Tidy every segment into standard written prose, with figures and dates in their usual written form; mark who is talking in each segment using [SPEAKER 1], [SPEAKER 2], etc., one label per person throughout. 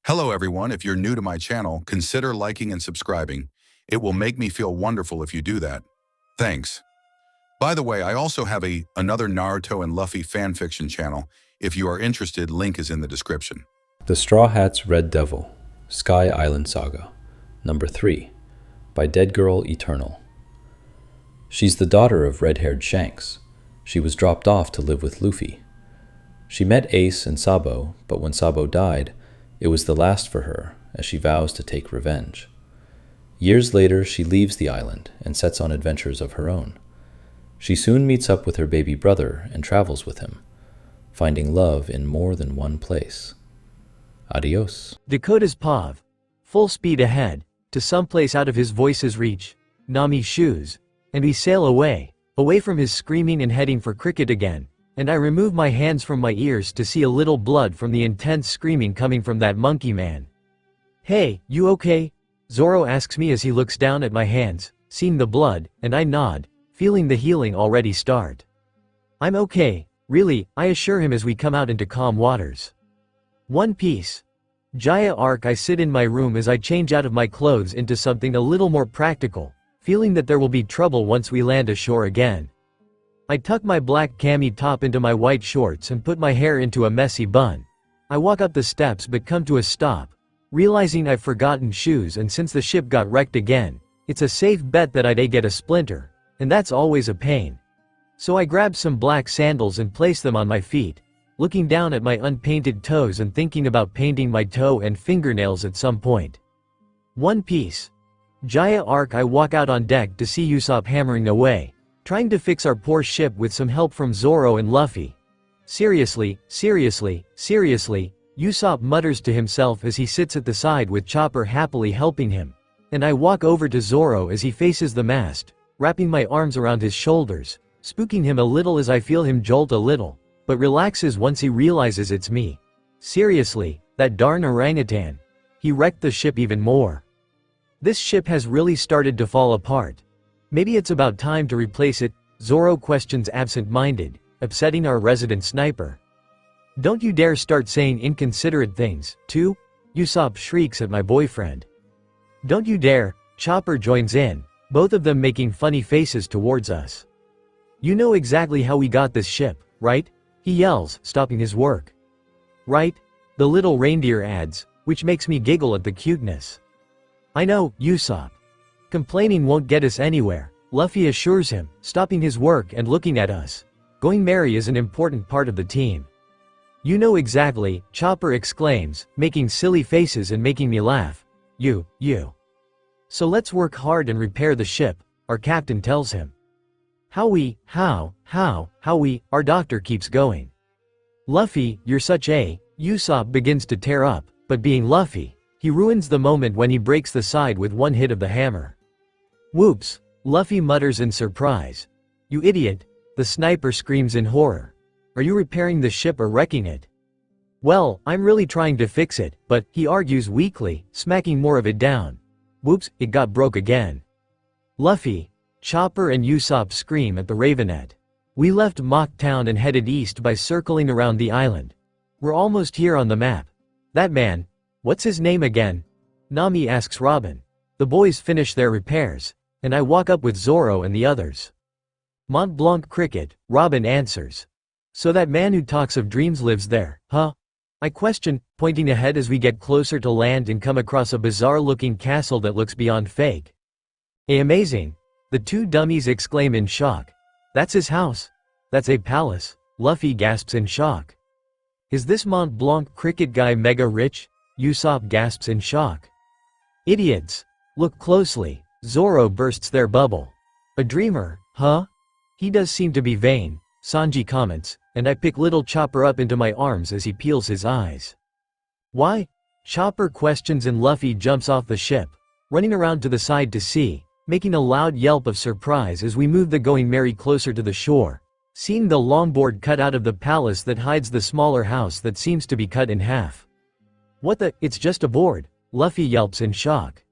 [SPEAKER 1] Hello everyone, if you're new to my channel, consider liking and subscribing. It will make me feel wonderful if you do that. Thanks. By the way, I also have another Naruto and Luffy fanfiction channel. If you are interested, link is in the description.
[SPEAKER 2] The Straw Hat's Red Devil, Sky Island Saga, Number 3, by DeadGirlEtarnal. She's the daughter of red-haired Shanks. She was dropped off to live with Luffy. She met Ace and Sabo, but when Sabo died, it was the last for her, as she vows to take revenge. Years later, she leaves the island and sets on adventures of her own. She soon meets up with her baby brother and travels with him, finding love in more than one place. Adios.
[SPEAKER 3] Dakota's Pav. Full speed ahead, to someplace out of his voice's reach, Nami's shoes, and we sail away from his screaming and heading for cricket again, and I remove my hands from my ears to see a little blood from the intense screaming coming from that monkey man. "Hey, you okay?" Zoro asks me as he looks down at my hands, seeing the blood, and I nod, feeling the healing already start. "I'm okay, really," I assure him as we come out into calm waters. One Piece. Jaya arc. I sit in my room as I change out of my clothes into something a little more practical, feeling that there will be trouble once we land ashore again. I tuck my black cami top into my white shorts and put my hair into a messy bun. I walk up the steps but come to a stop, realizing I've forgotten shoes, and since the ship got wrecked again, it's a safe bet that I'd get a splinter, and that's always a pain. So I grab some black sandals and place them on my feet, looking down at my unpainted toes and thinking about painting my toe and fingernails at some point. One Piece. Jaya arc. I walk out on deck to see Usopp hammering away, trying to fix our poor ship with some help from Zoro and Luffy. Seriously, Usopp mutters to himself as he sits at the side with Chopper happily helping him, and I walk over to Zoro as he faces the mast, wrapping my arms around his shoulders, spooking him a little as I feel him jolt a little, but relaxes once he realizes it's me. Seriously, that darn orangutan. He wrecked the ship even more. This ship has really started to fall apart. Maybe it's about time to replace it, Zoro questions absent-minded, upsetting our resident sniper. "Don't you dare start saying inconsiderate things, too," Usopp shrieks at my boyfriend. "Don't you dare," Chopper joins in, both of them making funny faces towards us. "You know exactly how we got this ship, right?" he yells, stopping his work. "Right?" the little reindeer adds, which makes me giggle at the cuteness. "I know, Usopp. Complaining won't get us anywhere," Luffy assures him, stopping his work and looking at us. "Going merry is an important part of the team." "You know exactly," Chopper exclaims, making silly faces and making me laugh. You. "So let's work hard and repair the ship," our captain tells him. How we, our doctor keeps going. "Luffy, you're such a," Usopp begins to tear up, but being Luffy, he ruins the moment when he breaks the side with one hit of the hammer. "Whoops," Luffy mutters in surprise. "You idiot," the sniper screams in horror. "Are you repairing the ship or wrecking it?" "Well, I'm really trying to fix it, but," he argues weakly, smacking more of it down. "Whoops, it got broke again." Luffy, Chopper and Usopp scream at the Ravenet. We left Mock Town and headed east by circling around the island. We're almost here on the map. "That man, what's his name again?" Nami asks Robin. The boys finish their repairs, and I walk up with Zoro and the others. "Mont Blanc Cricket," Robin answers. "So that man who talks of dreams lives there, huh?" I question, pointing ahead as we get closer to land and come across a bizarre-looking castle that looks beyond fake. Amazing," the two dummies exclaim in shock. "That's his house. That's a palace," Luffy gasps in shock. "Is this Mont Blanc Cricket guy mega rich?" Usopp gasps in shock. "Idiots. Look closely," Zoro bursts their bubble. "A dreamer, huh? He does seem to be vain," Sanji comments, and I pick little Chopper up into my arms as he peels his eyes. "Why?" Chopper questions, and Luffy jumps off the ship, running around to the side to see, making a loud yelp of surprise as we move the Going Merry closer to the shore, seeing the longboard cut out of the palace that hides the smaller house that seems to be cut in half. "What the, it's just a board," Luffy yelps in shock.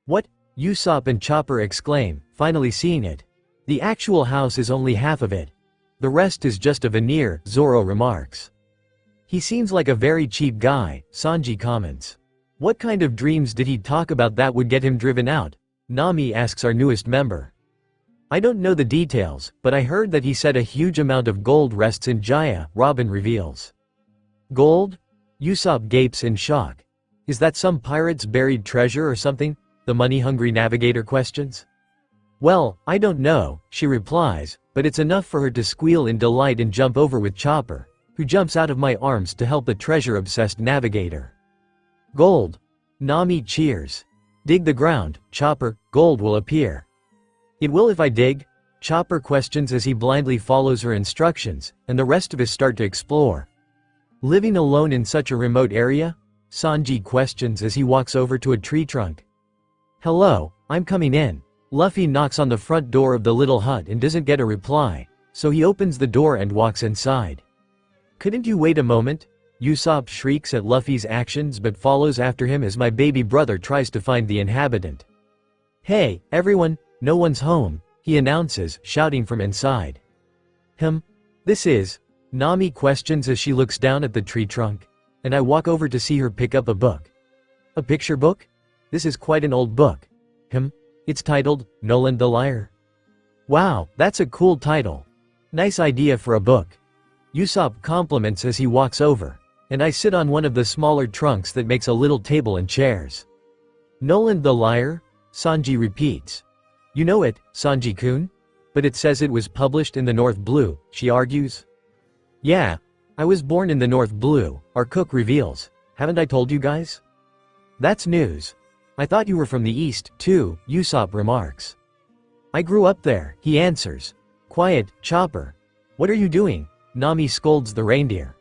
[SPEAKER 3] "What?" Usopp and Chopper exclaim, finally seeing it. "The actual house is only half of it. The rest is just a veneer," Zoro remarks. "He seems like a very cheap guy," Sanji comments. What kind of dreams did he talk about that would get him driven out? Nami asks our newest member. I don't know the details, but I heard that he said a huge amount of gold rests in Jaya, Robin reveals. Gold? Usopp gapes in shock. Is that some pirate's buried treasure or something? The money-hungry navigator questions. Well, I don't know, she replies, but it's enough for her to squeal in delight and jump over with Chopper, who jumps out of my arms to help the treasure-obsessed navigator. Gold. Nami cheers. Dig the ground, Chopper, gold will appear. It will if I dig? Chopper questions as he blindly follows her instructions, and the rest of us start to explore. Living alone in such a remote area? Sanji questions as he walks over to a tree trunk. Hello, I'm coming in. Luffy knocks on the front door of the little hut and doesn't get a reply, so he opens the door and walks inside. Couldn't you wait a moment? Usopp shrieks at Luffy's actions but follows after him as my baby brother tries to find the inhabitant. Hey, everyone, no one's home, he announces, shouting from inside. This is? Nami questions as she looks down at the tree trunk, and I walk over to see her pick up a book. A picture book? This is quite an old book. It's titled, Noland the Liar. Wow, that's a cool title. Nice idea for a book. Usopp compliments as he walks over, and I sit on one of the smaller trunks that makes a little table and chairs. Noland the Liar? Sanji repeats. You know it, Sanji-kun? But it says it was published in the North Blue, she argues. Yeah, I was born in the North Blue, our cook reveals. Haven't I told you guys? That's news. I thought you were from the East, too, Usopp remarks. I grew up there, he answers. Quiet, Chopper. What are you doing? Nami scolds the reindeer.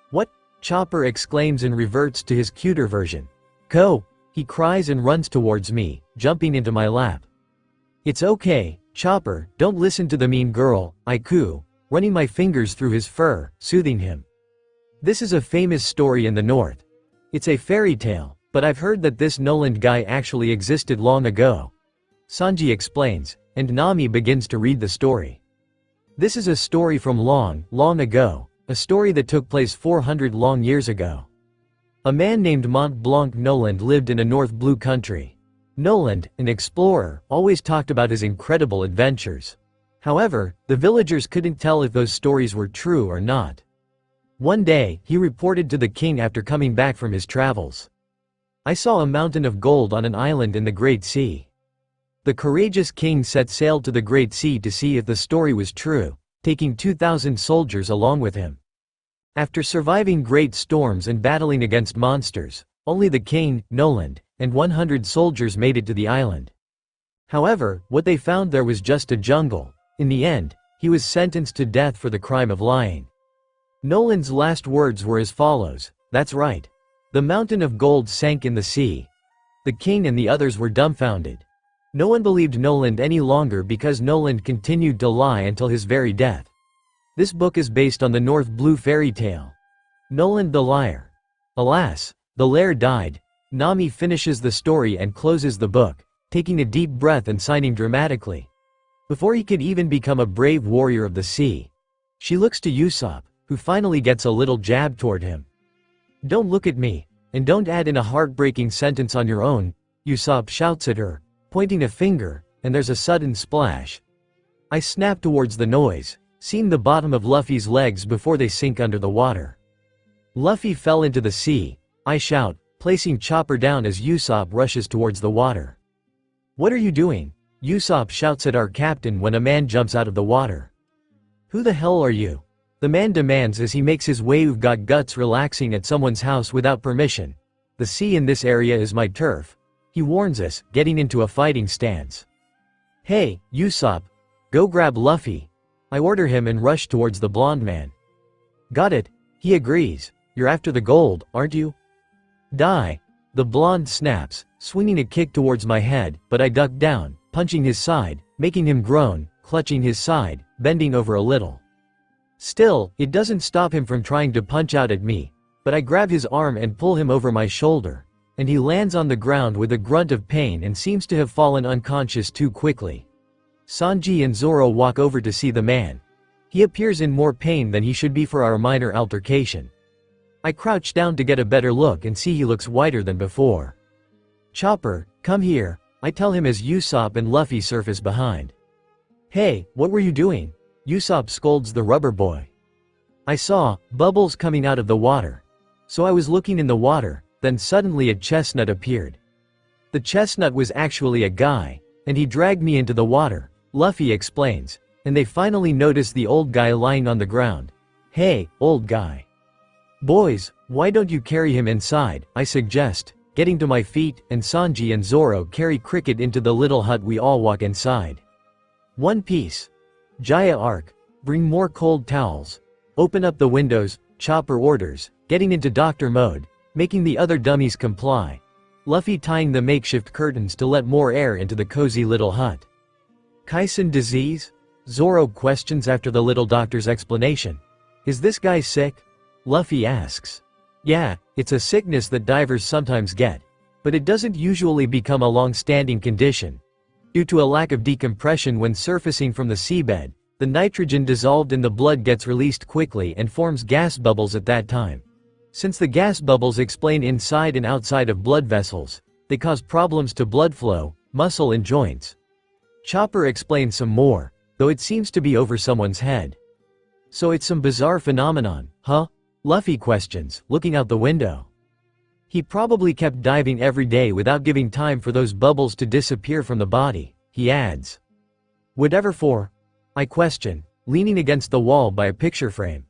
[SPEAKER 3] What? Chopper exclaims and reverts to his cuter version. Ko! He cries and runs towards me, jumping into my lap. It's okay, Chopper, don't listen to the mean girl, I coo, running my fingers through his fur, soothing him. This is a famous story in the North. It's a fairy tale, but I've heard that this Noland guy actually existed long ago. Sanji explains, and Nami begins to read the story. This is a story from long, long ago, a story that took place 400 long years ago. A man named Mont Blanc Noland lived in a North Blue country. Noland, an explorer, always talked about his incredible adventures. However, the villagers couldn't tell if those stories were true or not. One day, he reported to the king after coming back from his travels. I saw a mountain of gold on an island in the Great Sea. The courageous king set sail to the Great Sea to see if the story was true, taking 2,000 soldiers along with him. After surviving great storms and battling against monsters, only the king, Noland, and 100 soldiers made it to the island. However, what they found there was just a jungle. In the end, he was sentenced to death for the crime of lying. Noland's last words were as follows, "That's right. The mountain of gold sank in the sea." The king and the others were dumbfounded. No one believed Noland any longer because Noland continued to lie until his very death. This book is based on the North Blue fairy tale. Noland the Liar. Alas, the lair died. Nami finishes the story and closes the book, taking a deep breath and signing dramatically. Before he could even become a brave warrior of the sea. She looks to Usopp, who finally gets a little jab toward him. Don't look at me, and don't add in a heartbreaking sentence on your own, Usopp shouts at her, pointing a finger, and there's a sudden splash. I snap towards the noise, seeing the bottom of Luffy's legs before they sink under the water. Luffy fell into the sea, I shout, placing Chopper down as Usopp rushes towards the water. What are you doing? Usopp shouts at our captain when a man jumps out of the water. Who the hell are you? The man demands as he makes his way. You've got guts relaxing at someone's house without permission. The sea in this area is my turf. He warns us, getting into a fighting stance. Hey, Usopp. Go grab Luffy. I order him and rush towards the blonde man. Got it, he agrees. You're after the gold, aren't you? Die. The blonde snaps, swinging a kick towards my head, but I duck down, punching his side, making him groan, clutching his side, bending over a little. Still, it doesn't stop him from trying to punch out at me, but I grab his arm and pull him over my shoulder, and he lands on the ground with a grunt of pain and seems to have fallen unconscious too quickly. Sanji and Zoro walk over to see the man. He appears in more pain than he should be for our minor altercation. I crouch down to get a better look and see he looks whiter than before. Chopper, come here, I tell him as Usopp and Luffy surface behind. Hey, what were you doing? Usopp scolds the rubber boy. I saw bubbles coming out of the water. So I was looking in the water, then suddenly a chestnut appeared. The chestnut was actually a guy, and he dragged me into the water, Luffy explains, and they finally notice the old guy lying on the ground. Hey, old guy. Boys, why don't you carry him inside, I suggest, getting to my feet, and Sanji and Zoro carry Cricket into the little hut. We all walk inside. One Piece. Jaya arc, bring more cold towels. Open up the windows, Chopper orders, getting into doctor mode, making the other dummies comply. Luffy tying the makeshift curtains to let more air into the cozy little hut. Kaisen disease? Zoro questions after the little doctor's explanation. Is this guy sick? Luffy asks. Yeah, it's a sickness that divers sometimes get, but it doesn't usually become a long-standing condition. Due to a lack of decompression when surfacing from the seabed, the nitrogen dissolved in the blood gets released quickly and forms gas bubbles at that time. Since the gas bubbles explain inside and outside of blood vessels, they cause problems to blood flow, muscle and joints. Chopper explains some more, though it seems to be over someone's head. So it's some bizarre phenomenon, huh? Luffy questions, looking out the window. He probably kept diving every day without giving time for those bubbles to disappear from the body, he adds. Whatever for? I question, leaning against the wall by a picture frame.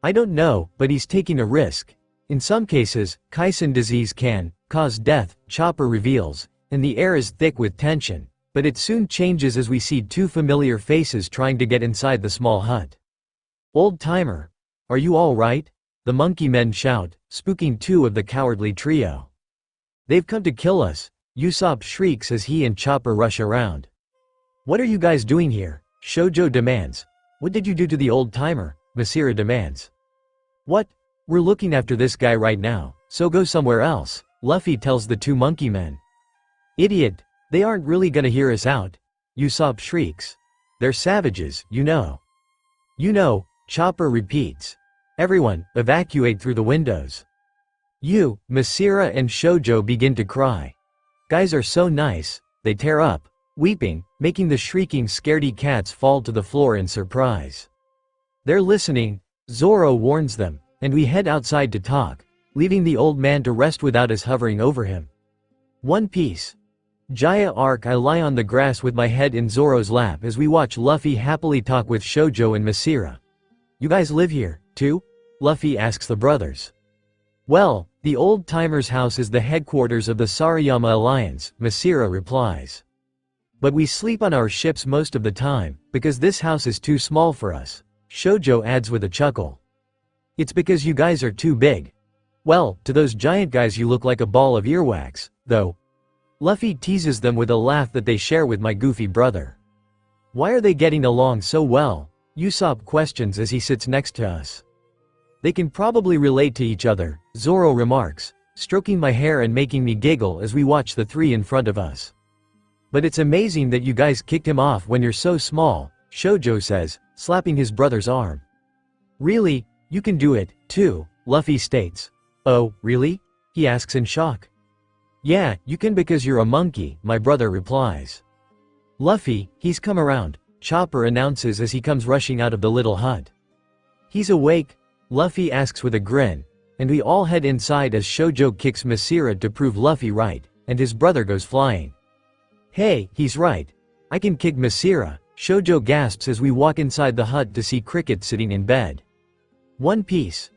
[SPEAKER 3] I don't know, but he's taking a risk. In some cases, Kaisen disease can cause death, Chopper reveals, and the air is thick with tension, but it soon changes as we see two familiar faces trying to get inside the small hut. Old timer, are you all right? The monkey men shout, spooking two of the cowardly trio. They've come to kill us, Usopp shrieks as he and Chopper rush around. What are you guys doing here? Shoujo demands. What did you do to the old timer? Masira demands. What? We're looking after this guy right now, so go somewhere else, Luffy tells the two monkey men. Idiot, they aren't really gonna hear us out, Usopp shrieks. They're savages, you know. You know, Chopper repeats. Everyone, evacuate through the windows. You, Masira and Shoujo begin to cry. Guys are so nice, they tear up, weeping, making the shrieking scaredy cats fall to the floor in surprise. They're listening, Zoro warns them, and we head outside to talk, leaving the old man to rest without us hovering over him. One Piece. Jaya arc. I lie on the grass with my head in Zoro's lap as we watch Luffy happily talk with Shoujo and Masira. You guys live here, too? Luffy asks the brothers. Well, the old timer's house is the headquarters of the Sarayama Alliance, Masira replies. But we sleep on our ships most of the time, because this house is too small for us, Shoujo adds with a chuckle. It's because you guys are too big. Well, to those giant guys you look like a ball of earwax, though. Luffy teases them with a laugh that they share with my goofy brother. Why are they getting along so well? Usopp questions as he sits next to us. They can probably relate to each other, Zoro remarks, stroking my hair and making me giggle as we watch the three in front of us. But it's amazing that you guys kicked him off when you're so small, Shoujo says, slapping his brother's arm. Really? You can do it, too, Luffy states. Oh, really? He asks in shock. Yeah, you can because you're a monkey, my brother replies. Luffy, he's come around, Chopper announces as he comes rushing out of the little hut. He's awake? Luffy asks with a grin, and we all head inside as Shoujo kicks Masira to prove Luffy right, and his brother goes flying. Hey, he's right. I can kick Masira, Shoujo gasps as we walk inside the hut to see Cricket sitting in bed. One Piece.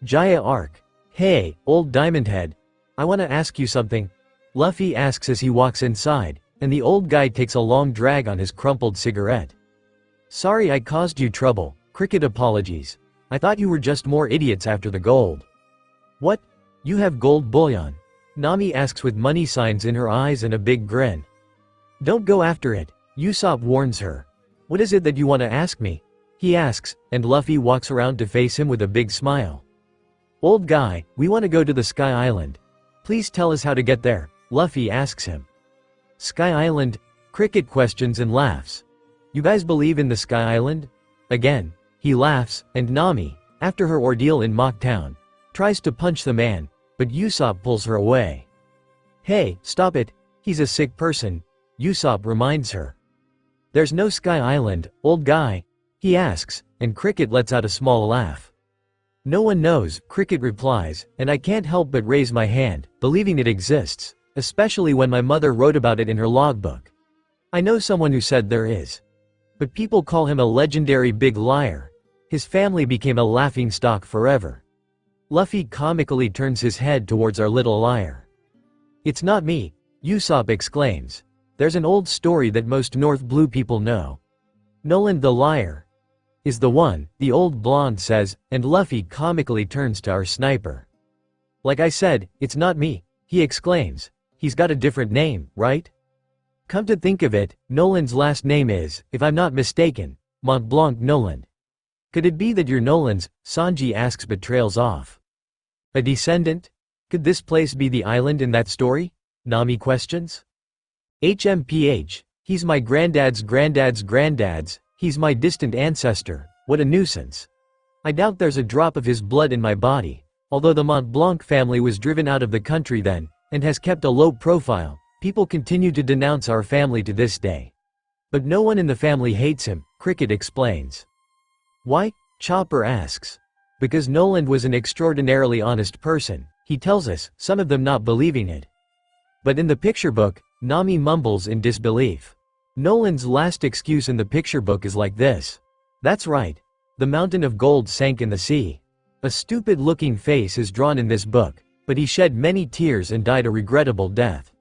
[SPEAKER 3] Jaya arc. Hey, old Diamond Head. I wanna ask you something. Luffy asks as he walks inside, and the old guy takes a long drag on his crumpled cigarette. Sorry I caused you trouble, Cricket apologies. I thought you were just more idiots after the gold. What? You have gold bullion? Nami asks with money signs in her eyes and a big grin. Don't go after it, Usopp warns her. What is it that you want to ask me? He asks, and Luffy walks around to face him with a big smile. Old guy, we want to go to the Sky Island. Please tell us how to get there, Luffy asks him. Sky Island? Cricket questions and laughs. You guys believe in the Sky Island? Again. He laughs, and Nami, after her ordeal in Mock Town, tries to punch the man, but Usopp pulls her away. "Hey, stop it, he's a sick person," Usopp reminds her. "There's no Sky Island, old guy?" he asks, and Cricket lets out a small laugh. "No one knows," Cricket replies, "and I can't help but raise my hand, believing it exists, especially when my mother wrote about it in her logbook. I know someone who said there is. But people call him a legendary big liar. His family became a laughingstock forever." Luffy comically turns his head towards our little liar. "It's not me," Usopp exclaims. "There's an old story that most North Blue people know. Noland the liar is the one," the old blonde says, and Luffy comically turns to our sniper. "Like I said, it's not me," he exclaims. "He's got a different name, right? Come to think of it, Noland's last name is, if I'm not mistaken, Mont Blanc Noland. Could it be that you're Noland's?" Sanji asks but trails off. "A descendant? Could this place be the island in that story?" Nami questions. "HMPH, he's my granddad's granddad's granddad's, he's my distant ancestor, what a nuisance. I doubt there's a drop of his blood in my body, although the Mont Blanc family was driven out of the country then, and has kept a low profile. People continue to denounce our family to this day. But no one in the family hates him," Cricket explains. "Why?" Chopper asks. "Because Noland was an extraordinarily honest person," he tells us, some of them not believing it. "But in the picture book," Nami mumbles in disbelief. "Noland's last excuse in the picture book is like this. That's right. The mountain of gold sank in the sea. A stupid-looking face is drawn in this book, but he shed many tears and died a regrettable death.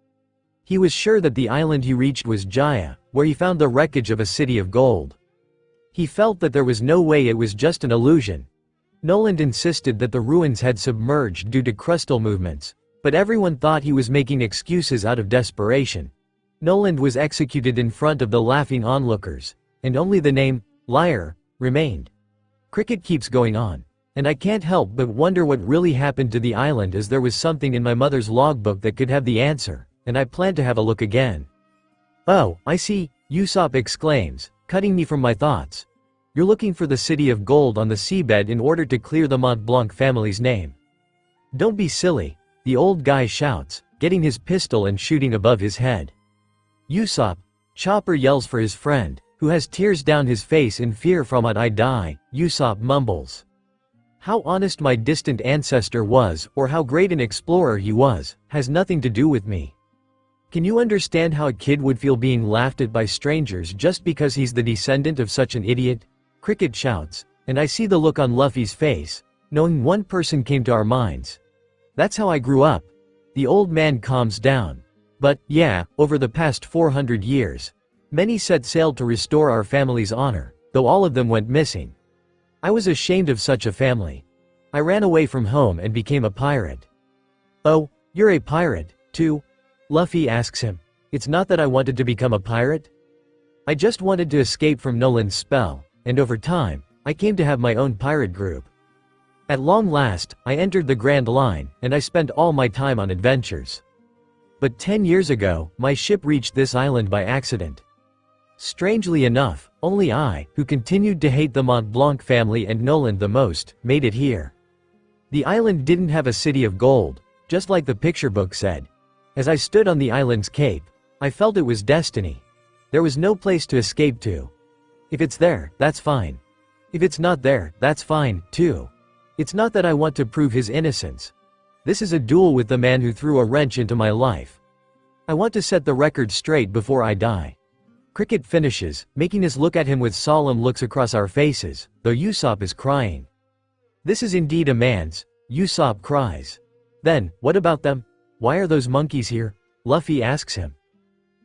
[SPEAKER 3] He was sure that the island he reached was Jaya, where he found the wreckage of a city of gold. He felt that there was no way it was just an illusion. Noland insisted that the ruins had submerged due to crustal movements, but everyone thought he was making excuses out of desperation. Noland was executed in front of the laughing onlookers, and only the name, liar, remained." Cricket keeps going on. "And I can't help but wonder what really happened to the island, as there was something in my mother's logbook that could have the answer, and I plan to have a look again." "Oh, I see," Usopp exclaims, cutting me from my thoughts. "You're looking for the city of gold on the seabed in order to clear the Mont Blanc family's name." "Don't be silly," the old guy shouts, getting his pistol and shooting above his head. "Usopp!" Chopper yells for his friend, who has tears down his face in fear from what I die. Usopp mumbles. "How honest my distant ancestor was, or how great an explorer he was, has nothing to do with me. Can you understand how a kid would feel being laughed at by strangers just because he's the descendant of such an idiot?" Cricket shouts, and I see the look on Luffy's face, knowing one person came to our minds. "That's how I grew up." The old man calms down. "But, yeah, over the past 400 years, many set sail to restore our family's honor, though all of them went missing. I was ashamed of such a family. I ran away from home and became a pirate." "Oh, you're a pirate, too?" Luffy asks him. "It's not that I wanted to become a pirate. I just wanted to escape from Noland's spell, and over time, I came to have my own pirate group. At long last, I entered the Grand Line, and I spent all my time on adventures. But 10 years ago, my ship reached this island by accident. Strangely enough, only I, who continued to hate the Mont Blanc family and Noland the most, made it here. The island didn't have a city of gold, just like the picture book said. As I stood on the island's cape, I felt it was destiny. There was no place to escape to. If it's there, that's fine. If it's not there, that's fine, too. It's not that I want to prove his innocence. This is a duel with the man who threw a wrench into my life. I want to set the record straight before I die." Cricket finishes, making us look at him with solemn looks across our faces, though Usopp is crying. "This is indeed a man's," Usopp cries. "Then, what about them? Why are those monkeys here?" Luffy asks him.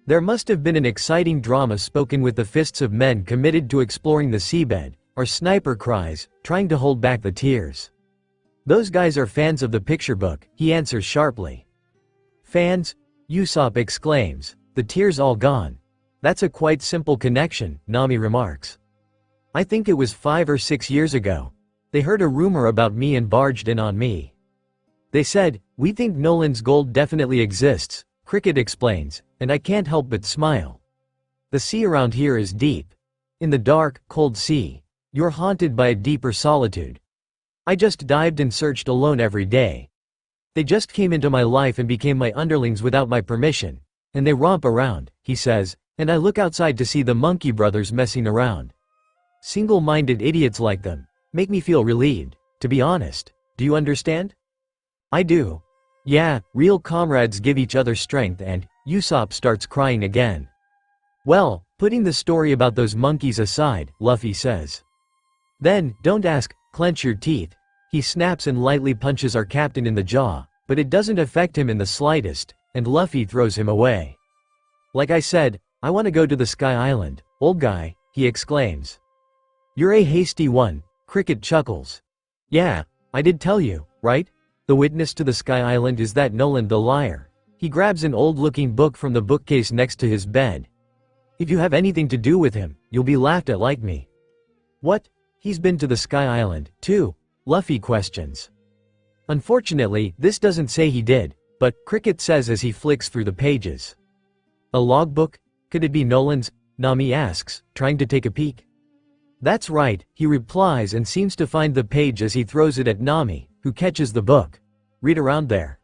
[SPEAKER 3] "There must have been an exciting drama spoken with the fists of men committed to exploring the seabed," our sniper cries, trying to hold back the tears. "Those guys are fans of the picture book," he answers sharply. "Fans?" Usopp exclaims, the tears all gone. "That's a quite simple connection," Nami remarks. "I think it was 5 or 6 years ago. They heard a rumor about me and barged in on me. They said, 'We think Noland's gold definitely exists,'" Cricket explains, and I can't help but smile. "The sea around here is deep. In the dark, cold sea, you're haunted by a deeper solitude. I just dived and searched alone every day. They just came into my life and became my underlings without my permission. And they romp around, he says, and I look outside to see the monkey brothers messing around. Single-minded idiots like them make me feel relieved, to be honest. Do you understand? I do. Yeah, real comrades give each other strength and Usopp starts crying again. Well, putting the story about those monkeys aside, Luffy says. Then, don't ask, clench your teeth. He snaps and lightly punches our captain in the jaw, but it doesn't affect him in the slightest, and Luffy throws him away. Like I said, I want to go to the Sky Island, old guy, he exclaims. You're a hasty one, Cricket chuckles. Yeah, I did tell you, right? The witness to the Sky Island is that Noland the liar. He grabs an old-looking book from the bookcase next to his bed. If you have anything to do with him, you'll be laughed at like me. What? He's been to the Sky Island, too? Luffy questions. Unfortunately, this doesn't say he did, but Cricket says as he flicks through the pages. A logbook? Could it be Noland's? Nami asks, trying to take a peek. That's right, he replies and seems to find the page as he throws it at Nami, who catches the book. Read around there.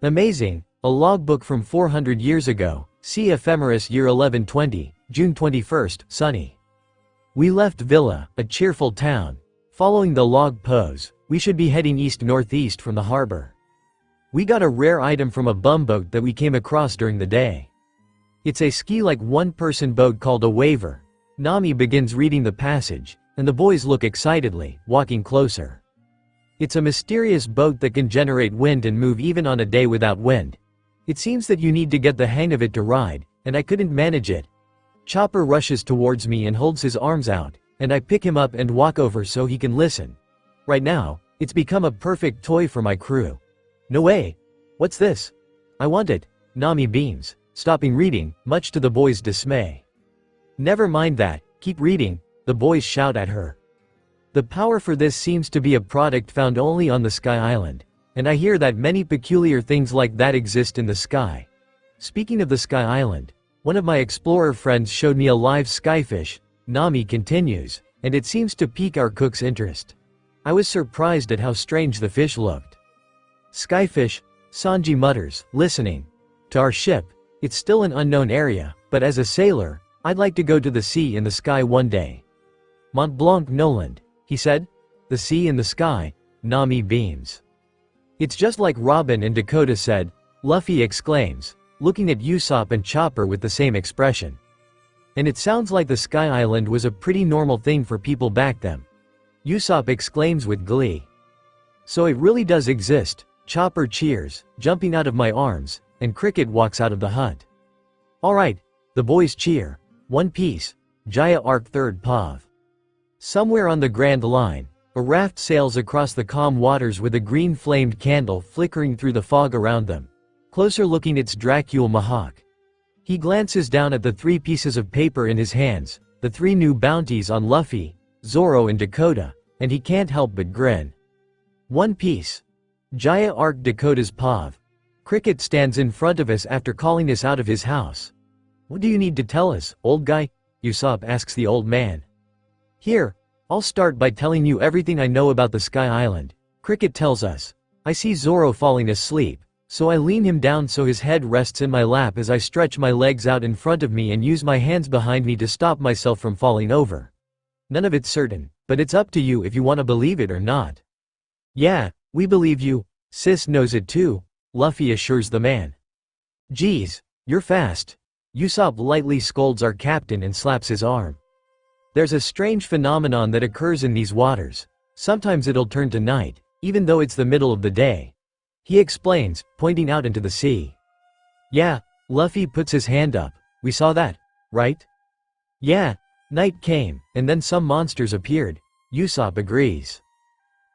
[SPEAKER 3] Amazing, a logbook from 400 years ago, see Ephemeris year 1120, June 21st, sunny. We left Villa, a cheerful town. Following the log pose, we should be heading east-northeast from the harbor. We got a rare item from a bumboat that we came across during the day. It's a ski-like one-person boat called a waver. Nami begins reading the passage, and the boys look excitedly, walking closer. It's a mysterious boat that can generate wind and move even on a day without wind. It seems that you need to get the hang of it to ride, and I couldn't manage it. Chopper rushes towards me and holds his arms out, and I pick him up and walk over so he can listen. Right now, it's become a perfect toy for my crew. No way. What's this? I want it. Nami beams, stopping reading, much to the boys' dismay. Never mind that, keep reading, the boys shout at her. The power for this seems to be a product found only on the Sky Island, and I hear that many peculiar things like that exist in the sky. Speaking of the Sky Island, one of my explorer friends showed me a live skyfish, Nami continues, and it seems to pique our cook's interest. I was surprised at how strange the fish looked. Skyfish, Sanji mutters, listening. To our ship, it's still an unknown area, but as a sailor, I'd like to go to the sea in the sky one day. Mont Blanc Noland, he said. The sea in the sky, Nami beams. It's just like Robin and Dakota said, Luffy exclaims, looking at Usopp and Chopper with the same expression. And it sounds like the Sky Island was a pretty normal thing for people back then. Usopp exclaims with glee. So it really does exist, Chopper cheers, jumping out of my arms, and Cricket walks out of the hut. Alright, the boys cheer. One Piece, Jaya Arc 3rd Pav. Somewhere on the Grand Line, a raft sails across the calm waters with a green flamed candle flickering through the fog around them. Closer looking, it's Dracule Mahawk. He glances down at the 3 pieces of paper in his hands, the 3 new bounties on Luffy, Zoro and Dakota, and he can't help but grin. One Piece. Jaya Arc Dakota's Pav. Cricket stands in front of us after calling us out of his house. What do you need to tell us, old guy? Usopp asks the old man. Here, I'll start by telling you everything I know about the Sky Island. Cricket tells us. I see Zoro falling asleep, so I lean him down so his head rests in my lap as I stretch my legs out in front of me and use my hands behind me to stop myself from falling over. None of it's certain, but it's up to you if you want to believe it or not. Yeah, we believe you. Sis knows it too, Luffy assures the man. Geez, you're fast. Usopp lightly scolds our captain and slaps his arm. There's a strange phenomenon that occurs in these waters. Sometimes it'll turn to night, even though it's the middle of the day. He explains, pointing out into the sea. Yeah, Luffy puts his hand up. We saw that, right? Yeah, night came, and then some monsters appeared. Usopp agrees.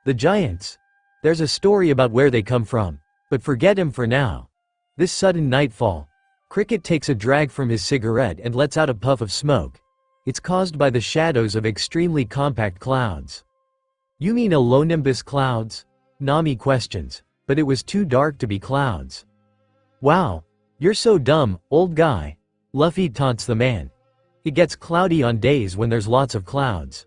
[SPEAKER 3] The giants. There's a story about where they come from, but forget him for now. This sudden nightfall. Cricket takes a drag from his cigarette and lets out a puff of smoke. It's caused by the shadows of extremely compact clouds. You mean alonimbus clouds? Nami questions, but it was too dark to be clouds. Wow, you're so dumb, old guy. Luffy taunts the man. It gets cloudy on days when there's lots of clouds.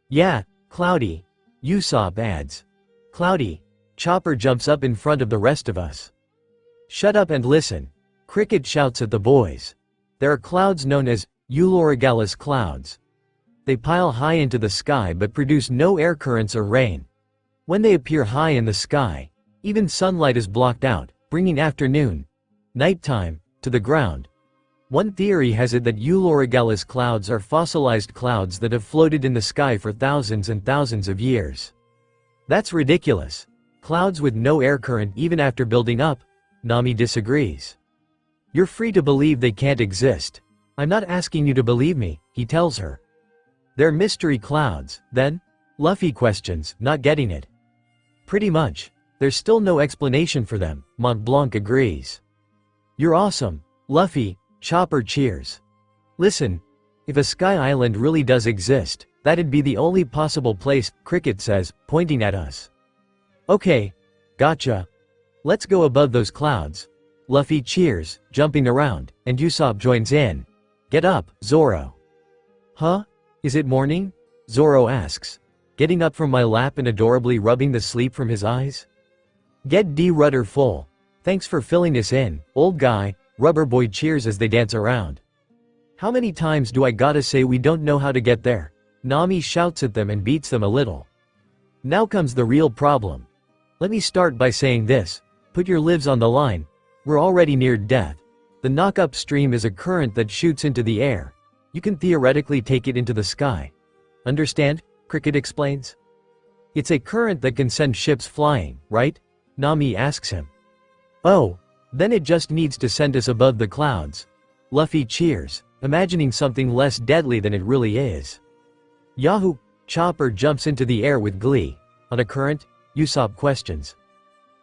[SPEAKER 3] Yeah, cloudy. Usopp adds. Cloudy. Chopper jumps up in front of the rest of us. Shut up and listen. Cricket shouts at the boys. There are clouds known as Eulorigalis clouds. They pile high into the sky but produce no air currents or rain. When they appear high in the sky, even sunlight is blocked out, bringing afternoon, nighttime, to the ground. One theory has it that Eulorigalis clouds are fossilized clouds that have floated in the sky for thousands and thousands of years. That's ridiculous. Clouds with no air current even after building up? Nami disagrees. You're free to believe they can't exist. I'm not asking you to believe me, he tells her. They're mystery clouds, then? Luffy questions, not getting it. Pretty much. There's still no explanation for them, Mont Blanc agrees. You're awesome, Luffy, Chopper cheers. Listen, if a sky island really does exist, that'd be the only possible place, Cricket says, pointing at us. Okay. Gotcha. Let's go above those clouds. Luffy cheers, jumping around, and Usopp joins in. Get up, Zoro. Huh? Is it morning? Zoro asks, getting up from my lap and adorably rubbing the sleep from his eyes. Get D rudder full. Thanks for filling us in, old guy, Rubber Boy cheers as they dance around. How many times do I gotta say we don't know how to get there? Nami shouts at them and beats them a little. Now comes the real problem. Let me start by saying this. Put your lives on the line. We're already near death. The knock-up stream is a current that shoots into the air. You can theoretically take it into the sky. Understand? Cricket explains. It's a current that can send ships flying, right? Nami asks him. Oh, then it just needs to send us above the clouds. Luffy cheers, imagining something less deadly than it really is. Yahoo! Chopper jumps into the air with glee. On a current? Usopp questions.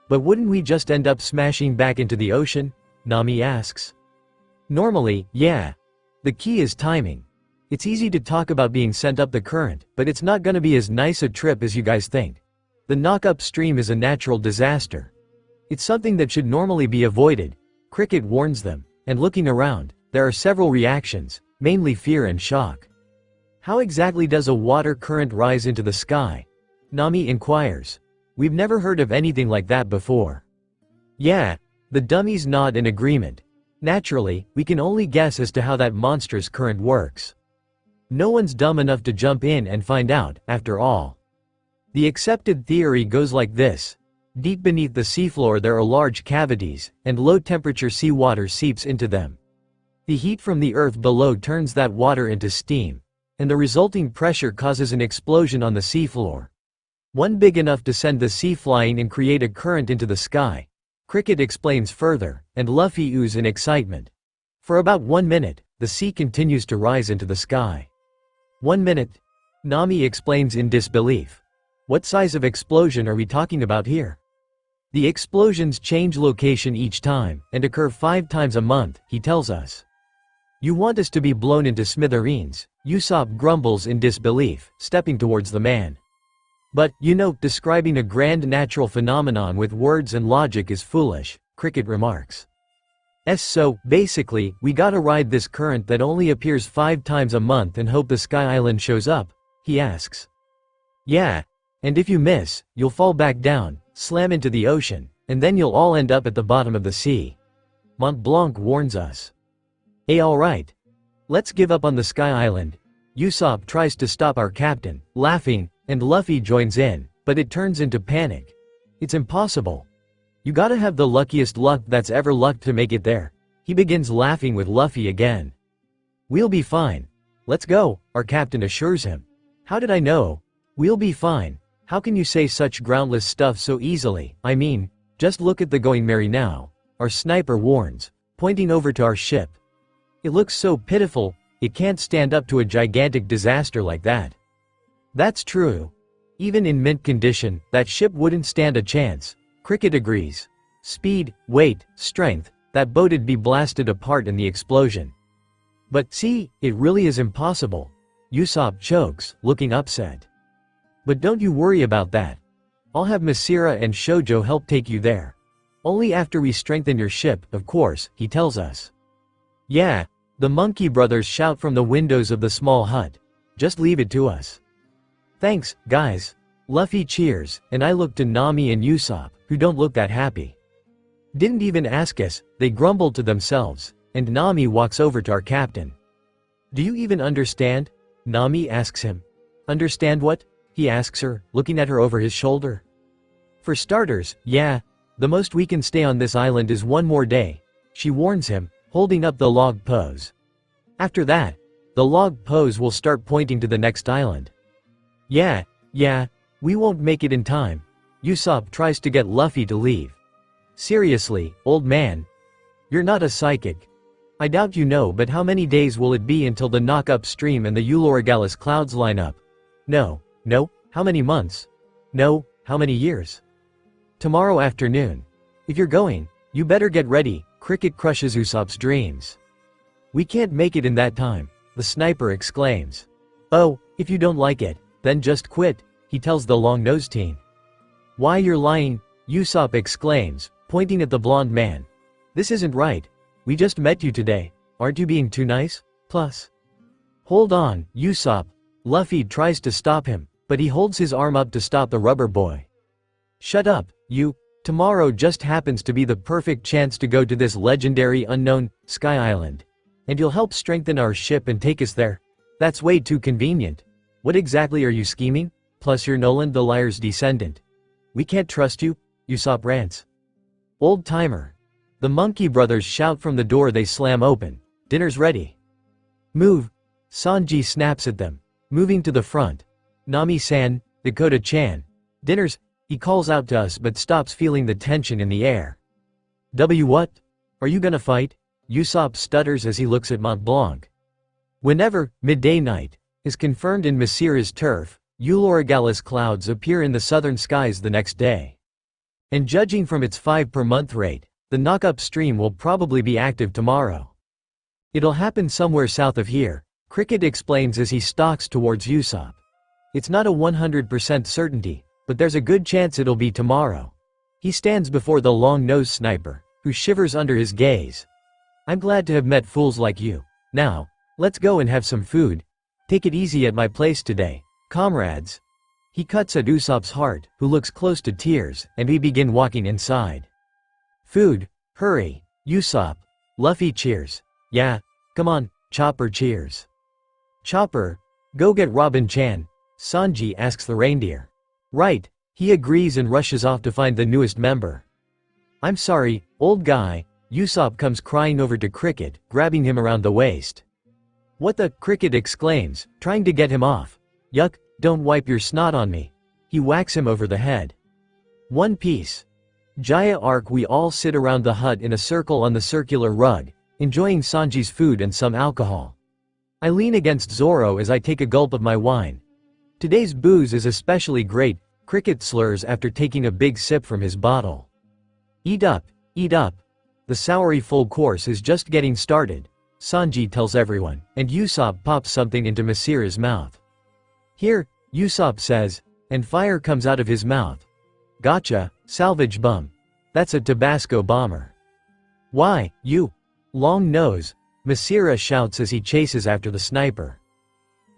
[SPEAKER 3] But wouldn't we just end up smashing back into the ocean? Nami asks. Normally, yeah. The key is timing. It's easy to talk about being sent up the current, but it's not gonna be as nice a trip as you guys think. The knock-up stream is a natural disaster. It's something that should normally be avoided. Cricket warns them, and looking around, there are several reactions, mainly fear and shock. How exactly does a water current rise into the sky? Nami inquires. We've never heard of anything like that before. Yeah, the dummies nod in agreement. Naturally, we can only guess as to how that monstrous current works. No one's dumb enough to jump in and find out, after all. The accepted theory goes like this. Deep beneath the seafloor there are large cavities, and low-temperature seawater seeps into them. The heat from the earth below turns that water into steam, and the resulting pressure causes an explosion on the seafloor. One big enough to send the sea flying and create a current into the sky. Cricket explains further, and Luffy oos in excitement. For about 1 minute, the sea continues to rise into the sky. 1 minute? Nami explains in disbelief. What size of explosion are we talking about here? The explosions change location each time, and occur 5 times a month, he tells us. You want us to be blown into smithereens, Usopp grumbles in disbelief, stepping towards the man. But, describing a grand natural phenomenon with words and logic is foolish, Cricket remarks. So, basically, we gotta ride this current that only appears 5 times a month and hope the Sky Island shows up? He asks. Yeah. And if you miss, you'll fall back down, slam into the ocean, and then you'll all end up at the bottom of the sea. Mont Blanc warns us. Alright. Let's give up on the Sky Island. Usopp tries to stop our captain, laughing, and Luffy joins in, but it turns into panic. It's impossible. You gotta have the luckiest luck that's ever lucked to make it there. He begins laughing with Luffy again. We'll be fine. Let's go, our captain assures him. How did I know? We'll be fine. How can you say such groundless stuff so easily? I mean, just look at the Going Merry now, our sniper warns, pointing over to our ship. It looks so pitiful, it can't stand up to a gigantic disaster like that. That's true. Even in mint condition, that ship wouldn't stand a chance. Cricket agrees. Speed, weight, strength, that boat'd be blasted apart in the explosion. But see, it really is impossible. Usopp chokes, looking upset. But don't you worry about that. I'll have Masira and Shoujo help take you there. Only after we strengthen your ship, of course, he tells us. Yeah, the Monkey Brothers shout from the windows of the small hut. Just leave it to us. Thanks, guys. Luffy cheers, and I look to Nami and Usopp, who don't look that happy. Didn't even ask us, they grumbled to themselves, and Nami walks over to our captain. Do you even understand? Nami asks him. Understand what? He asks her, looking at her over his shoulder. For starters, yeah, the most we can stay on this island is one more day, she warns him, holding up the log pose. After that, the log pose will start pointing to the next island. Yeah, we won't make it in time. Usopp tries to get Luffy to leave. Seriously, old man. You're not a psychic. I doubt you know, but how many days will it be until the knock upstream and the Uloragalis clouds line up? No, how many months? No, how many years? Tomorrow afternoon. If you're going, you better get ready. Cricket crushes Usopp's dreams. We can't make it in that time, the sniper exclaims. Oh, if you don't like it, then just quit, he tells the long-nosed teen. Why, you're lying, Usopp exclaims, pointing at the blonde man. This isn't right. We just met you today. Aren't you being too nice? Plus. Hold on, Usopp. Luffy tries to stop him, but he holds his arm up to stop the rubber boy. Shut up, you. Tomorrow just happens to be the perfect chance to go to this legendary unknown, Sky Island. And you'll help strengthen our ship and take us there. That's way too convenient. What exactly are you scheming? Plus you're Noland the liar's descendant. We can't trust you, Usopp rants. Old timer. The monkey brothers shout from the door they slam open. Dinner's ready. Move. Sanji snaps at them, moving to the front. Nami-san, Dakota-chan. Dinner's, he calls out to us but stops feeling the tension in the air. What? Are you gonna fight? Usopp stutters as he looks at Mont Blanc. Whenever midday night is confirmed in Masira's turf, Uloragalis clouds appear in the southern skies the next day. And judging from its 5 per month rate, the knock-up stream will probably be active tomorrow. It'll happen somewhere south of here, Cricket explains as he stalks towards Usopp. It's not a 100% certainty, but there's a good chance it'll be tomorrow. He stands before the long-nosed sniper, who shivers under his gaze. I'm glad to have met fools like you. Now, let's go and have some food. Take it easy at my place today, comrades. He cuts at Usopp's heart, who looks close to tears, and we begin walking inside. Food, hurry, Usopp. Luffy cheers. Yeah, come on, Chopper cheers. Chopper, go get Robin-chan, Sanji asks the reindeer. Right, he agrees and rushes off to find the newest member. I'm sorry, old guy, Usopp comes crying over to Cricket, grabbing him around the waist. What the? Cricket exclaims, trying to get him off. Yuck, don't wipe your snot on me. He whacks him over the head. One Piece. Jaya arc. We all sit around the hut in a circle on the circular rug, enjoying Sanji's food and some alcohol. I lean against Zoro as I take a gulp of my wine. Today's booze is especially great, Cricket slurs after taking a big sip from his bottle. Eat up, eat up. The soury full course is just getting started, Sanji tells everyone, and Usopp pops something into Masira's mouth. Here, Usopp says, and fire comes out of his mouth. Gotcha, salvage bum. That's a Tabasco bomber. Why, you long nose, Masira shouts as he chases after the sniper.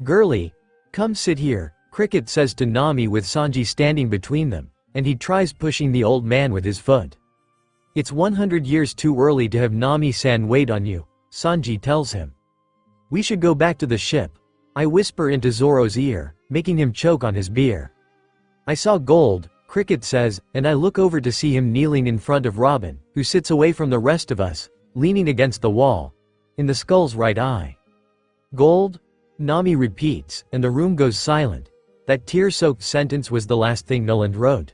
[SPEAKER 3] Girlie, come sit here, Cricket says to Nami with Sanji standing between them, and he tries pushing the old man with his foot. It's 100 years too early to have Nami-san wait on you, Sanji tells him. We should go back to the ship, I whisper into Zoro's ear, making him choke on his beer. I saw gold, Cricket says, and I look over to see him kneeling in front of Robin, who sits away from the rest of us, leaning against the wall, in the skull's right eye. Gold? Nami repeats, and the room goes silent. That tear-soaked sentence was the last thing Noland wrote.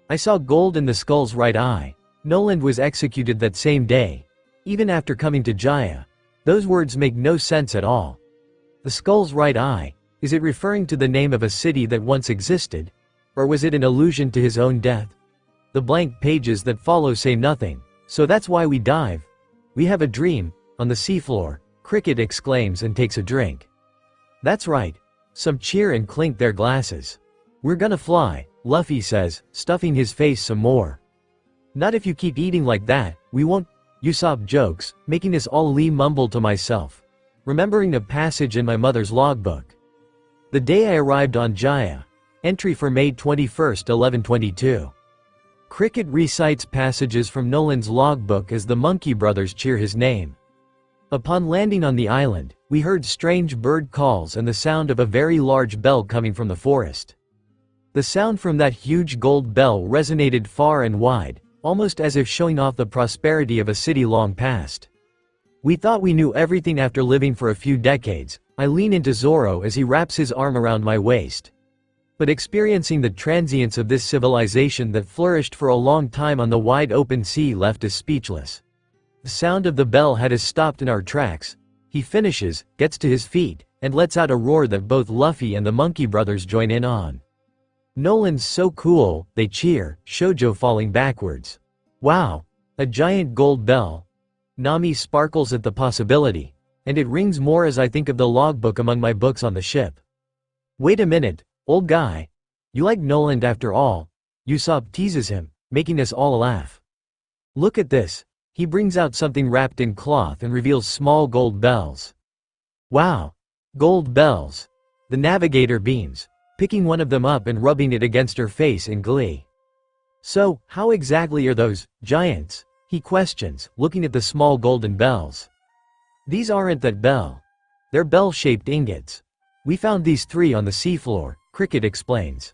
[SPEAKER 3] I saw gold in the skull's right eye. Noland was executed that same day. Even after coming to Jaya, those words make no sense at all. The skull's right eye, is it referring to the name of a city that once existed? Or was it an allusion to his own death? The blank pages that follow say nothing, so that's why we dive. We have a dream, on the seafloor, Cricket exclaims and takes a drink. That's right. Some cheer and clink their glasses. We're gonna fly, Luffy says, stuffing his face some more. Not if you keep eating like that, we won't, Usopp jokes, making us all mumble to myself, remembering a passage in my mother's logbook. The day I arrived on Jaya, Entry for May 21, 1122. Cricket recites passages from Nolan's logbook as the Monkey Brothers cheer his name. Upon landing on the island, we heard strange bird calls and the sound of a very large bell coming from the forest. The sound from that huge gold bell resonated far and wide, almost as if showing off the prosperity of a city long past. We thought we knew everything after living for a few decades. I lean into Zoro as he wraps his arm around my waist. But experiencing the transience of this civilization that flourished for a long time on the wide open sea left us speechless. The sound of the bell had us stopped in our tracks. He finishes, gets to his feet, and lets out a roar that both Luffy and the Monkey Brothers join in on. Nolan's so cool, they cheer, Shoujo falling backwards. Wow! A giant gold bell. Nami sparkles at the possibility, and it rings more as I think of the logbook among my books on the ship. Wait a minute, old guy. You like Nolan after all. Usopp teases him, making us all laugh. Look at this. He brings out something wrapped in cloth and reveals small gold bells. Wow! Gold bells. The navigator beams, picking one of them up and rubbing it against her face in glee. So, how exactly are those giants? He questions, looking at the small golden bells. These aren't that bell. They're bell-shaped ingots. We found these 3 on the seafloor, Cricket explains.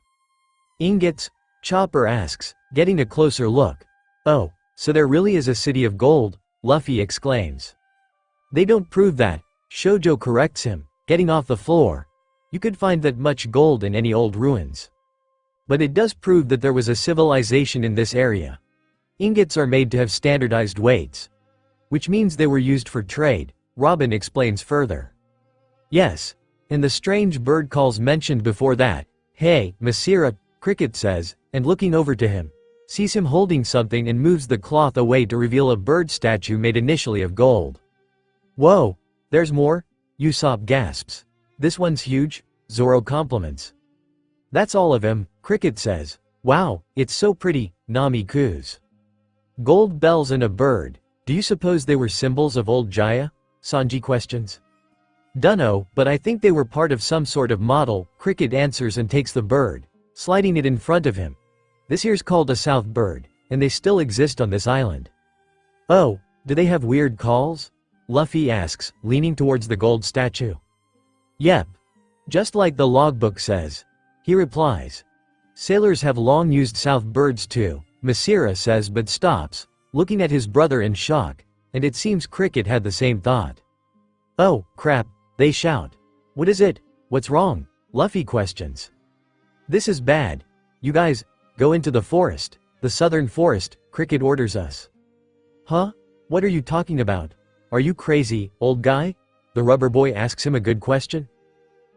[SPEAKER 3] Ingots? Chopper asks, getting a closer look. Oh, so there really is a city of gold, Luffy exclaims. They don't prove that, Shoujo corrects him, getting off the floor. You could find that much gold in any old ruins. But it does prove that there was a civilization in this area. Ingots are made to have standardized weights. Which means they were used for trade, Robin explains further. Yes. And the strange bird calls mentioned before that. Hey, Masira, Cricket says, and looking over to him, sees him holding something and moves the cloth away to reveal a bird statue made initially of gold. Whoa, there's more? Usopp gasps. This one's huge, Zoro compliments. That's all of him, Cricket says. Wow, it's so pretty, Nami coos. Gold bells and a bird. Do you suppose they were symbols of old Jaya? Sanji questions. Dunno, but I think they were part of some sort of model, Cricket answers and takes the bird, sliding it in front of him. This here's called a south bird, and they still exist on this island. Oh, do they have weird calls? Luffy asks, leaning towards the gold statue. Yep. Just like the logbook says. He replies. Sailors have long used south birds too, Masira says but stops, looking at his brother in shock, and it seems Cricket had the same thought. Oh, crap, they shout. What is it? What's wrong? Luffy questions. This is bad. You guys, go into the forest, the southern forest, Cricket orders us. Huh? What are you talking about? Are you crazy, old guy? The rubber boy asks him a good question.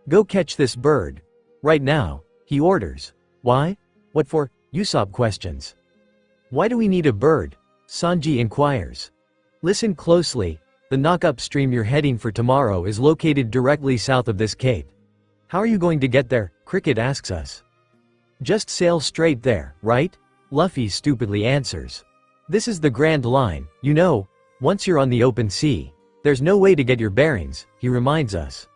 [SPEAKER 3] Go catch this bird. Right now, he orders. Why? What for? Usopp questions. Why do we need a bird? Sanji inquires. Listen closely, the knock-up stream you're heading for tomorrow is located directly south of this cape. How are you going to get there? Cricket asks us. Just sail straight there, right? Luffy stupidly answers. This is the Grand Line, you know, once you're on the open sea, there's no way to get your bearings, he reminds us.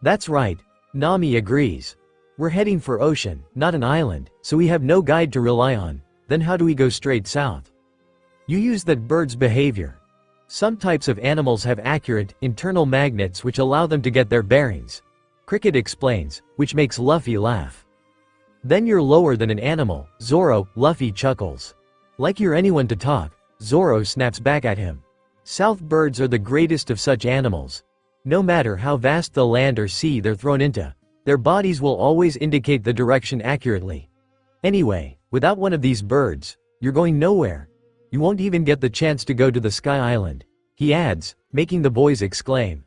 [SPEAKER 3] That's right, Nami agrees. We're heading for ocean, not an island, so we have no guide to rely on. Then how do we go straight south? You use that bird's behavior. Some types of animals have accurate, internal magnets which allow them to get their bearings. Cricket explains, which makes Luffy laugh. Then you're lower than an animal, Zoro, Luffy chuckles. Like you're anyone to talk, Zoro snaps back at him. South birds are the greatest of such animals. No matter how vast the land or sea they're thrown into, their bodies will always indicate the direction accurately. Anyway, without one of these birds, you're going nowhere. You won't even get the chance to go to the Sky Island, he adds, making the boys exclaim.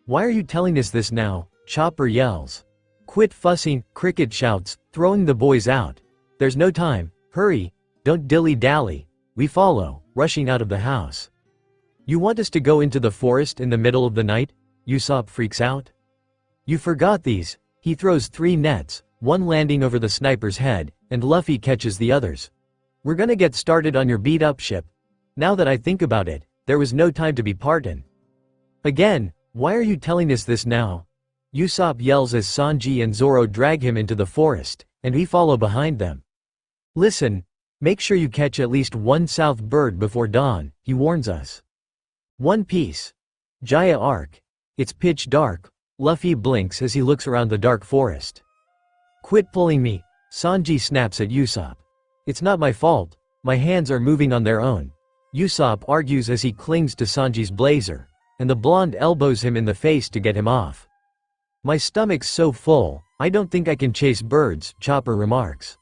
[SPEAKER 3] Why are you telling us this now? Chopper yells. Quit fussing, Cricket shouts, throwing the boys out. There's no time, hurry, don't dilly-dally. We follow, rushing out of the house. You want us to go into the forest in the middle of the night? Usopp freaks out. You forgot these. He throws 3 nets, one landing over the sniper's head, and Luffy catches the others. We're gonna get started on your beat-up ship. Now that I think about it, there was no time to be pardoned. Again, why are you telling us this now? Usopp yells as Sanji and Zoro drag him into the forest, and we follow behind them. Listen, make sure you catch at least one south bird before dawn, he warns us. One Piece. Jaya arc. It's pitch dark. Luffy blinks as he looks around the dark forest. Quit pulling me, Sanji snaps at Usopp. It's not my fault, my hands are moving on their own. Usopp argues as he clings to Sanji's blazer, and the blonde elbows him in the face to get him off. My stomach's so full, I don't think I can chase birds, Chopper remarks.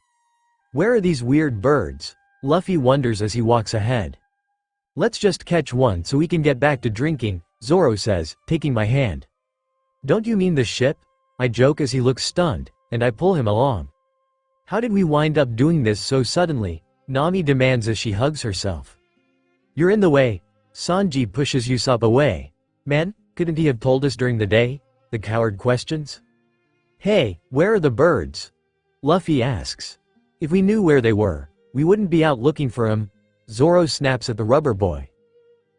[SPEAKER 3] Where are these weird birds? Luffy wonders as he walks ahead. Let's just catch one so we can get back to drinking, Zoro says, taking my hand. Don't you mean the ship? I joke as he looks stunned, and I pull him along. How did we wind up doing this so suddenly? Nami demands as she hugs herself. You're in the way. Sanji pushes Usopp away. Man, couldn't he have told us during the day? The coward questions. Hey, where are the birds? Luffy asks. If we knew where they were, we wouldn't be out looking for them. Zoro snaps at the rubber boy.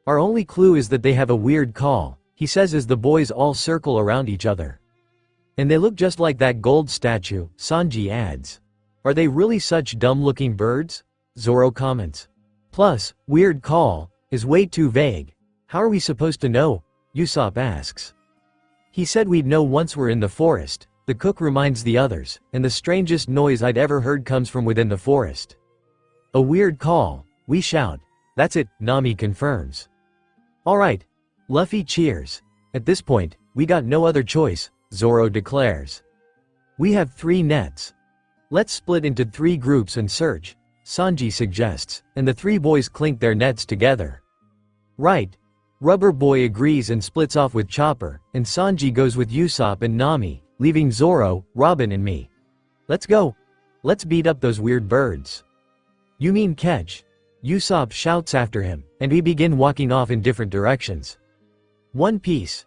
[SPEAKER 3] Our only clue is that they have a weird call, he says as the boys all circle around each other. And they look just like that gold statue, Sanji adds. Are they really such dumb-looking birds? Zoro comments. Plus, weird call is way too vague. How are we supposed to know? Usopp asks. He said we'd know once we're in the forest, the cook reminds the others, and the strangest noise I'd ever heard comes from within the forest. A weird call, we shout. That's it, Nami confirms. Alright. Luffy cheers. At this point, we got no other choice, Zoro declares. We have 3 nets. Let's split into 3 groups and search, Sanji suggests, and the 3 boys clink their nets together. Right. Rubber Boy agrees and splits off with Chopper, and Sanji goes with Usopp and Nami, leaving Zoro, Robin and me. Let's go. Let's beat up those weird birds. You mean catch? Usopp shouts after him, and we begin walking off in different directions. One Piece.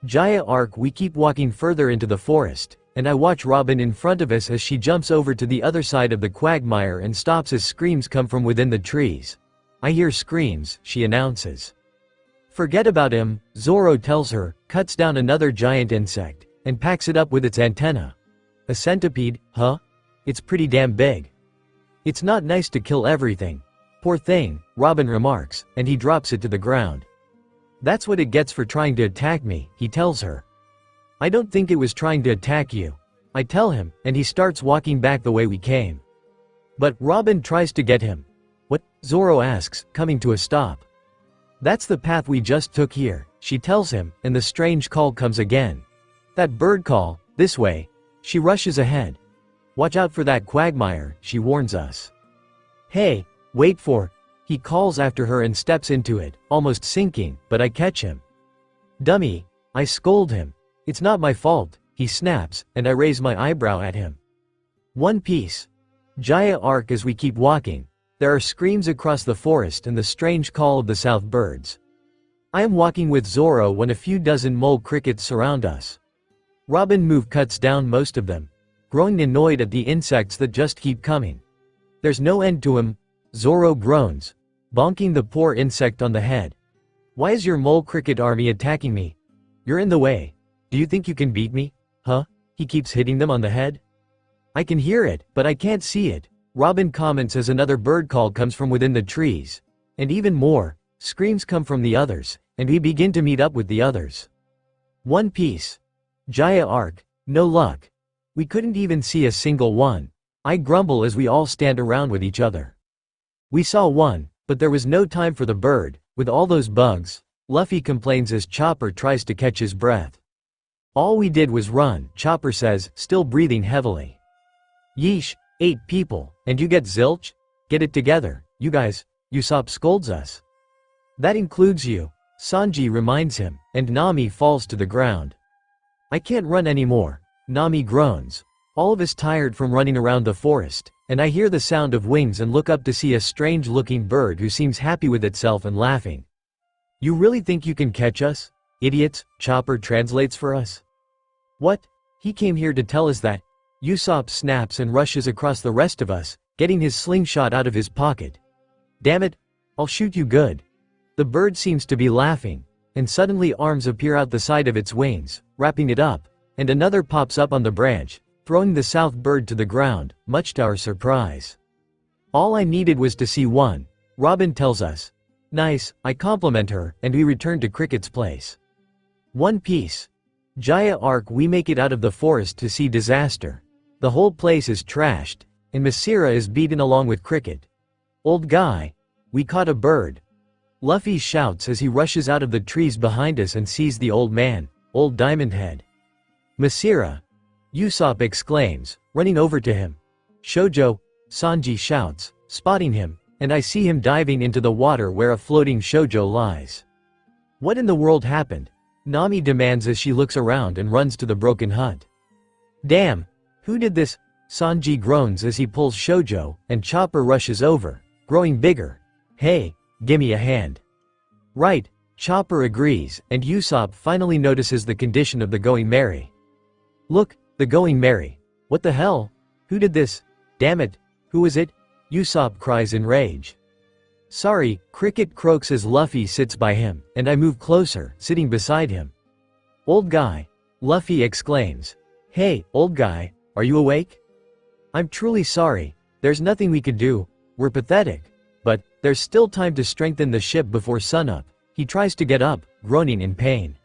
[SPEAKER 3] Jaya arc. We keep walking further into the forest, and I watch Robin in front of us as she jumps over to the other side of the quagmire and stops as screams come from within the trees. I hear screams, she announces. Forget about him, Zoro tells her, cuts down another giant insect, and packs it up with its antenna. A centipede, huh? It's pretty damn big. It's not nice to kill everything. Poor thing, Robin remarks, and he drops it to the ground. That's what it gets for trying to attack me, he tells her. I don't think it was trying to attack you. I tell him, and he starts walking back the way we came. But Robin tries to get him. What? Zoro asks, coming to a stop. That's the path we just took here, she tells him, and the strange call comes again. That bird call, this way. She rushes ahead. Watch out for that quagmire, she warns us. Hey, wait for. He calls after her and steps into it, almost sinking, but I catch him. Dummy, I scold him. It's not my fault, he snaps, and I raise my eyebrow at him. One Piece. Jaya arc. As we keep walking, there are screams across the forest and the strange call of the south birds. I am walking with Zoro when a few dozen mole crickets surround us. Robin Move cuts down most of them, growing annoyed at the insects that just keep coming. There's no end to him, Zoro groans, bonking the poor insect on the head. Why is your mole cricket army attacking me? You're in the way. Do you think you can beat me? Huh? He keeps hitting them on the head. I can hear it, but I can't see it, Robin comments as another bird call comes from within the trees. And even more, screams come from the others, and we begin to meet up with the others. One Piece. Jaya arc. No luck. We couldn't even see a single one. I grumble as we all stand around with each other. We saw one, but there was no time for the bird, with all those bugs, Luffy complains as Chopper tries to catch his breath. All we did was run, Chopper says, still breathing heavily. Yeesh, 8 people, and you get zilch? Get it together, you guys, Usopp scolds us. That includes you, Sanji reminds him, and Nami falls to the ground. I can't run anymore, Nami groans. All of us tired from running around the forest, and I hear the sound of wings and look up to see a strange-looking bird who seems happy with itself and laughing. You really think you can catch us? Idiots, Chopper translates for us. What? He came here to tell us that. Usopp snaps and rushes across the rest of us, getting his slingshot out of his pocket. Damn it, I'll shoot you good. The bird seems to be laughing, and suddenly arms appear out the side of its wings, wrapping it up, and another pops up on the branch, throwing the south bird to the ground, much to our surprise. All I needed was to see one. Robin tells us. Nice, I compliment her, and we return to Cricket's place. One Piece. Jaya arc. We make it out of the forest to see disaster. The whole place is trashed, and Masira is beaten along with Cricket. Old guy. We caught a bird. Luffy shouts as he rushes out of the trees behind us and sees the old man, old Diamond Head. Masira. Usopp exclaims, running over to him. Shoujo. Sanji shouts, spotting him, and I see him diving into the water where a floating shoujo lies. What in the world happened? Nami demands as she looks around and runs to the broken hut. Damn! Who did this? Sanji groans as he pulls shoujo, and Chopper rushes over, growing bigger. Hey, gimme a hand. Right, Chopper agrees, and Usopp finally notices the condition of the Going Merry. Look, the Going Merry. What the hell? Who did this? Damn it, who is it? Usopp cries in rage. Sorry, Cricket croaks as Luffy sits by him, and I move closer, sitting beside him. Old guy. Luffy exclaims. Hey, old guy, are you awake? I'm truly sorry, there's nothing we could do, we're pathetic. But, there's still time to strengthen the ship before sunup. He tries to get up, groaning in pain.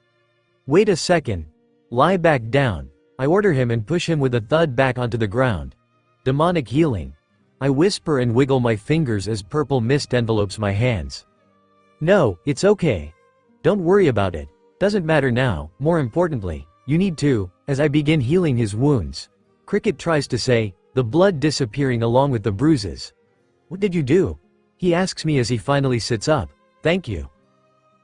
[SPEAKER 3] Wait a second. Lie back down. I order him and push him with a thud back onto the ground. Demonic healing. I whisper and wiggle my fingers as purple mist envelopes my hands. No, it's okay. Don't worry about it. Doesn't matter now. More importantly, you need to, as I begin healing his wounds. Cricket tries to say, the blood disappearing along with the bruises. What did you do? He asks me as he finally sits up. Thank you.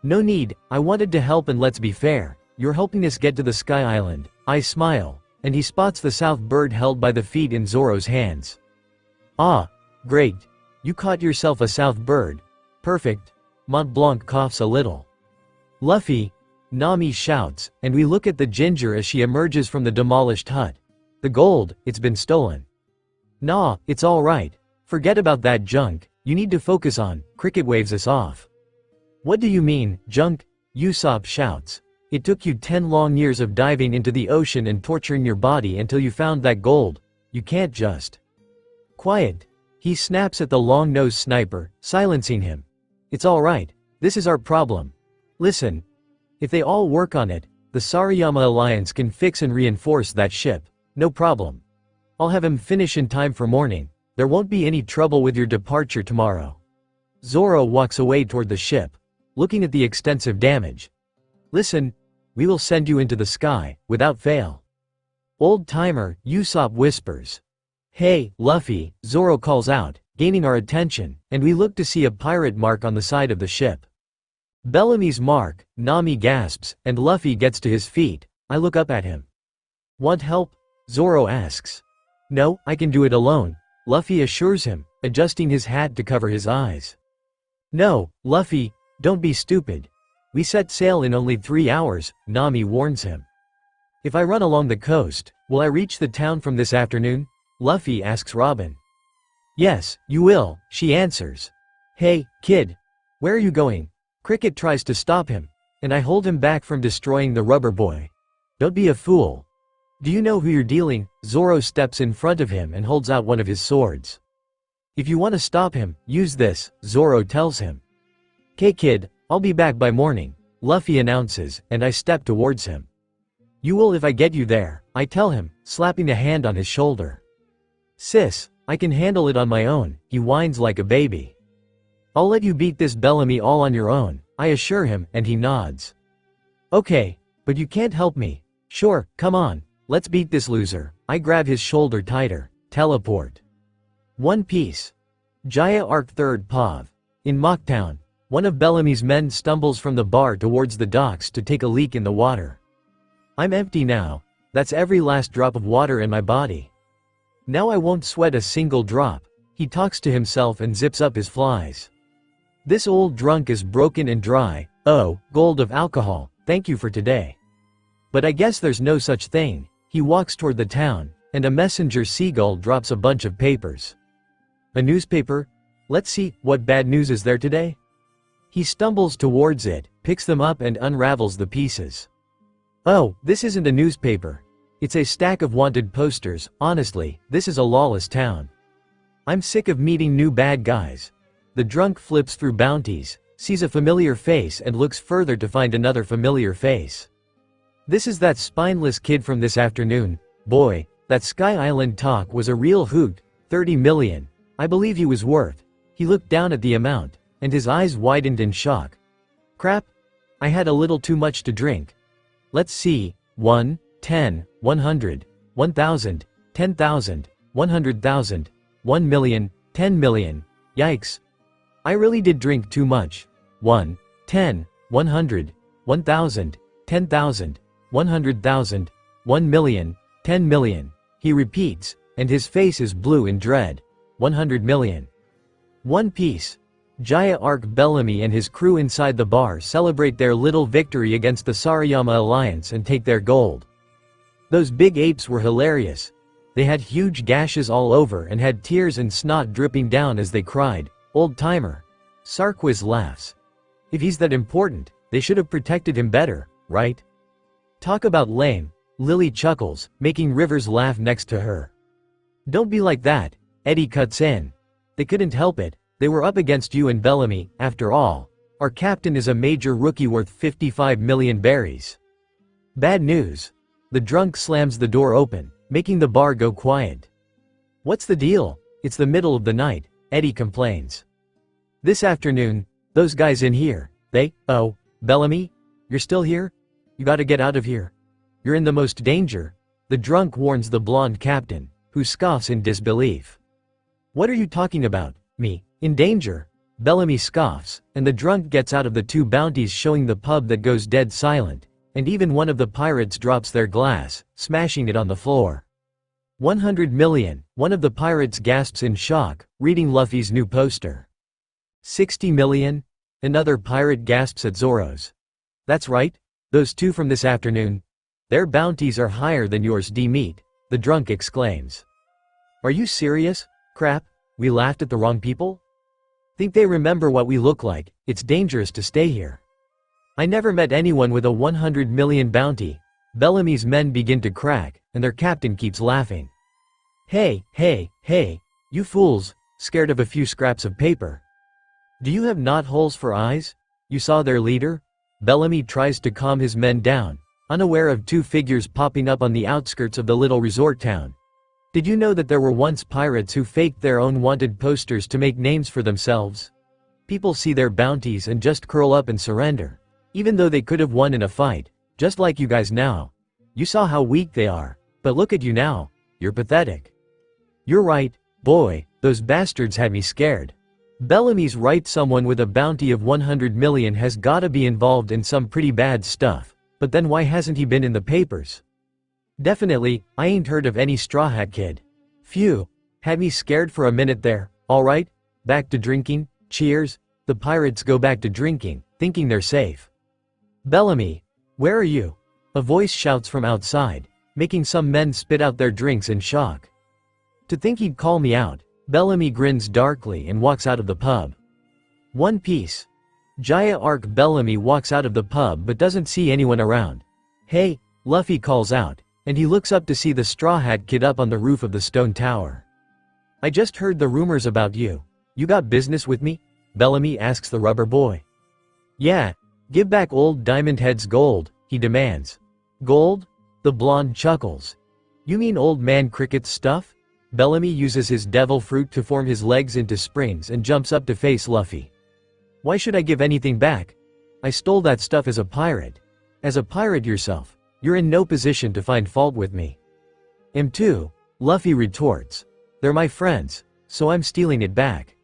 [SPEAKER 3] No need, I wanted to help, and let's be fair. You're helping us get to the Sky Island. I smile, and he spots the south bird held by the feet in Zoro's hands. Ah, great. You caught yourself a south bird. Perfect. Mont Blanc coughs a little. Luffy, Nami shouts, and we look at the ginger as she emerges from the demolished hut. The gold, it's been stolen. Nah, it's all right. Forget about that junk, you need to focus on. Cricket waves us off. What do you mean, junk? Usopp shouts. It took you 10 long years of diving into the ocean and torturing your body until you found that gold. You can't just. Quiet. He snaps at the long-nosed sniper, silencing him. It's all right. This is our problem. Listen. If they all work on it, the Sarayama Alliance can fix and reinforce that ship. No problem. I'll have him finish in time for morning. There won't be any trouble with your departure tomorrow. Zoro walks away toward the ship, looking at the extensive damage. Listen, we will send you into the sky, without fail. Old timer, Usopp whispers. Hey, Luffy, Zoro calls out, gaining our attention, and we look to see a pirate mark on the side of the ship. Bellamy's mark, Nami gasps, and Luffy gets to his feet. I look up at him. Want help? Zoro asks. No, I can do it alone, Luffy assures him, adjusting his hat to cover his eyes. No, Luffy, don't be stupid. We set sail in only 3 hours, Nami warns him. If I run along the coast, will I reach the town from this afternoon? Luffy asks Robin. Yes, you will, she answers. Hey, kid. Where are you going? Cricket tries to stop him, and I hold him back from destroying the rubber boy. Don't be a fool. Do you know who you're dealing? Zoro steps in front of him and holds out one of his swords. If you want to stop him, use this, Zoro tells him. "'Kay kid, I'll be back by morning," Luffy announces, and I step towards him. "You will if I get you there," I tell him, slapping a hand on his shoulder. "Sis, I can handle it on my own," he whines like a baby. "I'll let you beat this Bellamy all on your own," I assure him, and he nods. "Okay, but you can't help me." "Sure, come on, let's beat this loser." I grab his shoulder tighter. Teleport. One Piece. Jaya Arc 3rd Pav. In Mocktown, one of Bellamy's men stumbles from the bar towards the docks to take a leak in the water. I'm empty now. That's every last drop of water in my body. Now I won't sweat a single drop. He talks to himself and zips up his flies. This old drunk is broken and dry. Oh, gold of alcohol, thank you for today. But I guess there's no such thing. He walks toward the town, and a messenger seagull drops a bunch of papers. A newspaper? Let's see, what bad news is there today? He stumbles towards it, picks them up and unravels the pieces. Oh, this isn't a newspaper. It's a stack of wanted posters. Honestly, this is a lawless town. I'm sick of meeting new bad guys. The drunk flips through bounties, sees a familiar face and looks further to find another familiar face. This is that spineless kid from this afternoon. Boy, that Sky Island talk was a real hoot. 30 million. I believe he was worth. He looked down at the amount, and his eyes widened in shock. Crap. I had a little too much to drink. Let's see. 1, 10, 100, 1,000, 10,000, 100,000, 1 million, 10 million. Yikes. I really did drink too much. 1, 10, 100, 1,000, 10,000, 100,000, 1 million, 10 million. He repeats, and his face is blue in dread. 100 million. One Piece. Jaya Arc Bellamy and his crew inside the bar celebrate their little victory against the Sarayama Alliance and take their gold. Those big apes were hilarious. They had huge gashes all over and had tears and snot dripping down as they cried. Old timer. Sarkis laughs. If he's that important, they should have protected him better, right? Talk about lame. Lily chuckles, making Rivers laugh next to her. Don't be like that, Eddie cuts in. They couldn't help it, they were up against you and Bellamy, after all. Our captain is a major rookie worth 55 million berries. Bad news. The drunk slams the door open, making the bar go quiet. What's the deal? It's the middle of the night, Eddie complains. This afternoon, those guys in here, oh, Bellamy? You're still here? You gotta get out of here. You're in the most danger, the drunk warns the blonde captain, who scoffs in disbelief. What are you talking about, me, in danger? Bellamy scoffs, and the drunk gets out of the two bounties, showing the pub that goes dead silent, and even one of the pirates drops their glass, smashing it on the floor. 100 million, one of the pirates gasps in shock, reading Luffy's new poster. 60 million? Another pirate gasps at Zoro's. That's right, those two from this afternoon. Their bounties are higher than yours, D-Meat, the drunk exclaims. Are you serious? Crap, we laughed at the wrong people? Think they remember what we look like? It's dangerous to stay here. I never met anyone with a 100 million bounty. Bellamy's men begin to crack, and their captain keeps laughing. Hey, you fools, scared of a few scraps of paper. Do you have knot holes for eyes? You saw their leader? Bellamy tries to calm his men down, unaware of two figures popping up on the outskirts of the little resort town. Did you know that there were once pirates who faked their own wanted posters to make names for themselves? People see their bounties and just curl up and surrender, even though they could have won in a fight, just like you guys now. You saw how weak they are, but look at you now, you're pathetic. You're right, boy, those bastards had me scared. Bellamy's right, someone with a bounty of 100 million has gotta be involved in some pretty bad stuff, but then why hasn't he been in the papers? Definitely, I ain't heard of any Straw Hat Kid. Phew, had me scared for a minute there. Alright, back to drinking, cheers. The pirates go back to drinking, thinking they're safe. Bellamy, where are you? A voice shouts from outside, making some men spit out their drinks in shock. To think he'd call me out, Bellamy grins darkly and walks out of the pub. One Piece. Jaya Arc Bellamy walks out of the pub but doesn't see anyone around. Hey, Luffy calls out, and he looks up to see the Straw Hat Kid up on the roof of the stone tower. I just heard the rumors about you. You got business with me? Bellamy asks the rubber boy. Yeah, give back old Diamond Head's gold, he demands. Gold? The blonde chuckles. You mean old man Cricket's stuff? Bellamy uses his devil fruit to form his legs into springs and jumps up to face Luffy. Why should I give anything back? I stole that stuff as a pirate. As a pirate yourself, you're in no position to find fault with me. M2, Luffy retorts. They're my friends, so I'm stealing it back.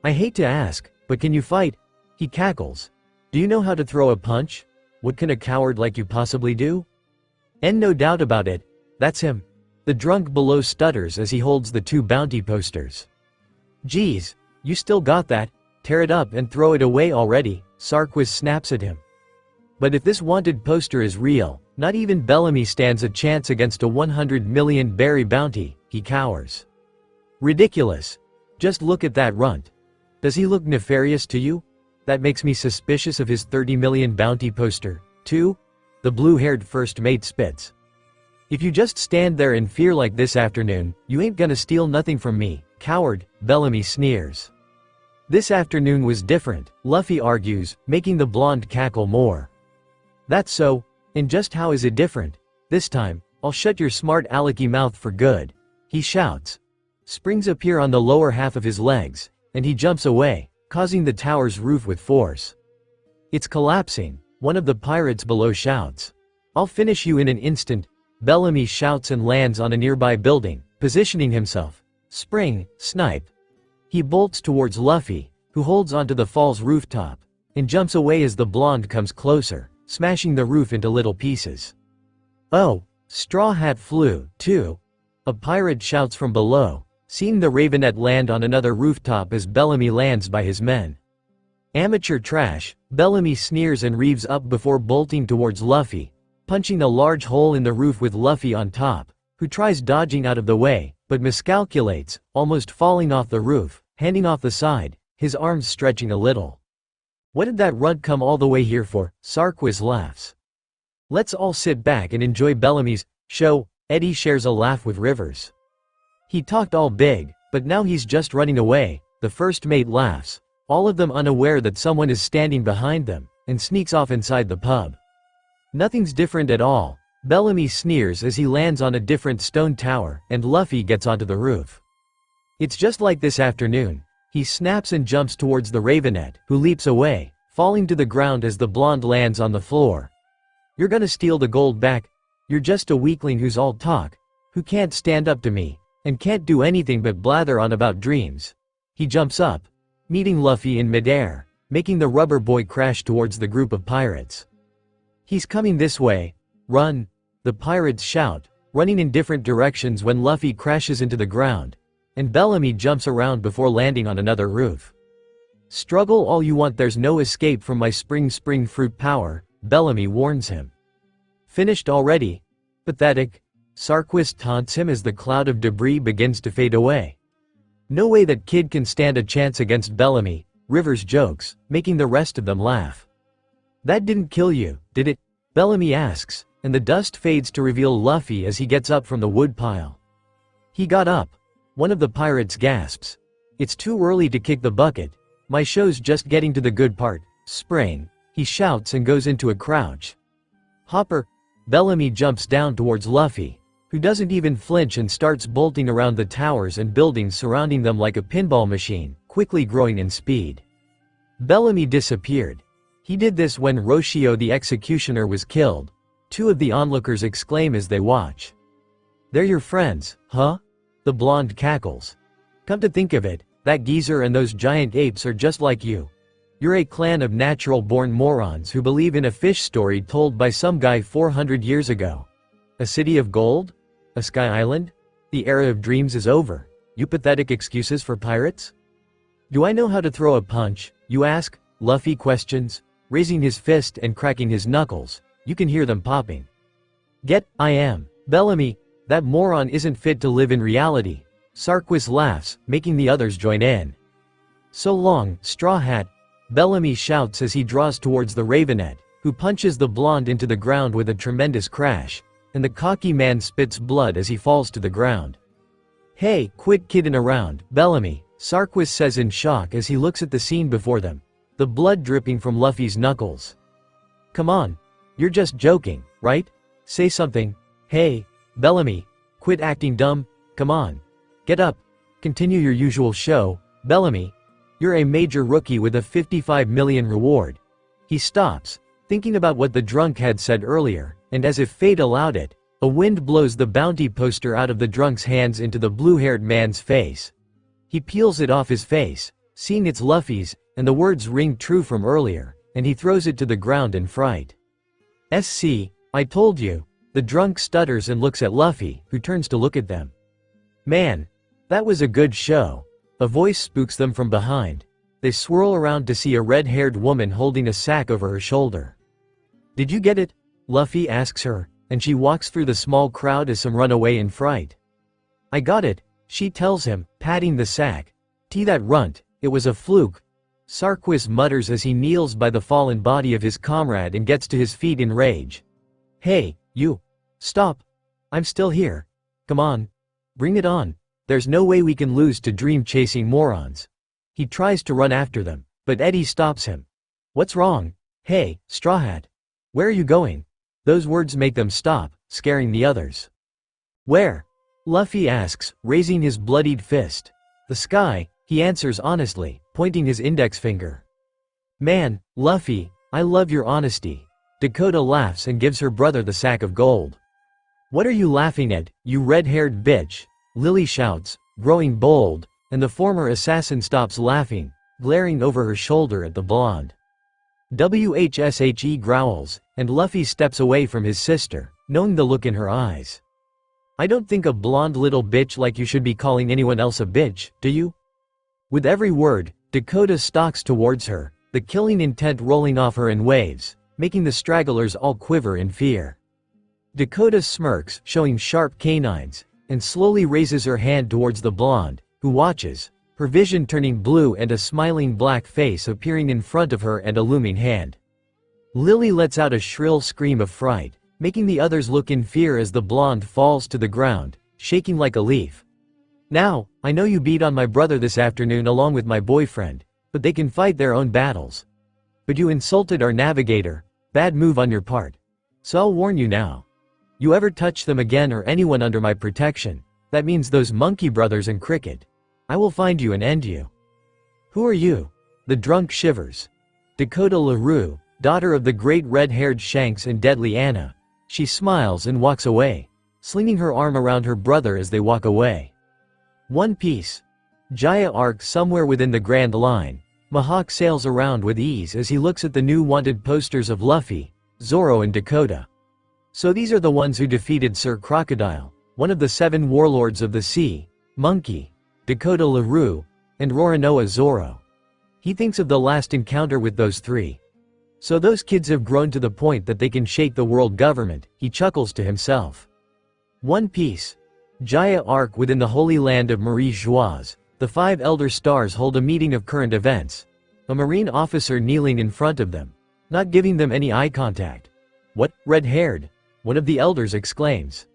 [SPEAKER 3] I hate to ask, but can you fight? He cackles. Do you know how to throw a punch? What can a coward like you possibly do? And no doubt about it, that's him. The drunk below stutters as he holds the two bounty posters. Geez, you still got that? Tear it up and throw it away already, Sarkis snaps at him. But if this wanted poster is real, not even Bellamy stands a chance against a 100 million berry bounty, he cowers. Ridiculous. Just look at that runt. Does he look nefarious to you? That makes me suspicious of his 30 million bounty poster, too? The blue-haired first mate spits. If you just stand there in fear like this afternoon, you ain't gonna steal nothing from me, coward, Bellamy sneers. This afternoon was different, Luffy argues, making the blonde cackle more. That's so, and just how is it different? This time, I'll shut your smart alecky mouth for good, he shouts. Springs appear on the lower half of his legs, and he jumps away, causing the tower's roof with force. It's collapsing, one of the pirates below shouts. I'll finish you in an instant, Bellamy shouts and lands on a nearby building, positioning himself. Spring, snipe. He bolts towards Luffy, who holds onto the fall's rooftop, and jumps away as the blonde comes closer, smashing the roof into little pieces. Oh, Straw Hat flew, too. A pirate shouts from below, seeing the Ravenet land on another rooftop as Bellamy lands by his men. Amateur trash, Bellamy sneers and reaves up before bolting towards Luffy, punching a large hole in the roof with Luffy on top, who tries dodging out of the way, but miscalculates, almost falling off the roof, handing off the side, his arms stretching a little. What did that runt come all the way here for? Sarquis laughs. Let's all sit back and enjoy Bellamy's show. Eddie shares a laugh with Rivers. He talked all big, but now he's just running away, the first mate laughs, all of them unaware that someone is standing behind them, and sneaks off inside the pub. Nothing's different at all, Bellamy sneers as he lands on a different stone tower, and Luffy gets onto the roof. It's just like this afternoon, he snaps and jumps towards the Ravenet, who leaps away, falling to the ground as the blonde lands on the floor. You're gonna steal the gold back? You're just a weakling who's all talk, who can't stand up to me, and can't do anything but blather on about dreams. He jumps up, meeting Luffy in midair, making the rubber boy crash towards the group of pirates. He's coming this way. Run! The pirates shout, running in different directions when Luffy crashes into the ground, and Bellamy jumps around before landing on another roof. Struggle all you want, there's no escape from my spring fruit power, Bellamy warns him. Finished already? Pathetic. Sarquis taunts him as the cloud of debris begins to fade away. No way that kid can stand a chance against Bellamy, Rivers jokes, making the rest of them laugh. That didn't kill you, did it? Bellamy asks, and the dust fades to reveal Luffy as he gets up from the wood pile. He got up. One of the pirates gasps. It's too early to kick the bucket. My show's just getting to the good part. Spring. He shouts and goes into a crouch. Hopper. Bellamy jumps down towards Luffy, who doesn't even flinch and starts bolting around the towers and buildings surrounding them like a pinball machine, quickly growing in speed. Bellamy disappeared. He did this when Roshio the executioner was killed. Two of the onlookers exclaim as they watch. They're your friends, huh? The blonde cackles. Come to think of it, that geezer and those giant apes are just like you. You're a clan of natural-born morons who believe in a fish story told by some guy 400 years ago. A city of gold? A sky island? The era of dreams is over. You pathetic excuses for pirates? Do I know how to throw a punch, you ask? Luffy questions, raising his fist and cracking his knuckles. You can hear them popping. I am. Bellamy, that moron isn't fit to live in reality. Sarquis laughs, making the others join in. So long, Straw Hat. Bellamy shouts as he draws towards the Ravenet, who punches the blonde into the ground with a tremendous crash, and the cocky man spits blood as he falls to the ground. Hey, quit kidding around, Bellamy, Sarquis says in shock as he looks at the scene before them, the blood dripping from Luffy's knuckles. Come on. You're just joking, right? Say something. Hey, Bellamy, quit acting dumb, come on. Get up. Continue your usual show, Bellamy. You're a major rookie with a 55 million reward. He stops, thinking about what the drunk had said earlier, and as if fate allowed it, a wind blows the bounty poster out of the drunk's hands into the blue-haired man's face. He peels it off his face, seeing it's Luffy's, and the words ring true from earlier, and he throws it to the ground in fright. SC, I told you. The drunk stutters and looks at Luffy, who turns to look at them. Man, that was a good show. A voice spooks them from behind. They swirl around to see a red-haired woman holding a sack over her shoulder. Did you get it? Luffy asks her, and she walks through the small crowd as some run away in fright. I got it, she tells him, patting the sack. That runt, it was a fluke. Sarquis mutters as he kneels by the fallen body of his comrade and gets to his feet in rage. Hey, you! Stop! I'm still here. Come on. Bring it on. There's no way we can lose to dream-chasing morons. He tries to run after them, but Eddie stops him. What's wrong? Hey, Straw Hat. Where are you going? Those words make them stop, scaring the others. Where? Luffy asks, raising his bloodied fist. The sky, he answers honestly, pointing his index finger. Man, Luffy, I love your honesty. Dakota laughs and gives her brother the sack of gold. What are you laughing at, you red-haired bitch? Lily shouts, growing bold, and the former assassin stops laughing, glaring over her shoulder at the blonde. WHSHE growls, and Luffy steps away from his sister, knowing the look in her eyes. I don't think a blonde little bitch like you should be calling anyone else a bitch, do you? With every word, Dakota stalks towards her, the killing intent rolling off her in waves, making the stragglers all quiver in fear. Dakota smirks, showing sharp canines, and slowly raises her hand towards the blonde, who watches, her vision turning blue and a smiling black face appearing in front of her and a looming hand. Lily lets out a shrill scream of fright, making the others look in fear as the blonde falls to the ground, shaking like a leaf. Now, I know you beat on my brother this afternoon along with my boyfriend, but they can fight their own battles. But you insulted our navigator, bad move on your part. So I'll warn you now. You ever touch them again or anyone under my protection, that means those monkey brothers and Cricket. I will find you and end you. Who are you? The drunk shivers. Dakota LaRue, daughter of the great red-haired Shanks and deadly Anna. She smiles and walks away, slinging her arm around her brother as they walk away. One Piece. Jaya arc somewhere within the Grand Line. Mihawk sails around with ease as he looks at the new wanted posters of Luffy, Zoro and Dakota. So these are the ones who defeated Sir Crocodile, one of the 7 warlords of the sea, Monkey, Dakota LaRue, and Roronoa Zoro. He thinks of the last encounter with those 3. So those kids have grown to the point that they can shake the world government, he chuckles to himself. One Piece. Jaya arc within the Holy Land of Marie Joise. The 5 Elder Stars hold a meeting of current events. A Marine officer kneeling in front of them, not giving them any eye contact. What, red-haired? One of the elders exclaims.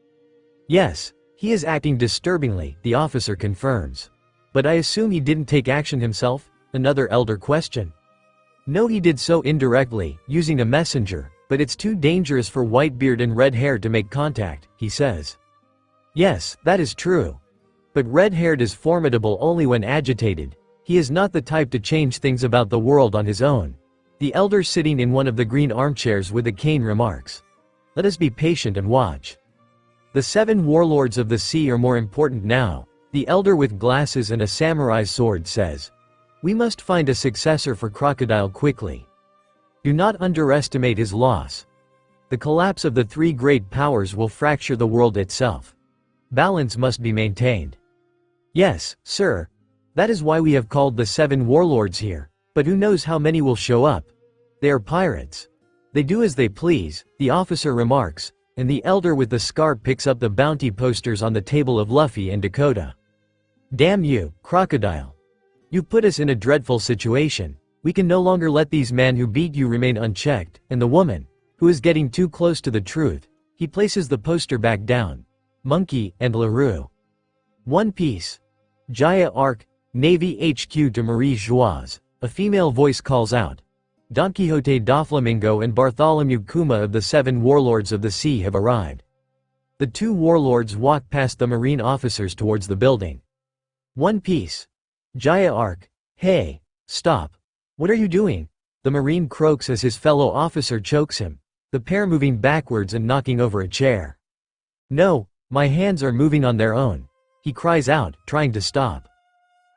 [SPEAKER 3] Yes, he is acting disturbingly, the officer confirms. But I assume he didn't take action himself? Another elder question. No, he did so indirectly, using a messenger, but it's too dangerous for Whitebeard and Red-haired to make contact, he says. Yes, that is true. But Red-haired is formidable only when agitated. He is not the type to change things about the world on his own. The elder sitting in one of the green armchairs with a cane remarks. Let us be patient and watch. The 7 warlords of the sea are more important now, the elder with glasses and a samurai's sword says. We must find a successor for Crocodile quickly. Do not underestimate his loss. The collapse of the 3 great powers will fracture the world itself. Balance must be maintained. Yes, sir. That is why we have called the 7 warlords here, but who knows how many will show up. They are pirates. They do as they please, the officer remarks, and the elder with the scarf picks up the bounty posters on the table of Luffy and Dakota. Damn you, Crocodile. You put us in a dreadful situation. We can no longer let these men who beat you remain unchecked, and the woman, who is getting too close to the truth. He places the poster back down. Monkey and LaRue. One Piece. Jaya arc, Navy HQ to Marie Joise. A female voice calls out. Don Quixote Doflamingo and Bartholomew Kuma of the 7 warlords of the sea have arrived. The 2 warlords walk past the marine officers towards the building. One Piece. Jaya arc, hey, stop. What are you doing? The marine croaks as his fellow officer chokes him, the pair moving backwards and knocking over a chair. No, my hands are moving on their own. He cries out, trying to stop.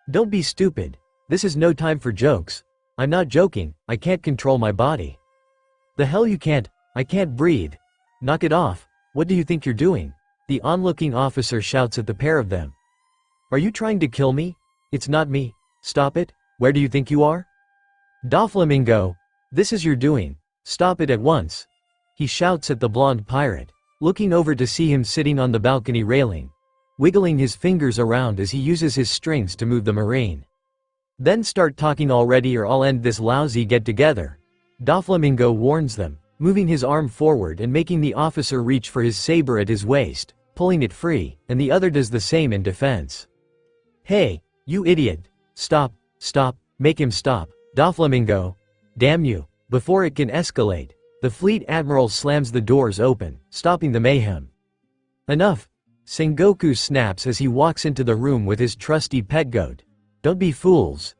[SPEAKER 3] Don't be stupid. This is no time for jokes. I'm not joking, I can't control my body. The hell you can't, I can't breathe. Knock it off, what do you think you're doing? The onlooking officer shouts at the pair of them. Are you trying to kill me? It's not me. Stop it, where do you think you are? Doflamingo, this is your doing. Stop it at once. He shouts at the blonde pirate, looking over to see him sitting on the balcony railing, wiggling his fingers around as he uses his strings to move the marine. Then start talking already or I'll end this lousy get-together. Doflamingo warns them, moving his arm forward and making the officer reach for his saber at his waist, pulling it free, and the other does the same in defense. Hey, you idiot! Stop, stop, make him stop, Doflamingo! Damn you! Before it can escalate, the fleet admiral slams the doors open, stopping the mayhem. Enough! Sengoku snaps as he walks into the room with his trusty pet goat. Don't be fools.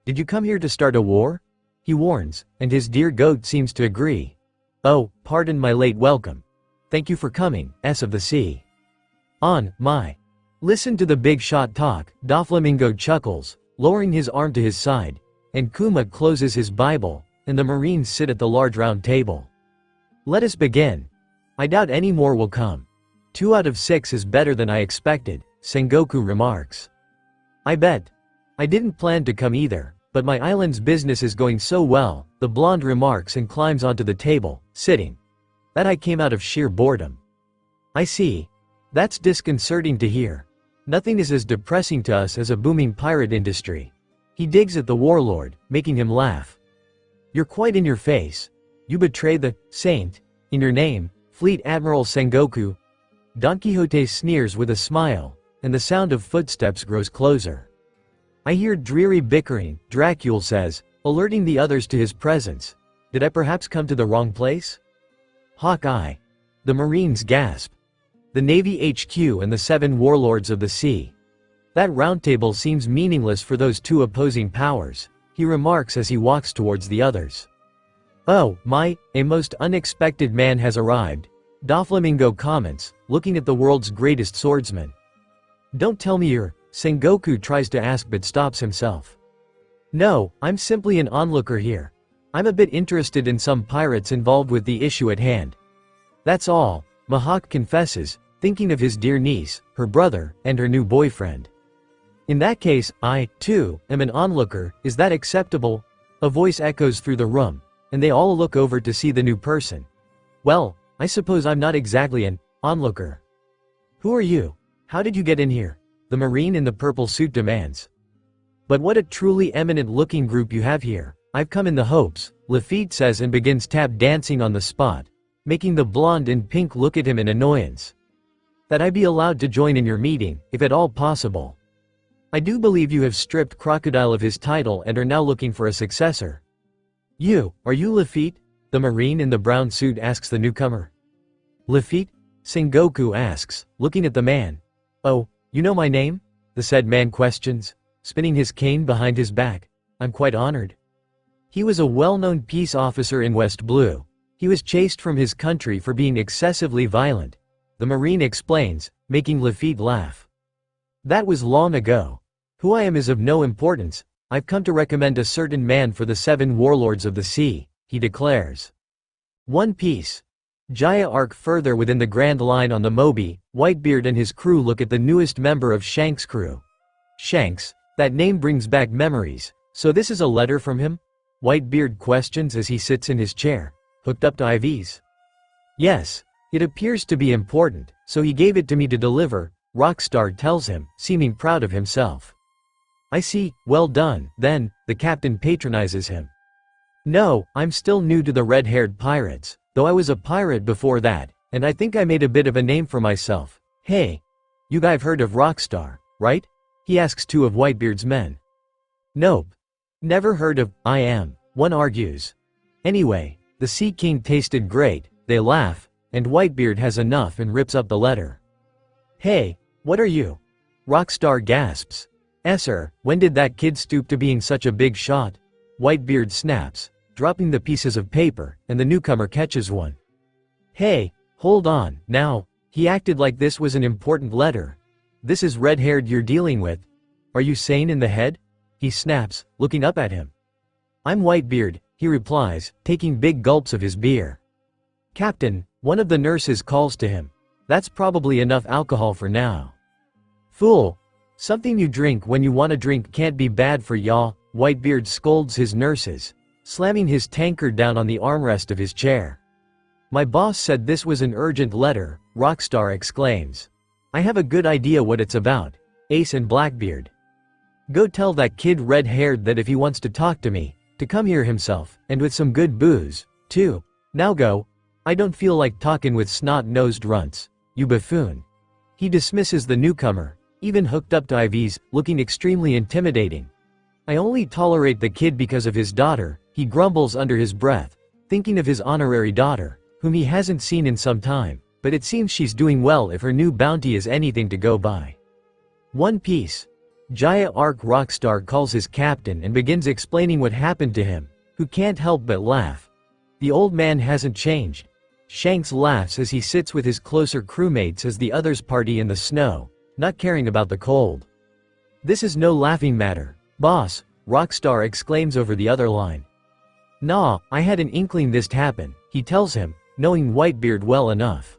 [SPEAKER 3] Did you come here to start a war? He warns, and his dear goat seems to agree. Oh, pardon my late welcome. Thank you for coming, S of the Sea. On, my. Listen to the big shot talk, Doflamingo chuckles, lowering his arm to his side, and Kuma closes his Bible, and the Marines sit at the large round table. Let us begin. I doubt any more will come. 2 out of 6 is better than I expected, Sengoku remarks. I bet. I didn't plan to come either, but my island's business is going so well, the blonde remarks and climbs onto the table, sitting. That I came out of sheer boredom. I see. That's disconcerting to hear. Nothing is as depressing to us as a booming pirate industry. He digs at the warlord, making him laugh. You're quite in your face. You betray the saint in your name, Fleet Admiral Sengoku. Don Quixote sneers with a smile, and the sound of footsteps grows closer. I hear dreary bickering, Dracule says, alerting the others to his presence. Did I perhaps come to the wrong place? Hawkeye. The Marines gasp. The Navy HQ and the 7 warlords of the sea. That roundtable seems meaningless for those 2 opposing powers, he remarks as he walks towards the others. Oh, my, a most unexpected man has arrived, Doflamingo comments, looking at the world's greatest swordsman. Don't tell me you're, Sengoku tries to ask but stops himself. No, I'm simply an onlooker here. I'm a bit interested in some pirates involved with the issue at hand. That's all, Mihawk confesses, thinking of his dear niece, her brother, and her new boyfriend. In that case, I, too, am an onlooker, is that acceptable? A voice echoes through the room, and they all look over to see the new person. Well, I suppose I'm not exactly an onlooker. Who are you? How did you get in here? The Marine in the purple suit demands. But what a truly eminent-looking group you have here. I've come in the hopes, Lafitte says and begins tap dancing on the spot, making the blonde in pink look at him in annoyance. That I be allowed to join in your meeting, if at all possible. I do believe you have stripped Crocodile of his title and are now looking for a successor. Are you Lafitte? The Marine in the brown suit asks the newcomer. Lafitte? Sengoku asks, looking at the man. Oh, you know my name? The said man questions, spinning his cane behind his back. I'm quite honored. He was a well-known peace officer in West Blue. He was chased from his country for being excessively violent. The Marine explains, making Lafitte laugh. That was long ago. Who I am is of no importance. I've come to recommend a certain man for the 7 warlords of the sea, he declares. One Piece. Jaya arc further within the Grand Line on the Moby, Whitebeard and his crew look at the newest member of Shanks' crew. Shanks, that name brings back memories, so this is a letter from him? Whitebeard questions as he sits in his chair, hooked up to IVs. Yes, it appears to be important, so he gave it to me to deliver, Rockstar tells him, seeming proud of himself. I see, well done, then, the captain patronizes him. No, I'm still new to the red-haired pirates, though I was a pirate before that, and I think I made a bit of a name for myself. Hey, you guys heard of Rockstar, right? He asks 2 of Whitebeard's men. Nope. Never heard of, I am, one argues. Anyway, the Sea King tasted great, they laugh, and Whitebeard has enough and rips up the letter. Hey, what are you? Rockstar gasps. Sir, when did that kid stoop to being such a big shot? Whitebeard snaps, dropping the pieces of paper, and the newcomer catches one. Hey, hold on, now, he acted like this was an important letter. This is red-haired you're dealing with. Are you sane in the head? He snaps, looking up at him. I'm Whitebeard, he replies, taking big gulps of his beer. Captain, one of the nurses calls to him. That's probably enough alcohol for now. Fool. Something you drink when you want to drink can't be bad for y'all, Whitebeard scolds his nurses, slamming his tankard down on the armrest of his chair. My boss said this was an urgent letter, Rockstar exclaims. I have a good idea what it's about, Ace and Blackbeard. Go tell that kid red-haired that if he wants to talk to me, to come here himself, and with some good booze, too. Now go. I don't feel like talking with snot-nosed runts, you buffoon. He dismisses the newcomer, even hooked up to IVs, looking extremely intimidating. I only tolerate the kid because of his daughter, he grumbles under his breath, thinking of his honorary daughter, whom he hasn't seen in some time, but it seems she's doing well if her new bounty is anything to go by. One Piece. Jaya Arc Rockstar calls his captain and begins explaining what happened to him, who can't help but laugh. The old man hasn't changed. Shanks laughs as he sits with his closer crewmates as the others party in the snow, not caring about the cold. This is no laughing matter, boss, Rockstar exclaims over the other line. Nah, I had an inkling this'd happen, he tells him, knowing Whitebeard well enough.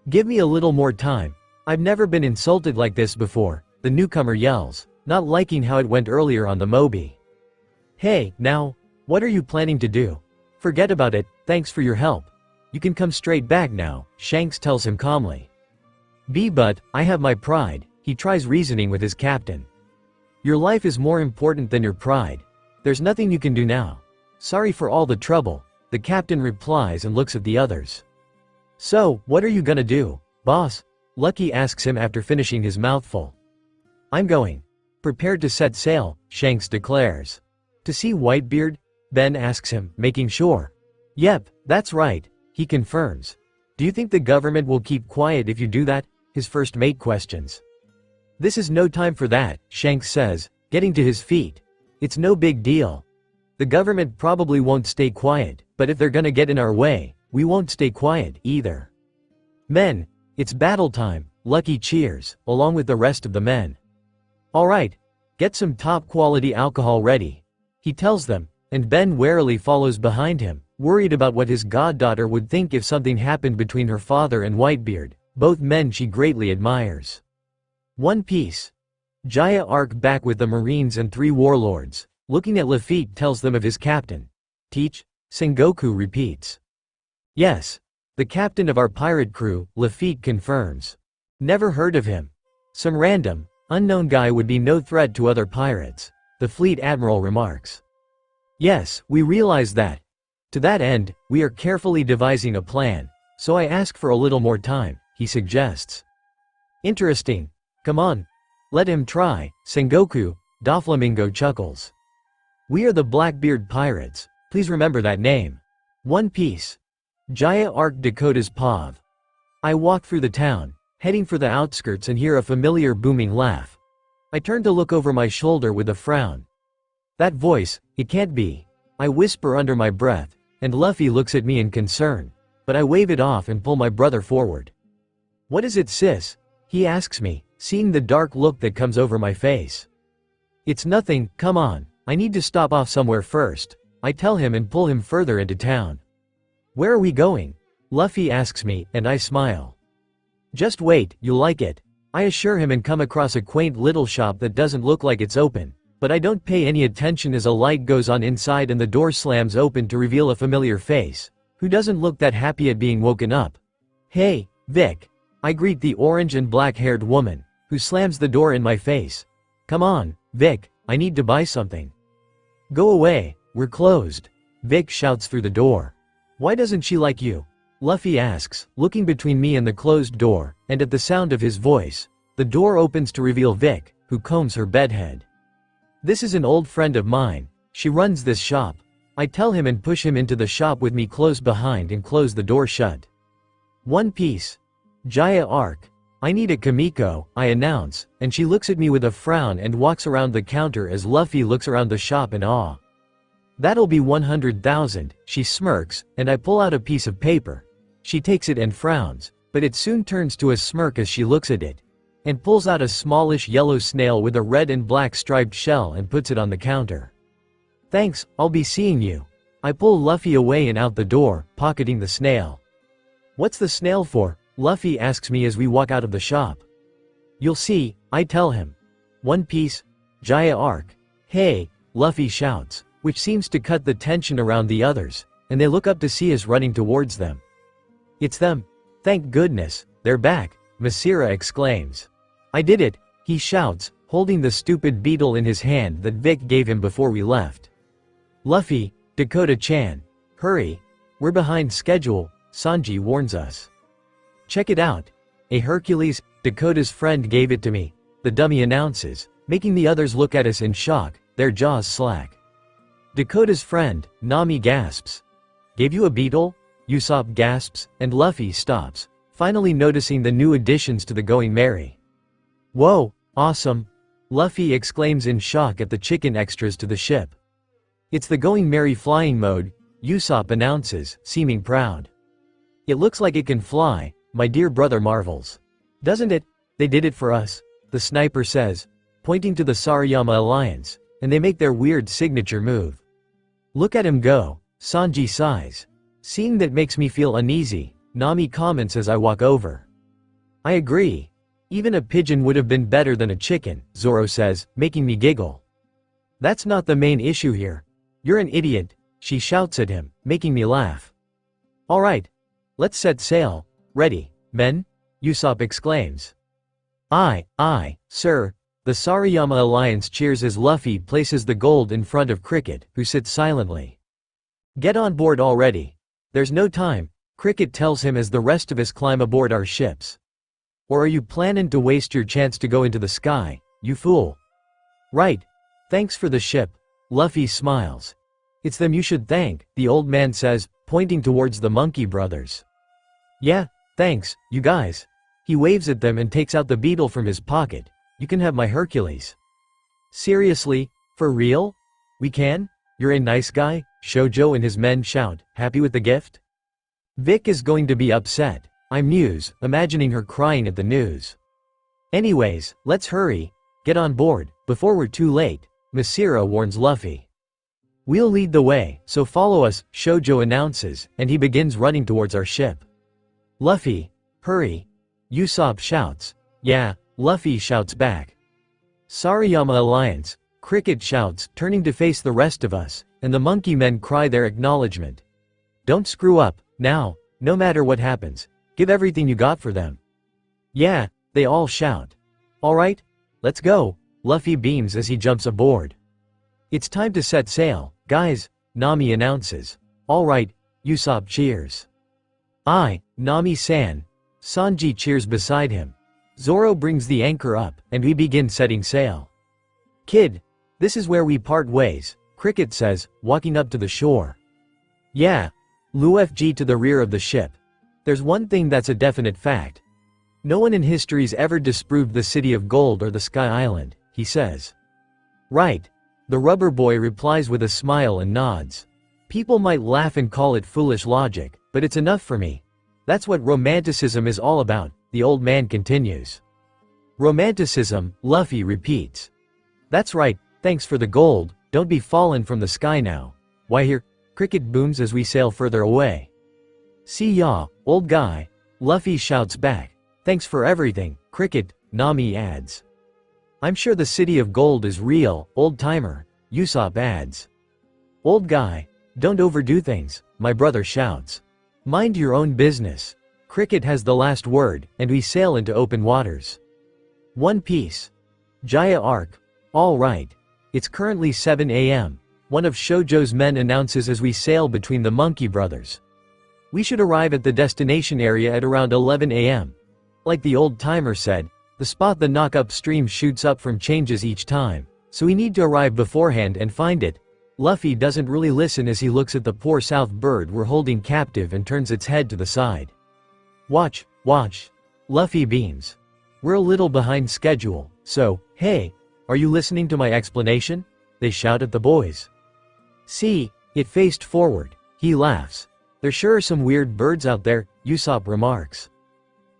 [SPEAKER 3] Give me a little more time. I've never been insulted like this before, the newcomer yells, not liking how it went earlier on the Moby. Hey, now, what are you planning to do? Forget about it, thanks for your help. You can come straight back now, Shanks tells him calmly. But, I have my pride, he tries reasoning with his captain. Your life is more important than your pride. There's nothing you can do now. Sorry for all the trouble, the captain replies and looks at the others. So, what are you gonna do, boss? Lucky asks him after finishing his mouthful. I'm going. Prepared to set sail, Shanks declares. To see Whitebeard? Ben asks him, making sure. Yep, that's right, he confirms. Do you think the government will keep quiet if you do that? His first mate questions. This is no time for that, Shanks says, getting to his feet. It's no big deal. The government probably won't stay quiet, but if they're gonna get in our way, we won't stay quiet either. Men, it's battle time, Lucky cheers, along with the rest of the men. Alright, get some top quality alcohol ready, he tells them, and Ben warily follows behind him, worried about what his goddaughter would think if something happened between her father and Whitebeard, both men she greatly admires. One Piece. Jaya Arc back with the Marines and 3 warlords, looking at Luffy tells them of his captain. Teach? Sengoku repeats. Yes. The captain of our pirate crew, Luffy confirms. Never heard of him. Some random, unknown guy would be no threat to other pirates, the fleet admiral remarks. Yes, we realize that. To that end, we are carefully devising a plan, so I ask for a little more time, he suggests. Interesting. Come on. Let him try, Sengoku, Doflamingo chuckles. We are the Blackbeard Pirates, please remember that name. One Piece. Jaya Arc Dakota's Pav. I walk through the town, heading for the outskirts and hear a familiar booming laugh. I turn to look over my shoulder with a frown. That voice, it can't be. I whisper under my breath, and Luffy looks at me in concern, but I wave it off and pull my brother forward. What is it, sis? He asks me, seeing the dark look that comes over my face. It's nothing, come on, I need to stop off somewhere first, I tell him and pull him further into town. Where are we going? Luffy asks me, and I smile. Just wait, you'll like it. I assure him and come across a quaint little shop that doesn't look like it's open, but I don't pay any attention as a light goes on inside and the door slams open to reveal a familiar face, who doesn't look that happy at being woken up. Hey, Vic. I greet the orange and black-haired woman, who slams the door in my face. Come on, Vic, I need to buy something. Go away, we're closed. Vic shouts through the door. Why doesn't she like you? Luffy asks, looking between me and the closed door, and at the sound of his voice, the door opens to reveal Vic, who combs her bedhead. This is an old friend of mine, she runs this shop. I tell him and push him into the shop with me close behind and close the door shut. One Piece. Jaya Arc. I need a Kamiko, I announce, and she looks at me with a frown and walks around the counter as Luffy looks around the shop in awe. That'll be 100,000, she smirks, and I pull out a piece of paper. She takes it and frowns, but it soon turns to a smirk as she looks at it, and pulls out a smallish yellow snail with a red and black striped shell and puts it on the counter. Thanks, I'll be seeing you. I pull Luffy away and out the door, pocketing the snail. What's the snail for? Luffy asks me as we walk out of the shop. You'll see, I tell him. One Piece. Jaya Arc. Hey, Luffy shouts, which seems to cut the tension around the others, and they look up to see us running towards them. It's them. Thank goodness, they're back, Masira exclaims. I did it, he shouts, holding the stupid beetle in his hand that Vic gave him before we left. Luffy, Dakota-chan. Hurry. We're behind schedule, Sanji warns us. Check it out. A Hercules, Dakota's friend gave it to me, the dummy announces, making the others look at us in shock, their jaws slack. Dakota's friend, Nami gasps. Gave you a beetle? Usopp gasps, and Luffy stops, finally noticing the new additions to the Going Merry. Whoa, awesome! Luffy exclaims in shock at the chicken extras to the ship. It's the Going Merry flying mode, Usopp announces, seeming proud. It looks like it can fly, my dear brother marvels. Doesn't it? They did it for us, the sniper says, pointing to the Sarayama Alliance, and they make their weird signature move. Look at him go, Sanji sighs. Seeing that makes me feel uneasy, Nami comments as I walk over. I agree. Even a pigeon would have been better than a chicken, Zoro says, making me giggle. That's not the main issue here. You're an idiot, she shouts at him, making me laugh. Alright. Let's set sail. Ready, men? Usopp exclaims. Aye, sir. The Sarayama Alliance cheers as Luffy places the gold in front of Cricket, who sits silently. Get on board already. There's no time, Cricket tells him as the rest of us climb aboard our ships. Or are you planning to waste your chance to go into the sky, you fool? Right. Thanks for the ship. Luffy smiles. It's them you should thank, the old man says, pointing towards the Monkey Brothers. Yeah, thanks, you guys. He waves at them and takes out the beetle from his pocket. You can have my Hercules. Seriously? For real? We can? You're a nice guy? Shoujo and his men shout, happy with the gift? Vic is going to be upset. I muse, imagining her crying at the news. Anyways, let's hurry. Get on board, before we're too late, Masira warns Luffy. We'll lead the way, so follow us, Shoujo announces, and he begins running towards our ship. Luffy, hurry. Usopp shouts. Yeah, Luffy shouts back. Sarayama Alliance, Cricket shouts, turning to face the rest of us, and the monkey men cry their acknowledgement. Don't screw up, now, no matter what happens, give everything you got for them. Yeah, they all shout. Alright, let's go, Luffy beams as he jumps aboard. It's time to set sail, guys, Nami announces. Alright, Usopp cheers. Aye, Nami-san. Sanji cheers beside him. Zoro brings the anchor up, and we begin setting sail. Kid, this is where we part ways, Cricket says, walking up to the shore. Yeah. Luffy to the rear of the ship. There's one thing that's a definite fact. No one in history's ever disproved the City of Gold or the Sky Island, he says. Right. The rubber boy replies with a smile and nods. People might laugh and call it foolish logic, but it's enough for me. That's what romanticism is all about, the old man continues. Romanticism, Luffy repeats. That's right, thanks for the gold, don't be fallen from the sky now. Why here? Cricket booms as we sail further away. See ya, old guy. Luffy shouts back. Thanks for everything, Cricket, Nami adds. I'm sure the City of Gold is real, old timer, Usopp adds. Old guy, don't overdo things, my brother shouts. Mind your own business. Cricket has the last word, and we sail into open waters. One Piece. Jaya Arc. All right. It's currently 7 a.m. One of Shoujo's men announces as we sail between the Monkey Brothers. We should arrive at the destination area at around 11 a.m. Like the old timer said, the spot the knock-up stream shoots up from changes each time, so we need to arrive beforehand and find it. Luffy doesn't really listen as he looks at the poor south bird we're holding captive and turns its head to the side. Watch. Luffy beams. We're a little behind schedule, so, hey, are you listening to my explanation? They shout at the boys. See, it faced forward, he laughs. There sure are some weird birds out there, Usopp remarks.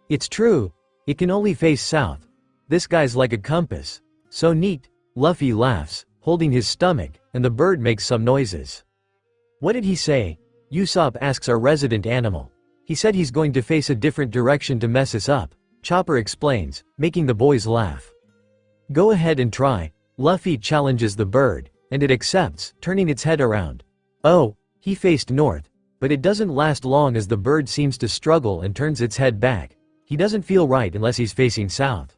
[SPEAKER 3] It's true, it can only face south. This guy's like a compass. So neat, Luffy laughs, holding his stomach, and the bird makes some noises. What did he say? Usopp asks our resident animal. He said he's going to face a different direction to mess us up, Chopper explains, making the boys laugh. Go ahead and try, Luffy challenges the bird, and it accepts, turning its head around. Oh, he faced north, but it doesn't last long as the bird seems to struggle and turns its head back. He doesn't feel right unless he's facing south.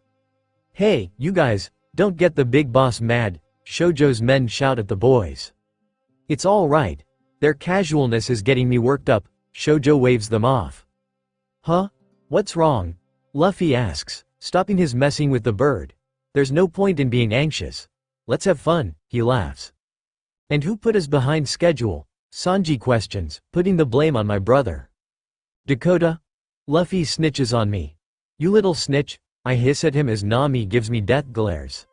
[SPEAKER 3] Hey, you guys, don't get the big boss mad, Shoujo's men shout at the boys. It's all right. Their casualness is getting me worked up, Shoujo waves them off. Huh? What's wrong? Luffy asks, stopping his messing with the bird. There's no point in being anxious. Let's have fun, he laughs. And who put us behind schedule? Sanji questions, putting the blame on my brother. Dakota? Luffy snitches on me. You little snitch, I hiss at him as Nami gives me death glares.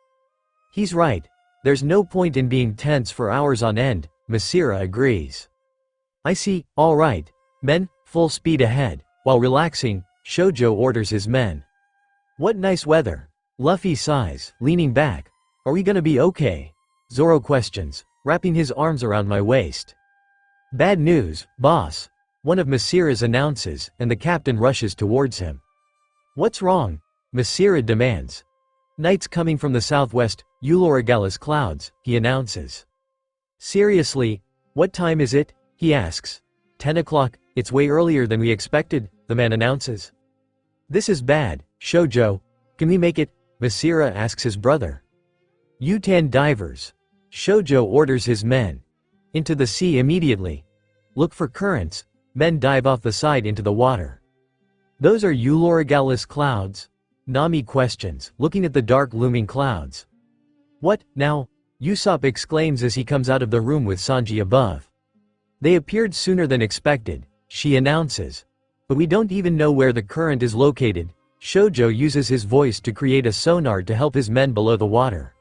[SPEAKER 3] He's right. There's no point in being tense for hours on end, Masira agrees. I see, all right. Men, full speed ahead. While relaxing, Shoujo orders his men. What nice weather. Luffy sighs, leaning back. Are we gonna be okay? Zoro questions, wrapping his arms around my waist. Bad news, boss. One of Masira's announces, and the captain rushes towards him. What's wrong? Masira demands. Night's coming from the southwest, Uloragala's clouds, he announces. Seriously? What time is it? He asks. 10 o'clock, it's way earlier than we expected, the man announces. This is bad, Shoujo. Can we make it? Masira asks his brother. Utan divers. Shoujo orders his men. Into the sea immediately. Look for currents. Men dive off the side into the water. Those are Uloragala's clouds? Nami questions, looking at the dark looming clouds. What, now? Usopp exclaims as he comes out of the room with Sanji above. They appeared sooner than expected, she announces. But we don't even know where the current is located. Shoujo uses his voice to create a sonar to help his men below the water.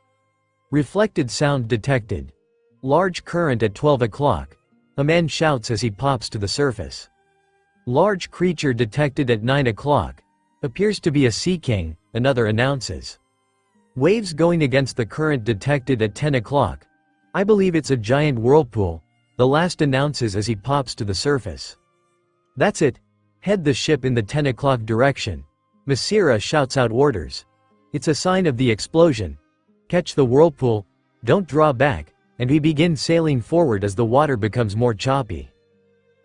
[SPEAKER 3] Reflected sound detected. Large current at 12 o'clock. A man shouts as he pops to the surface. Large creature detected at 9 o'clock. Appears to be a sea king, another announces. Waves going against the current detected at 10 o'clock. I believe it's a giant whirlpool, the last announces as he pops to the surface. That's it. Head the ship in the 10 o'clock direction. Masira shouts out orders. It's a sign of the explosion. Catch the whirlpool, don't draw back, and we begin sailing forward as the water becomes more choppy.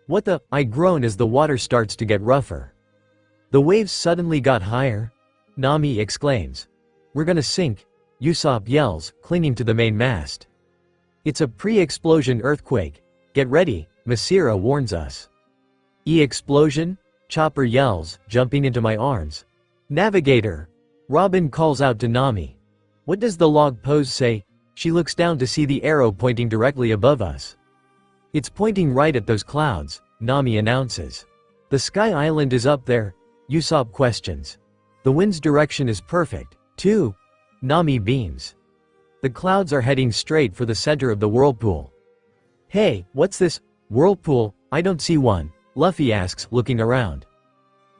[SPEAKER 3] What the? I groan as the water starts to get rougher. The waves suddenly got higher. Nami exclaims. We're gonna sink, Usopp yells, clinging to the main mast. It's a pre-explosion earthquake. Get ready, Masira warns us. E-explosion? Chopper yells, jumping into my arms. Navigator! Robin calls out to Nami. What does the log pose say? She looks down to see the arrow pointing directly above us. It's pointing right at those clouds, Nami announces. The Sky Island is up there, Usopp questions. The wind's direction is perfect, too. Nami beams. The clouds are heading straight for the center of the whirlpool. Hey, what's this? Whirlpool? I don't see one, Luffy asks, looking around.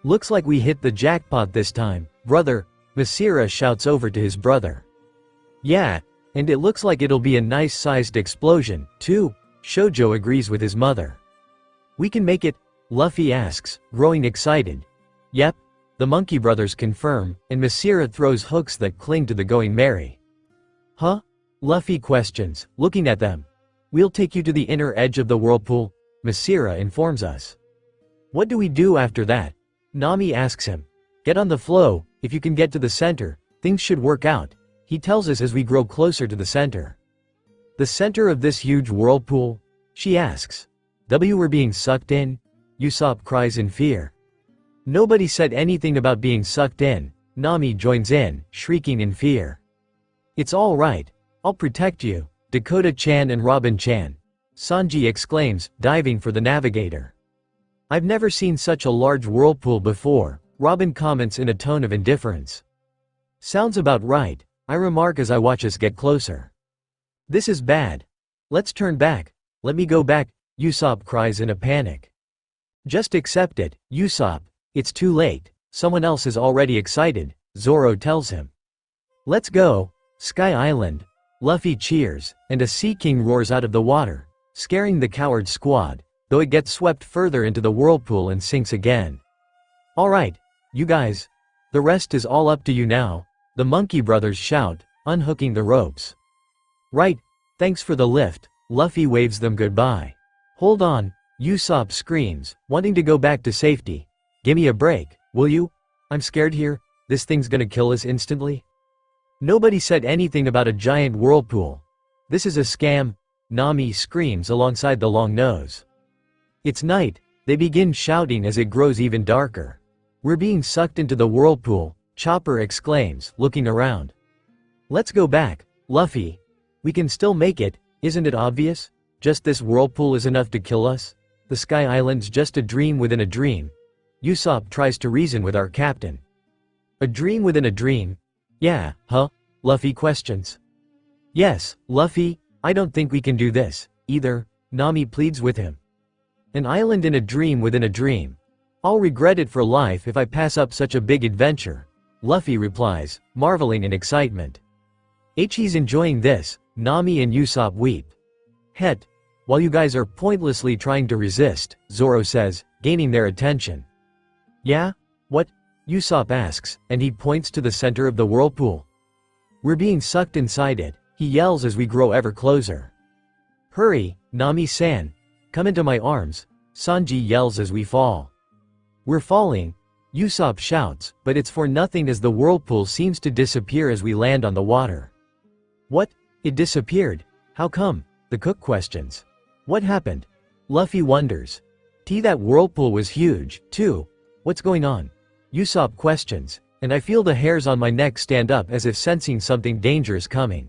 [SPEAKER 3] Looks like we hit the jackpot this time, brother, Masira shouts over to his brother. Yeah, and it looks like it'll be a nice-sized explosion, too, Shoujo agrees with his mother. We can make it, Luffy asks, growing excited. Yep, the Monkey Brothers confirm, and Masira throws hooks that cling to the Going Merry. Huh? Luffy questions, looking at them. We'll take you to the inner edge of the whirlpool, Masira informs us. What do we do after that? Nami asks him. Get on the flow, if you can get to the center, things should work out, he tells us as we grow closer to the center. The center of this huge whirlpool? She asks. We're being sucked in? Usopp cries in fear. Nobody said anything about being sucked in, Nami joins in, shrieking in fear. It's all right, I'll protect you, Dakota-chan and Robin-chan. Sanji exclaims, diving for the navigator. I've never seen such a large whirlpool before, Robin comments in a tone of indifference. Sounds about right, I remark as I watch us get closer. This is bad. Let's turn back, let me go back, Usopp cries in a panic. Just accept it, Usopp, it's too late, someone else is already excited, Zoro tells him. Let's go, Sky Island. Luffy cheers, and a Sea King roars out of the water, scaring the coward squad, though it gets swept further into the whirlpool and sinks again. Alright, you guys. The rest is all up to you now, the Monkey Brothers shout, unhooking the ropes. Right, thanks for the lift, Luffy waves them goodbye. Hold on, Usopp screams, wanting to go back to safety. Gimme a break, will you? I'm scared here, this thing's gonna kill us instantly. Nobody said anything about a giant whirlpool. This is a scam, Nami screams alongside the long nose. It's night, they begin shouting as it grows even darker. We're being sucked into the whirlpool, Chopper exclaims, looking around. Let's go back, Luffy. We can still make it, isn't it obvious? Just this whirlpool is enough to kill us? The Sky Island's just a dream within a dream. Usopp tries to reason with our captain. A dream within a dream? Yeah, huh? Luffy questions. Yes, Luffy, I don't think we can do this, either, Nami pleads with him. An island in a dream within a dream. I'll regret it for life if I pass up such a big adventure, Luffy replies, marveling in excitement. He's enjoying this, Nami and Usopp weep. Het. While you guys are pointlessly trying to resist, Zoro says, gaining their attention. Yeah? What? Usopp asks, and he points to the center of the whirlpool. We're being sucked inside it, he yells as we grow ever closer. Hurry, Nami-san. Come into my arms, Sanji yells as we fall. We're falling, Usopp shouts, but it's for nothing as the whirlpool seems to disappear as we land on the water. What? It disappeared? How come? The cook questions. What happened? Luffy wonders. That whirlpool was huge, too. What's going on? Usopp questions, and I feel the hairs on my neck stand up as if sensing something dangerous coming.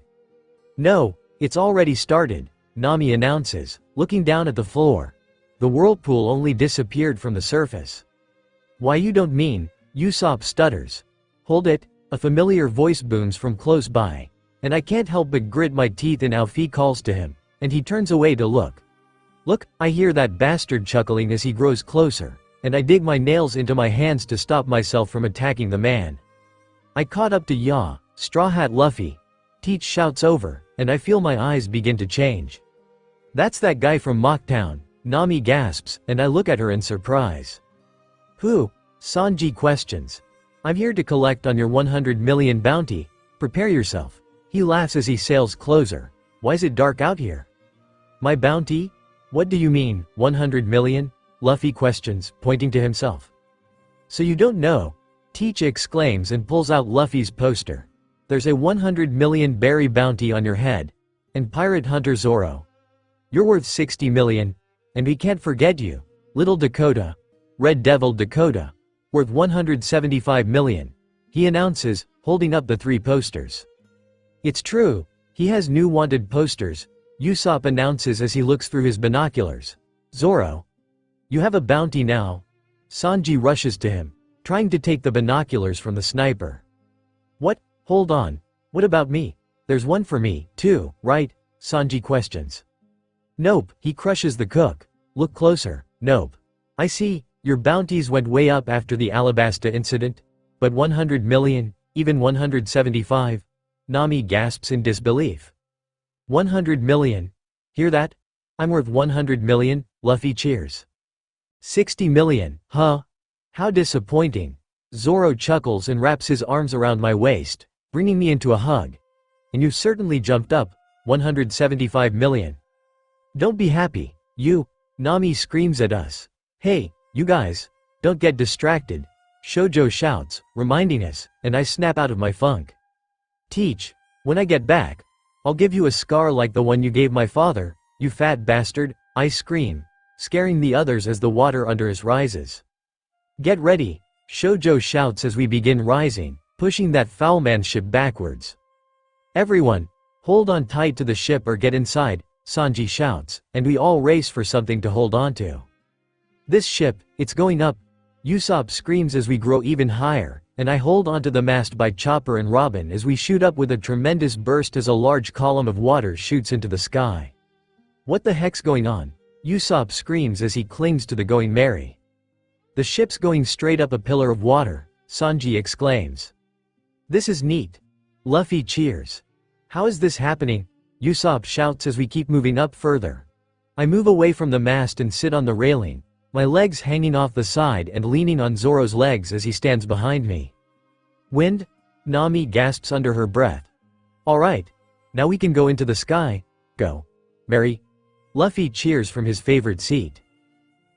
[SPEAKER 3] No, it's already started, Nami announces, looking down at the floor. The whirlpool only disappeared from the surface. Why you don't mean, Usopp stutters. Hold it, a familiar voice booms from close by, and I can't help but grit my teeth and Alfie calls to him, and he turns away to look. Look, I hear that bastard chuckling as he grows closer, and I dig my nails into my hands to stop myself from attacking the man. I caught up to Ya, Straw Hat Luffy. Teach shouts over, and I feel my eyes begin to change. That's that guy from Mocktown, Nami gasps, and I look at her in surprise. Who? Sanji questions. I'm here to collect on your 100 million bounty, prepare yourself. He laughs as he sails closer. Why is it dark out here? My bounty? What do you mean, 100 million? Luffy questions, pointing to himself. So you don't know? Teach exclaims and pulls out Luffy's poster. There's a 100 million berry bounty on your head. And Pirate Hunter Zoro. You're worth 60 million. And we can't forget you. Little Dakota. Red Devil Dakota. Worth 175 million. He announces, holding up the 3 posters. It's true. He has new wanted posters. Usopp announces as he looks through his binoculars. Zoro. You have a bounty now. Sanji rushes to him, trying to take the binoculars from the sniper. What? Hold on. What about me? There's one for me, too, right? Sanji questions. Nope, he crushes the cook. Look closer. Nope. I see, your bounties went way up after the Alabasta incident. But 100 million, even 175? Nami gasps in disbelief. 100 million. Hear that? I'm worth 100 million, Luffy cheers. 60 million, huh? How disappointing. Zoro chuckles and wraps his arms around my waist, bringing me into a hug. And you've certainly jumped up, 175 million. Don't be happy, you. Nami screams at us. Hey, you guys, don't get distracted. Shoujo shouts, reminding us, and I snap out of my funk. Teach, when I get back, I'll give you a scar like the one you gave my father, you fat bastard, I scream, scaring the others as the water under us rises. Get ready, Shoujo shouts as we begin rising, pushing that foul man's ship backwards. Everyone, hold on tight to the ship or get inside, Sanji shouts, and we all race for something to hold on to. This ship, it's going up, Usopp screams as we grow even higher, and I hold onto the mast by Chopper and Robin as we shoot up with a tremendous burst as a large column of water shoots into the sky. What the heck's going on? Usopp screams as he clings to the Going Merry. The ship's going straight up a pillar of water, Sanji exclaims. This is neat. Luffy cheers. How is this happening? Usopp shouts as we keep moving up further. I move away from the mast and sit on the railing, my legs hanging off the side and leaning on Zoro's legs as he stands behind me. Wind? Nami gasps under her breath. Alright. Now we can go into the sky. Go. Mary. Luffy cheers from his favorite seat.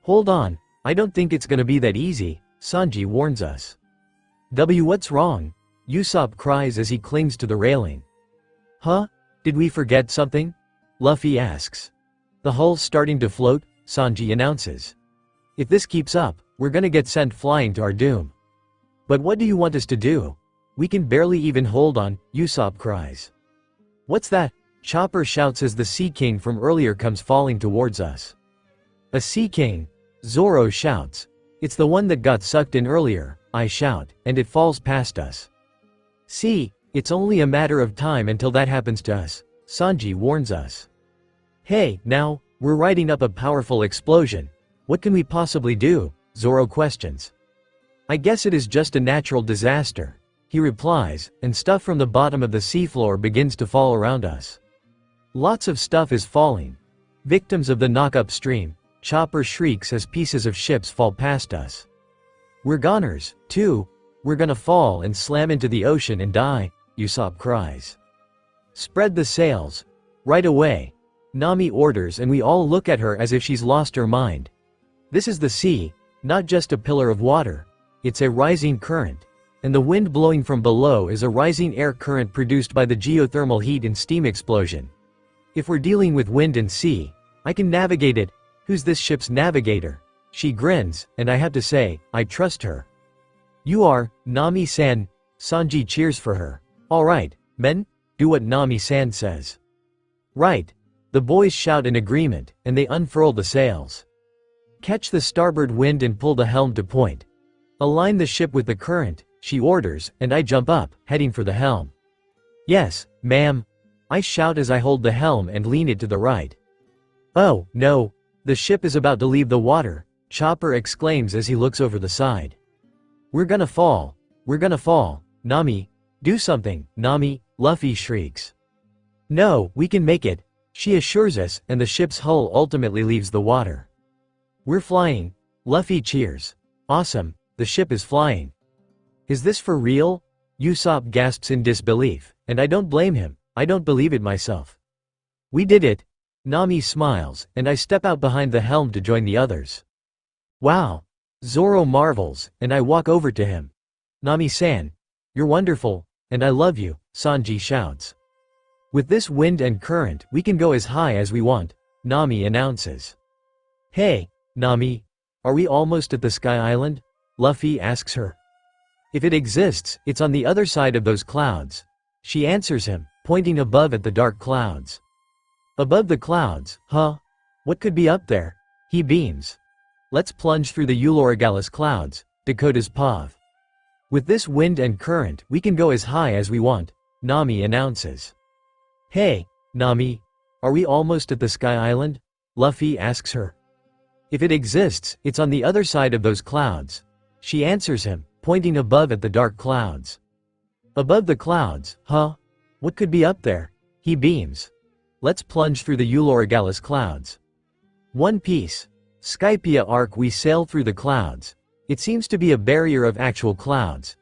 [SPEAKER 3] Hold on, I don't think it's gonna be that easy, Sanji warns us. What's wrong? Usopp cries as he clings to the railing. Huh? Did we forget something? Luffy asks. The hull's starting to float, Sanji announces. If this keeps up, we're gonna get sent flying to our doom. But what do you want us to do? we can barely even hold on, Usopp cries. What's that? Chopper shouts as the Sea King from earlier comes falling towards us. A Sea King? Zoro shouts. It's the one that got sucked in earlier, I shout, and it falls past us. See, it's only a matter of time until that happens to us, Sanji warns us. Hey, now, we're riding up a powerful explosion. What can we possibly do? Zoro questions. I guess it is just a natural disaster, he replies, and stuff from the bottom of the seafloor begins to fall around us. Lots of stuff is falling. Victims of the knock-up stream, Chopper shrieks as pieces of ships fall past us. We're goners, too. We're gonna fall and slam into the ocean and die, Usopp cries. Spread the sails. Right away. Nami orders and we all look at her as if she's lost her mind. This is the sea, not just a pillar of water. It's a rising current. And the wind blowing from below is a rising air current produced by the geothermal heat and steam explosion. If we're dealing with wind and sea, I can navigate it. Who's this ship's navigator? She grins, and I have to say, I trust her. You are, Nami-san. Sanji cheers for her. Alright, men, do what Nami-san says. Right. The boys shout in agreement, and they unfurl the sails. Catch the starboard wind and pull the helm to point. Align the ship with the current, she orders, and I jump up, heading for the helm. Yes, ma'am. I shout as I hold the helm and lean it to the right. Oh, no. The ship is about to leave the water, Chopper exclaims as he looks over the side. We're gonna fall. We're gonna fall. Nami, do something, Nami, Luffy shrieks. No, we can make it, she assures us, and the ship's hull ultimately leaves the water. We're flying. Luffy cheers. Awesome, the ship is flying. Is this for real? Usopp gasps in disbelief, and I don't blame him, I don't believe it myself. We did it. Nami smiles, and I step out behind the helm to join the others. Wow. Zoro marvels, and I walk over to him. Nami-san. You're wonderful, and I love you, Sanji shouts. With this wind and current, we can go as high as we want, Nami announces. Hey, Nami. Are we almost at the Sky Island? Luffy asks her. If it exists, it's on the other side of those clouds. She answers him, pointing above at the dark clouds. Above the clouds, huh? What could be up there? He beams. Let's plunge through the Uloragalis clouds, Dakota's Pav. With this wind and current, we can go as high as we want, Nami announces. Hey, Nami. Are we almost at the Sky Island? Luffy asks her. If it exists, it's on the other side of those clouds. She answers him, pointing above at the dark clouds. Above the clouds, huh? What could be up there? He beams. Let's plunge through the Uloragalis clouds. One Piece. Skypia arc. We sail through the clouds. It seems to be a barrier of actual clouds.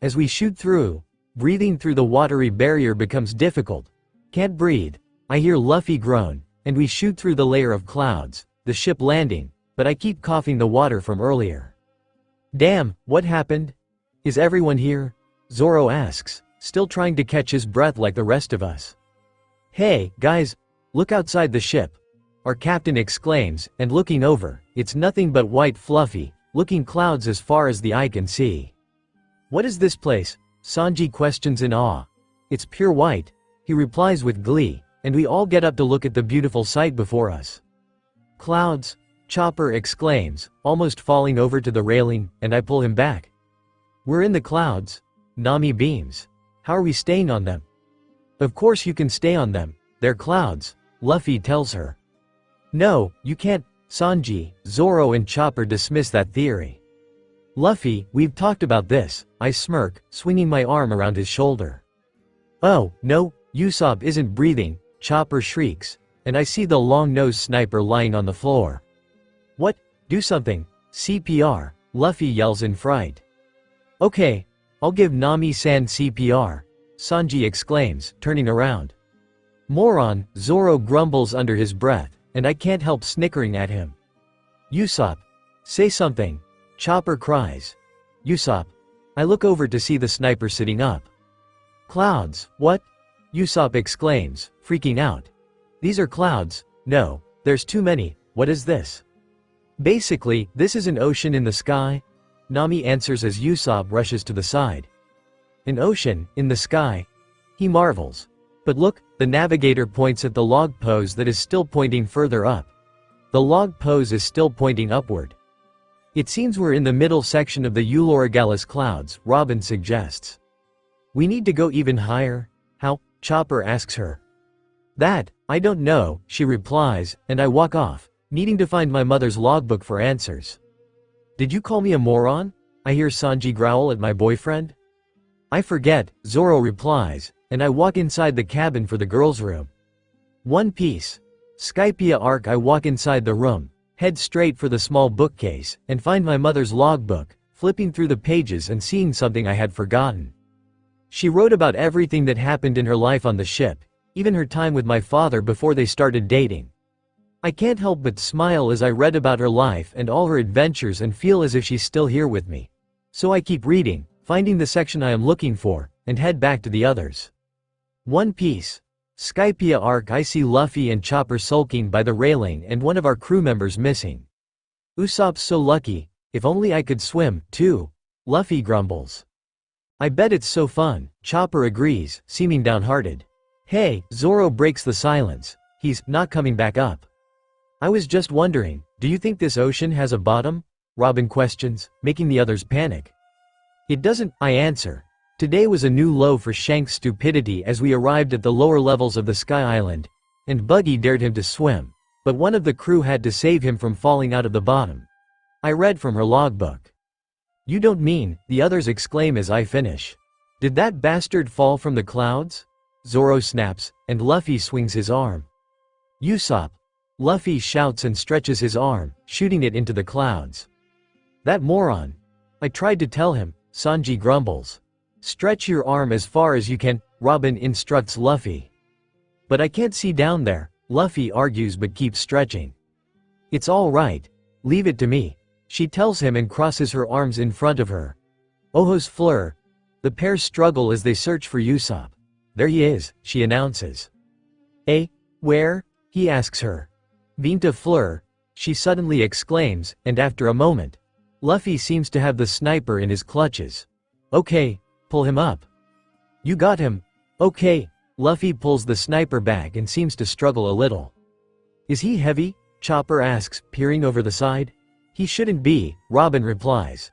[SPEAKER 3] As we shoot through, breathing through the watery barrier becomes difficult. Can't breathe. I hear Luffy groan, and we shoot through the layer of clouds, the ship landing, but I keep coughing the water from earlier. Damn, what happened? Is everyone here? Zoro asks, still trying to catch his breath like the rest of us. Hey, guys, look outside the ship. Our captain exclaims, and looking over, it's nothing but white fluffy, looking clouds as far as the eye can see. What is this place? Sanji questions in awe. It's pure white, he replies with glee, and we all get up to look at the beautiful sight before us. Clouds? Chopper exclaims, almost falling over to the railing, and I pull him back. We're in the clouds. Nami beams. How are we staying on them? Of course you can stay on them, they're clouds, Luffy tells her. No, you can't, Sanji, Zoro and Chopper dismiss that theory. Luffy, we've talked about this, I smirk, swinging my arm around his shoulder. Oh, no, Usopp isn't breathing, Chopper shrieks, and I see the long-nosed sniper lying on the floor. What? Do something, CPR, Luffy yells in fright. Okay, I'll give Nami-san CPR. Sanji exclaims, turning around. Moron, Zoro grumbles under his breath, and I can't help snickering at him. Usopp. Say something. Chopper cries. Usopp. I look over to see the sniper sitting up. Clouds, what? Usopp exclaims, freaking out. These are clouds. No, there's too many. What is this? Basically, this is an ocean in the sky. Nami answers as Usopp rushes to the side. An ocean, in the sky. He marvels. But look, the navigator points at the log pose that is still pointing further up. The log pose is still pointing upward. It seems we're in the middle section of the Eulorigalis clouds, Robin suggests. We need to go even higher? How? Chopper asks her. That, I don't know, she replies, and I walk off, needing to find my mother's logbook for answers. Did you call me a moron? I hear Sanji growl at my boyfriend. I forget, Zoro replies, and I walk inside the cabin for the girls' room. One Piece. Skypia arc. I walk inside the room, head straight for the small bookcase, and find my mother's logbook, flipping through the pages and seeing something I had forgotten. She wrote about everything that happened in her life on the ship, even her time with my father before they started dating. I can't help but smile as I read about her life and all her adventures and feel as if she's still here with me. So I keep reading, finding the section I am looking for, and head back to the others. One Piece. Skypia arc. I see Luffy and Chopper sulking by the railing and one of our crew members missing. Usopp's so lucky, if only I could swim, too. Luffy grumbles. I bet it's so fun, Chopper agrees, seeming downhearted. Hey, Zoro breaks the silence. He's not coming back up. I was just wondering, do you think this ocean has a bottom? Robin questions, making the others panic. It doesn't, I answer. Today was a new low for Shanks' stupidity as we arrived at the lower levels of the Sky Island, and Buggy dared him to swim, but one of the crew had to save him from falling out of the bottom. I read from her logbook. You don't mean, the others exclaim as I finish. Did that bastard fall from the clouds? Zoro snaps, and Luffy swings his arm. Usopp. Luffy shouts and stretches his arm, shooting it into the clouds. That moron. I tried to tell him, Sanji grumbles. Stretch your arm as far as you can, Robin instructs Luffy. But I can't see down there, Luffy argues but keeps stretching. It's all right. Leave it to me, she tells him and crosses her arms in front of her. Ojos Fleur. The pair struggle as they search for Usopp. There he is, she announces. Eh? Where? He asks her. Vinta Fleur, she suddenly exclaims, and after a moment, Luffy seems to have the sniper in his clutches. Okay, pull him up. You got him. Okay. Luffy pulls the sniper back and seems to struggle a little. Is he heavy? Chopper asks, peering over the side. He shouldn't be, Robin replies.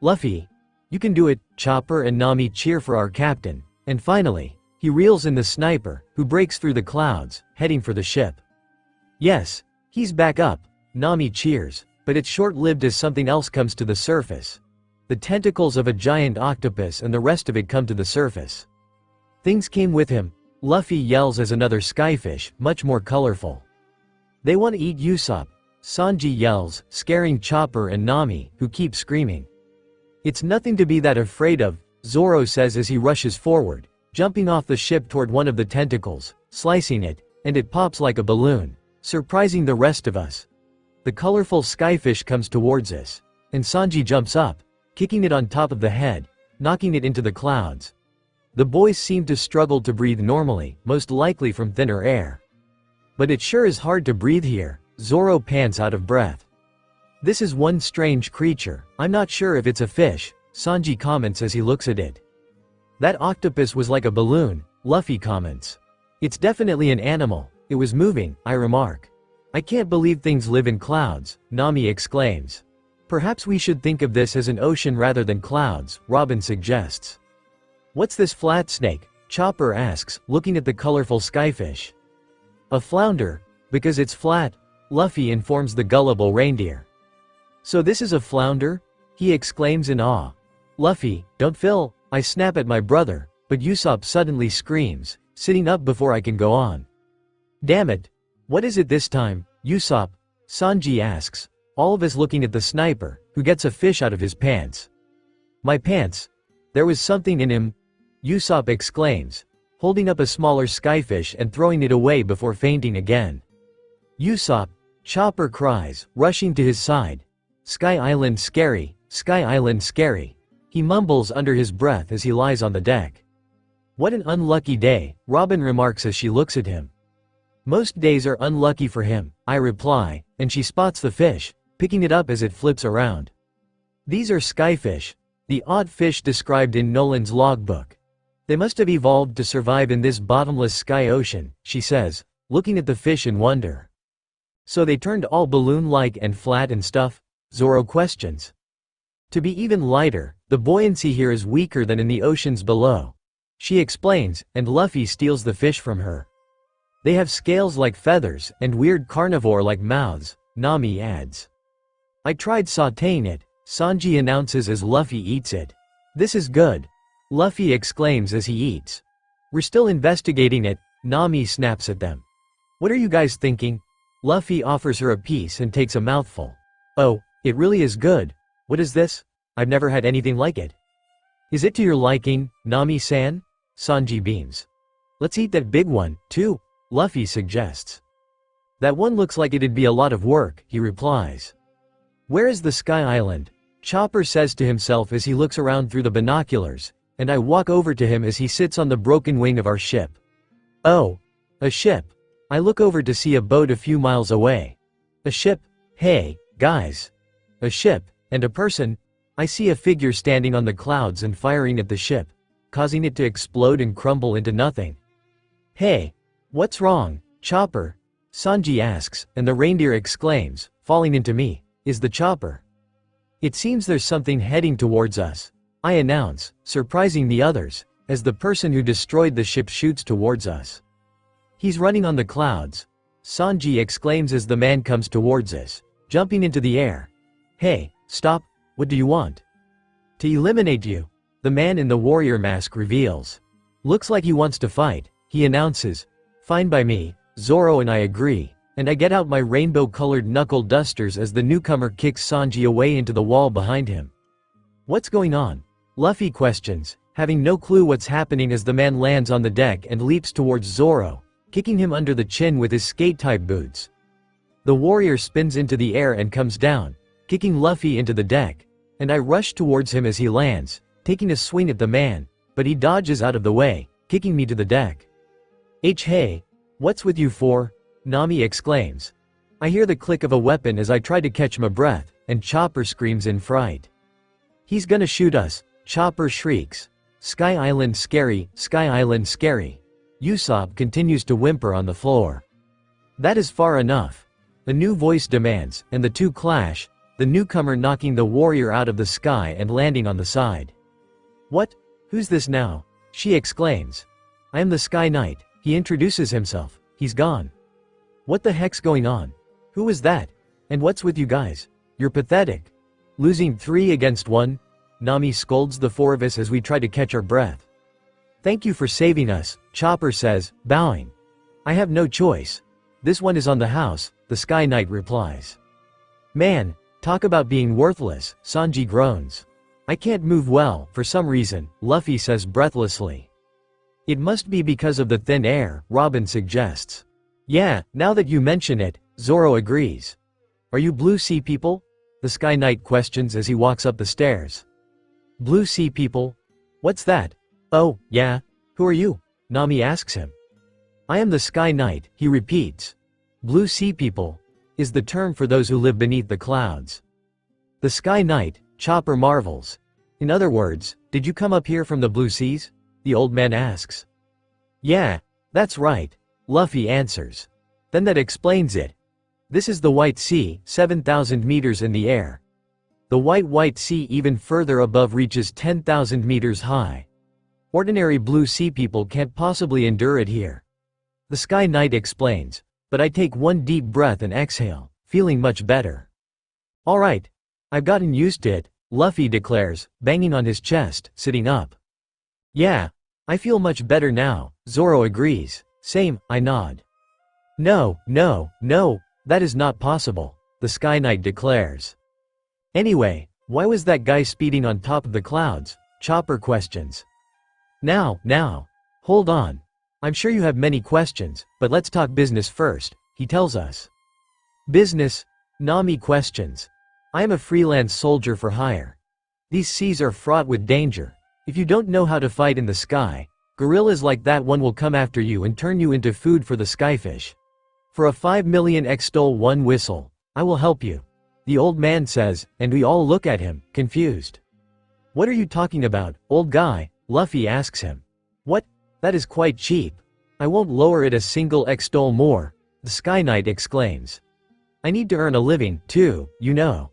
[SPEAKER 3] Luffy. You can do it, Chopper and Nami cheer for our captain, and finally, he reels in the sniper, who breaks through the clouds, heading for the ship. Yes, he's back up, Nami cheers, but it's short-lived as something else comes to the surface. The tentacles of a giant octopus and the rest of it come to the surface. Things came with him, Luffy yells as another skyfish, much more colorful. They want to eat Usopp, Sanji yells, scaring Chopper and Nami, who keep screaming. It's nothing to be that afraid of, Zoro says as he rushes forward, jumping off the ship toward one of the tentacles, slicing it, and it pops like a balloon, surprising the rest of us. The colorful skyfish comes towards us, and Sanji jumps up, kicking it on top of the head, knocking it into the clouds. The boys seem to struggle to breathe normally, most likely from thinner air. But it sure is hard to breathe here, Zoro pants out of breath. This is one strange creature, I'm not sure if it's a fish, Sanji comments as he looks at it. That octopus was like a balloon, Luffy comments. It's definitely an animal, it was moving, I remark. I can't believe things live in clouds, Nami exclaims. Perhaps we should think of this as an ocean rather than clouds, Robin suggests. What's this flat snake? Chopper asks, looking at the colorful skyfish. A flounder, because it's flat, Luffy informs the gullible reindeer. So this is a flounder? He exclaims in awe. Luffy, don't fill, I snap at my brother, but Usopp suddenly screams, sitting up before I can go on. Damn it. What is it this time, Usopp? Sanji asks, all of us looking at the sniper, who gets a fish out of his pants. My pants. There was something in him, Usopp exclaims, holding up a smaller skyfish and throwing it away before fainting again. Usopp, Chopper cries, rushing to his side. Sky Island scary, Sky Island scary. He mumbles under his breath as he lies on the deck. What an unlucky day, Robin remarks as she looks at him. Most days are unlucky for him, I reply, and she spots the fish, picking it up as it flips around. These are skyfish, The odd fish described in Nolan's logbook. They must have evolved to survive in this bottomless sky ocean, she says, looking at the fish in wonder. So they turned all balloon-like and flat and stuff? Zoro questions. To be even lighter, the buoyancy here is weaker than in the oceans below. She explains, and Luffy steals the fish from her. They have scales like feathers, and weird carnivore-like mouths, Nami adds. I tried sautéing it, Sanji announces as Luffy eats it. This is good. Luffy exclaims as he eats. We're still investigating it, Nami snaps at them. What are you guys thinking? Luffy offers her a piece and takes a mouthful. Oh, it really is good. What is this? I've never had anything like it. Is it to your liking, Nami-san? Sanji beams. Let's eat that big one, too, Luffy suggests. That one looks like it'd be a lot of work, he replies. Where is the Sky Island? Chopper says to himself as he looks around through the binoculars, and I walk over to him as he sits on the broken wing of our ship. Oh, a ship. I look over to see a boat a few miles away. A ship? Hey, guys. A ship, and a person. I see a figure standing on the clouds and firing at the ship, causing it to explode and crumble into nothing. Hey, what's wrong, Chopper? Sanji asks, and the reindeer exclaims, falling into me, is the chopper. It seems there's something heading towards us, I announce, surprising the others, as the person who destroyed the ship shoots towards us. He's running on the clouds, Sanji exclaims as the man comes towards us, jumping into the air. Hey, stop, what do you want? To eliminate you, the man in the warrior mask reveals. Looks like he wants to fight, he announces. Fine by me, Zoro and I agree, and I get out my rainbow-colored knuckle dusters as the newcomer kicks Sanji away into the wall behind him. What's going on? Luffy questions, having no clue what's happening as the man lands on the deck and leaps towards Zoro, kicking him under the chin with his skate-type boots. The warrior spins into the air and comes down, kicking Luffy into the deck, and I rush towards him as he lands, taking a swing at the man, but he dodges out of the way, kicking me to the deck. Hey, what's with you four? Nami exclaims. I hear the click of a weapon as I try to catch my breath, and Chopper screams in fright. He's gonna shoot us, Chopper shrieks. Sky Island scary, Sky Island scary. Usopp continues to whimper on the floor. That is far enough. A new voice demands, and the two clash, the newcomer knocking the warrior out of the sky and landing on the side. What? Who's this now? She exclaims. I am the Sky Knight, he introduces himself. He's gone. What the heck's going on? Who is that? And what's with you guys? You're pathetic. Losing 3 against 1? Nami scolds the four of us as we try to catch our breath. Thank you for saving us, Chopper says, bowing. I have no choice. This one is on the house, the Sky Knight replies. Man, talk about being worthless, Sanji groans. I can't move well, for some reason, Luffy says breathlessly. It must be because of the thin air, Robin suggests. Yeah, now that you mention it, Zoro agrees. Are you Blue Sea people? The Sky Knight questions as he walks up the stairs. Blue Sea people? What's that? Oh, yeah. Who are you? Nami asks him. I am the Sky Knight, he repeats. Blue Sea people is the term for those who live beneath the clouds. The Sky Knight, Chopper marvels. In other words, did you come up here from the Blue Seas? The old man asks. Yeah, that's right, Luffy answers. Then that explains it. This is the White Sea, 7,000 meters in the air. The White Sea even further above reaches 10,000 meters high. Ordinary Blue Sea people can't possibly endure it here. The Sky Knight explains, but I take one deep breath and exhale, feeling much better. Alright, I've gotten used to it, Luffy declares, banging on his chest, sitting up. Yeah, I feel much better now, Zoro agrees. Same, I nod. No, that is not possible, the Sky Knight declares. Anyway, why was that guy speeding on top of the clouds? Chopper questions. Now, hold on. I'm sure you have many questions, but let's talk business first, he tells us. Business? Nami questions. I am a freelance soldier for hire. These seas are fraught with danger. If you don't know how to fight in the sky, gorillas like that one will come after you and turn you into food for the skyfish. For a 5 million extol 1 whistle, I will help you. The old man says, and we all look at him, confused. What are you talking about, old guy? Luffy asks him. What? That is quite cheap. I won't lower it a single extol more, the Sky Knight exclaims. I need to earn a living, too, you know.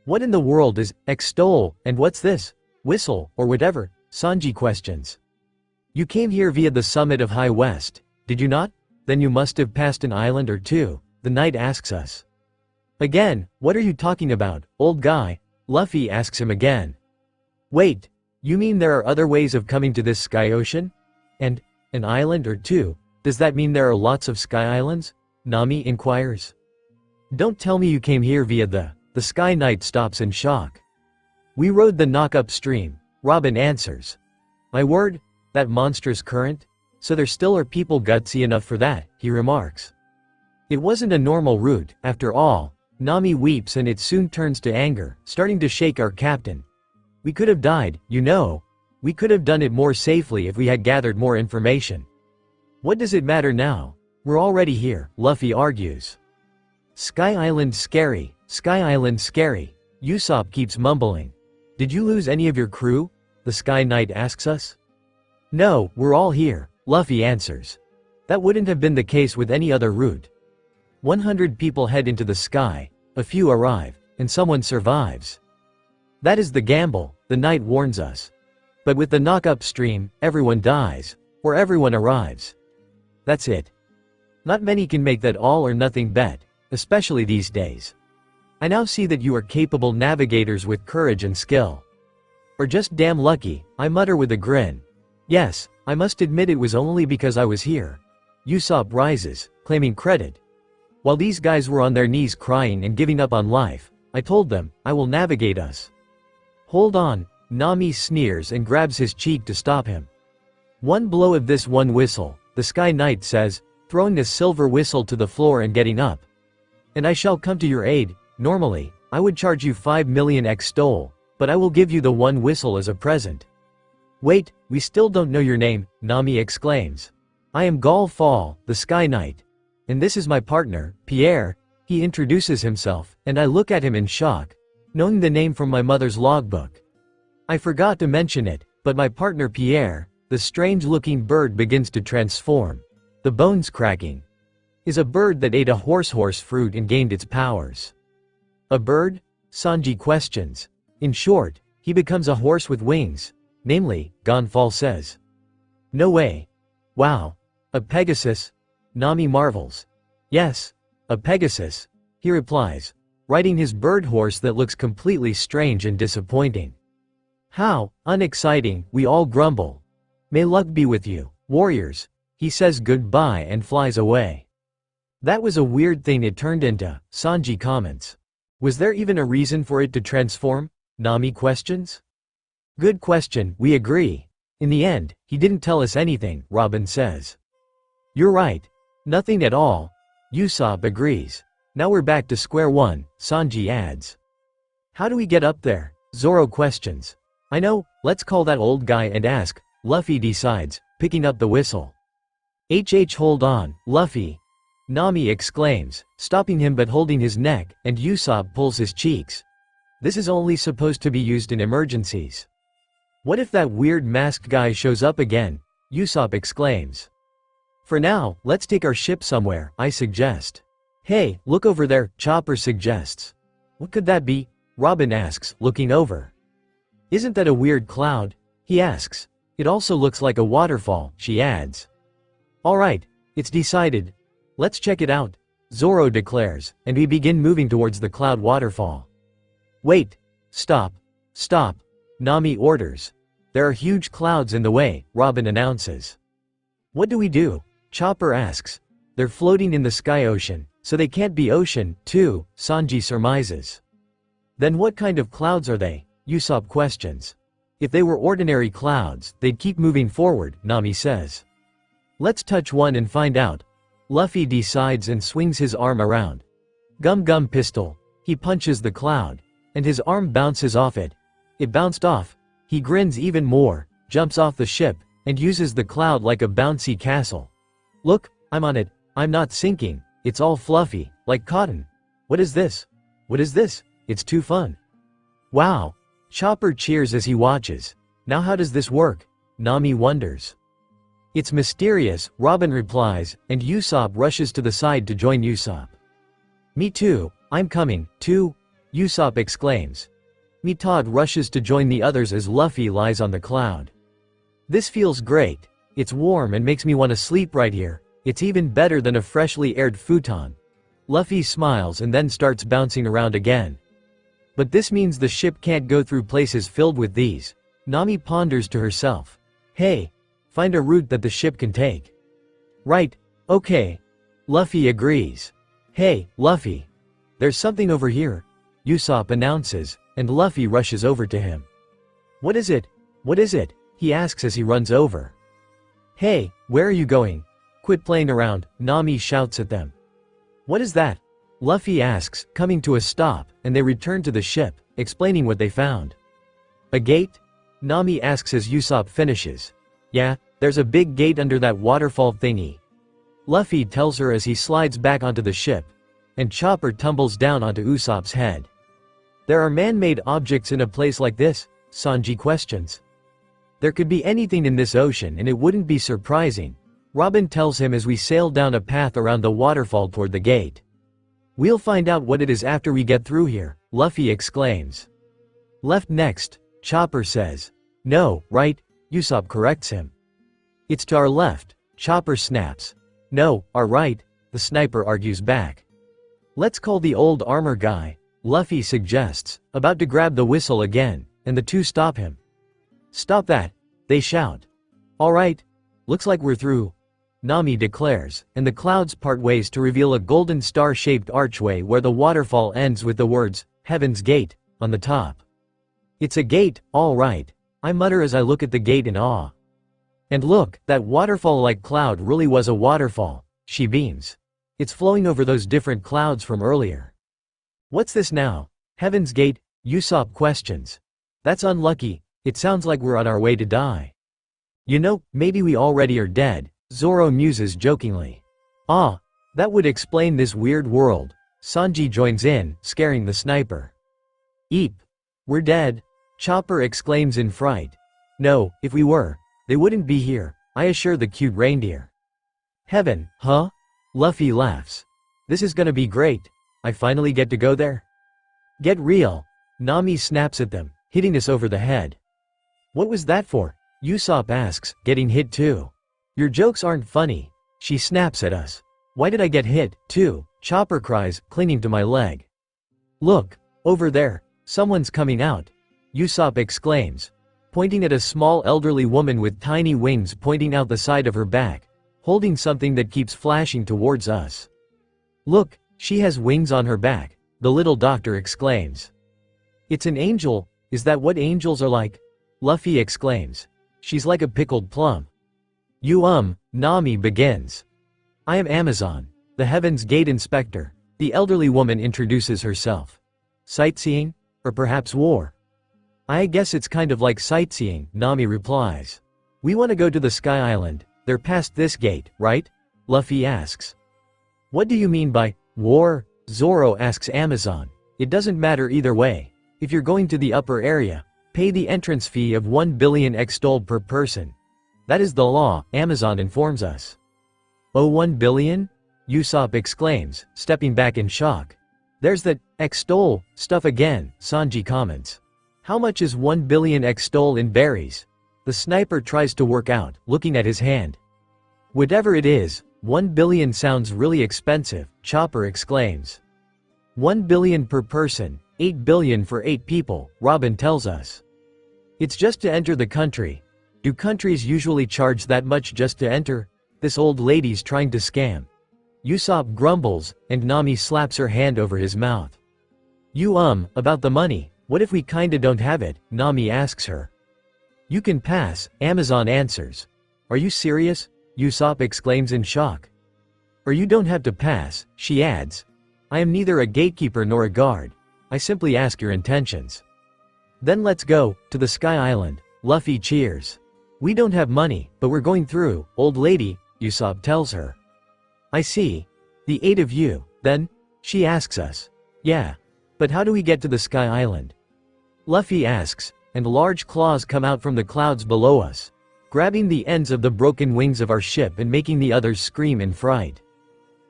[SPEAKER 3] What in the world is extol, and what's this? Whistle, or whatever? Sanji questions. You came here via the summit of High West, did you not? Then you must have passed an island or two, the knight asks us. Again, what are you talking about, old guy? Luffy asks him again. Wait, you mean there are other ways of coming to this sky ocean? And, an island or two, does that mean there are lots of sky islands? Nami inquires. Don't tell me you came here via the Sky Knight stops in shock. We rode the knock-up stream, Robin answers. My word, that monstrous current? So there still are people gutsy enough for that, he remarks. It wasn't a normal route, after all, Nami weeps and it soon turns to anger, starting to shake our captain. We could have died, you know. We could have done it more safely if we had gathered more information. What does it matter now? We're already here, Luffy argues. Sky Island scary, Sky Island scary, Usopp keeps mumbling. Did you lose any of your crew? The Sky Knight asks us. No, we're all here, Luffy answers. That wouldn't have been the case with any other route. 100 people head into the sky, a few arrive, and someone survives. That is the gamble, the knight warns us. But with the knock-up stream, everyone dies, or everyone arrives. That's it. Not many can make that all-or-nothing bet, especially these days. I now see that you are capable navigators with courage and skill. Or just damn lucky, I mutter with a grin. Yes, I must admit it was only because I was here. Usopp rises, claiming credit. While these guys were on their knees crying and giving up on life, I told them, I will navigate us. Hold on, Nami sneers and grabs his cheek to stop him. One blow of this one whistle, the Sky Knight says, throwing the silver whistle to the floor and getting up. And I shall come to your aid. Normally, I would charge you 5 million extol, but I will give you the one whistle as a present. Wait, we still don't know your name, Nami exclaims. I am Gal Fall, the Sky Knight. And this is my partner, Pierre. He introduces himself, and I look at him in shock, knowing the name from my mother's logbook. I forgot to mention it, but my partner Pierre, the strange-looking bird begins to transform. The bones cracking. Is a bird that ate a horse fruit and gained its powers. A bird? Sanji questions. In short, he becomes a horse with wings, namely, Gonfal says. No way. Wow. A Pegasus? Nami marvels. Yes, a Pegasus, he replies, riding his bird horse that looks completely strange and disappointing. How unexciting, we all grumble. May luck be with you, warriors. He says goodbye and flies away. That was a weird thing it turned into, Sanji comments. Was there even a reason for it to transform? Nami questions. Good question, we agree. In the end, he didn't tell us anything, Robin says. You're right. Nothing at all. Usopp agrees. Now we're back to square one, Sanji adds. How do we get up there? Zoro questions. I know, let's call that old guy and ask, Luffy decides, picking up the whistle. Hold on, Luffy. Nami exclaims, stopping him but holding his neck, and Usopp pulls his cheeks. This is only supposed to be used in emergencies. What if that weird masked guy shows up again? Usopp exclaims. For now, let's take our ship somewhere, I suggest. Hey, look over there, Chopper suggests. What could that be? Robin asks, looking over. Isn't that a weird cloud? He asks. It also looks like a waterfall, she adds. Alright, it's decided. Let's check it out, Zoro declares, and we begin moving towards the cloud waterfall. Wait. Stop. Stop. Nami orders. There are huge clouds in the way, Robin announces. What do we do? Chopper asks. They're floating in the sky ocean, so they can't be ocean, too, Sanji surmises. Then what kind of clouds are they? Usopp questions. If they were ordinary clouds, they'd keep moving forward, Nami says. Let's touch one and find out. Luffy decides and swings his arm around. Gum pistol. He punches the cloud, and his arm bounces off it. It bounced off. He grins even more, jumps off the ship, and uses the cloud like a bouncy castle. Look, I'm on it. I'm not sinking. It's all fluffy, like cotton. What is this? What is this? It's too fun. Wow. Chopper cheers as he watches. Now how does this work? Nami wonders. It's mysterious, Robin replies, and Usopp rushes to the side to join Usopp. Me too, I'm coming, too, Usopp exclaims. Todd rushes to join the others as Luffy lies on the cloud. This feels great. It's warm and makes me want to sleep right here. It's even better than a freshly aired futon. Luffy smiles and then starts bouncing around again. But this means the ship can't go through places filled with these. Nami ponders to herself. Hey, find a route that the ship can take. Right, okay. Luffy agrees. Hey, Luffy. There's something over here, Usopp announces, and Luffy rushes over to him. What is it? What is it? He asks as he runs over. Hey, where are you going? Quit playing around, Nami shouts at them. What is that? Luffy asks, coming to a stop, and they return to the ship, explaining what they found. A gate? Nami asks as Usopp finishes. Yeah, there's a big gate under that waterfall thingy. Luffy tells her as he slides back onto the ship, and Chopper tumbles down onto Usopp's head. There are man-made objects in a place like this? Sanji questions. There could be anything in this ocean and it wouldn't be surprising, Robin tells him as we sail down a path around the waterfall toward the gate. We'll find out what it is after we get through here, Luffy exclaims. Left next, Chopper says. No, right, Usopp corrects him. It's to our left, Chopper snaps. No, our right, the sniper argues back. Let's call the old armor guy, Luffy suggests, about to grab the whistle again, and the two stop him. Stop that, they shout. Alright, looks like we're through, Nami declares, and the clouds part ways to reveal a golden star-shaped archway where the waterfall ends with the words, Heaven's Gate, on the top. It's a gate, all right, I mutter as I look at the gate in awe. And look, that waterfall-like cloud really was a waterfall, she beams. It's flowing over those different clouds from earlier. What's this now? Heaven's Gate, Usopp questions. That's unlucky, it sounds like we're on our way to die. You know, maybe we already are dead, Zoro muses jokingly. Ah, that would explain this weird world. Sanji joins in, scaring the sniper. Eep. We're dead, Chopper exclaims in fright. No, if we were, they wouldn't be here, I assure the cute reindeer. Heaven, huh? Luffy laughs. This is gonna be great. I finally get to go there? Get real. Nami snaps at them, hitting us over the head. What was that for? Usopp asks, getting hit too. Your jokes aren't funny, she snaps at us. Why did I get hit, too? Chopper cries, clinging to my leg. Look, over there, someone's coming out, Usopp exclaims, pointing at a small elderly woman with tiny wings pointing out the side of her back, holding something that keeps flashing towards us. Look, she has wings on her back, the little doctor exclaims. It's an angel, is that what angels are like? Luffy exclaims. She's like a pickled plum. Nami begins. I am Amazon, the Heaven's Gate inspector, the elderly woman introduces herself. Sightseeing? Or perhaps war? I guess it's kind of like sightseeing, Nami replies. We want to go to the Sky Island, they're past this gate, right? Luffy asks. What do you mean by war? Zoro asks Amazon. It doesn't matter either way. If you're going to the upper area, pay the entrance fee of 1 billion XTOL per person. That is the law, Amazon informs us. Oh, 1 billion? Usopp exclaims, stepping back in shock. There's that XTOL stuff again, Sanji comments. How much is 1 billion XTOL in berries? The sniper tries to work out, looking at his hand. Whatever it is, 1 billion sounds really expensive, Chopper exclaims. 1 billion per person, 8 billion for 8 people, Robin tells us. It's just to enter the country. Do countries usually charge that much just to enter? This old lady's trying to scam. Usopp grumbles, and Nami slaps her hand over his mouth. About the money, what if we kinda don't have it? Nami asks her. You can pass, Amazon answers. Are you serious? Usopp exclaims in shock. Or you don't have to pass, she adds. I am neither a gatekeeper nor a guard. I simply ask your intentions. Then let's go, to the Sky Island, Luffy cheers. We don't have money, but we're going through, old lady, Usopp tells her. I see. The 8 of you, then? She asks us. Yeah. But how do we get to the Sky Island? Luffy asks, and large claws come out from the clouds below us, grabbing the ends of the broken wings of our ship and making the others scream in fright.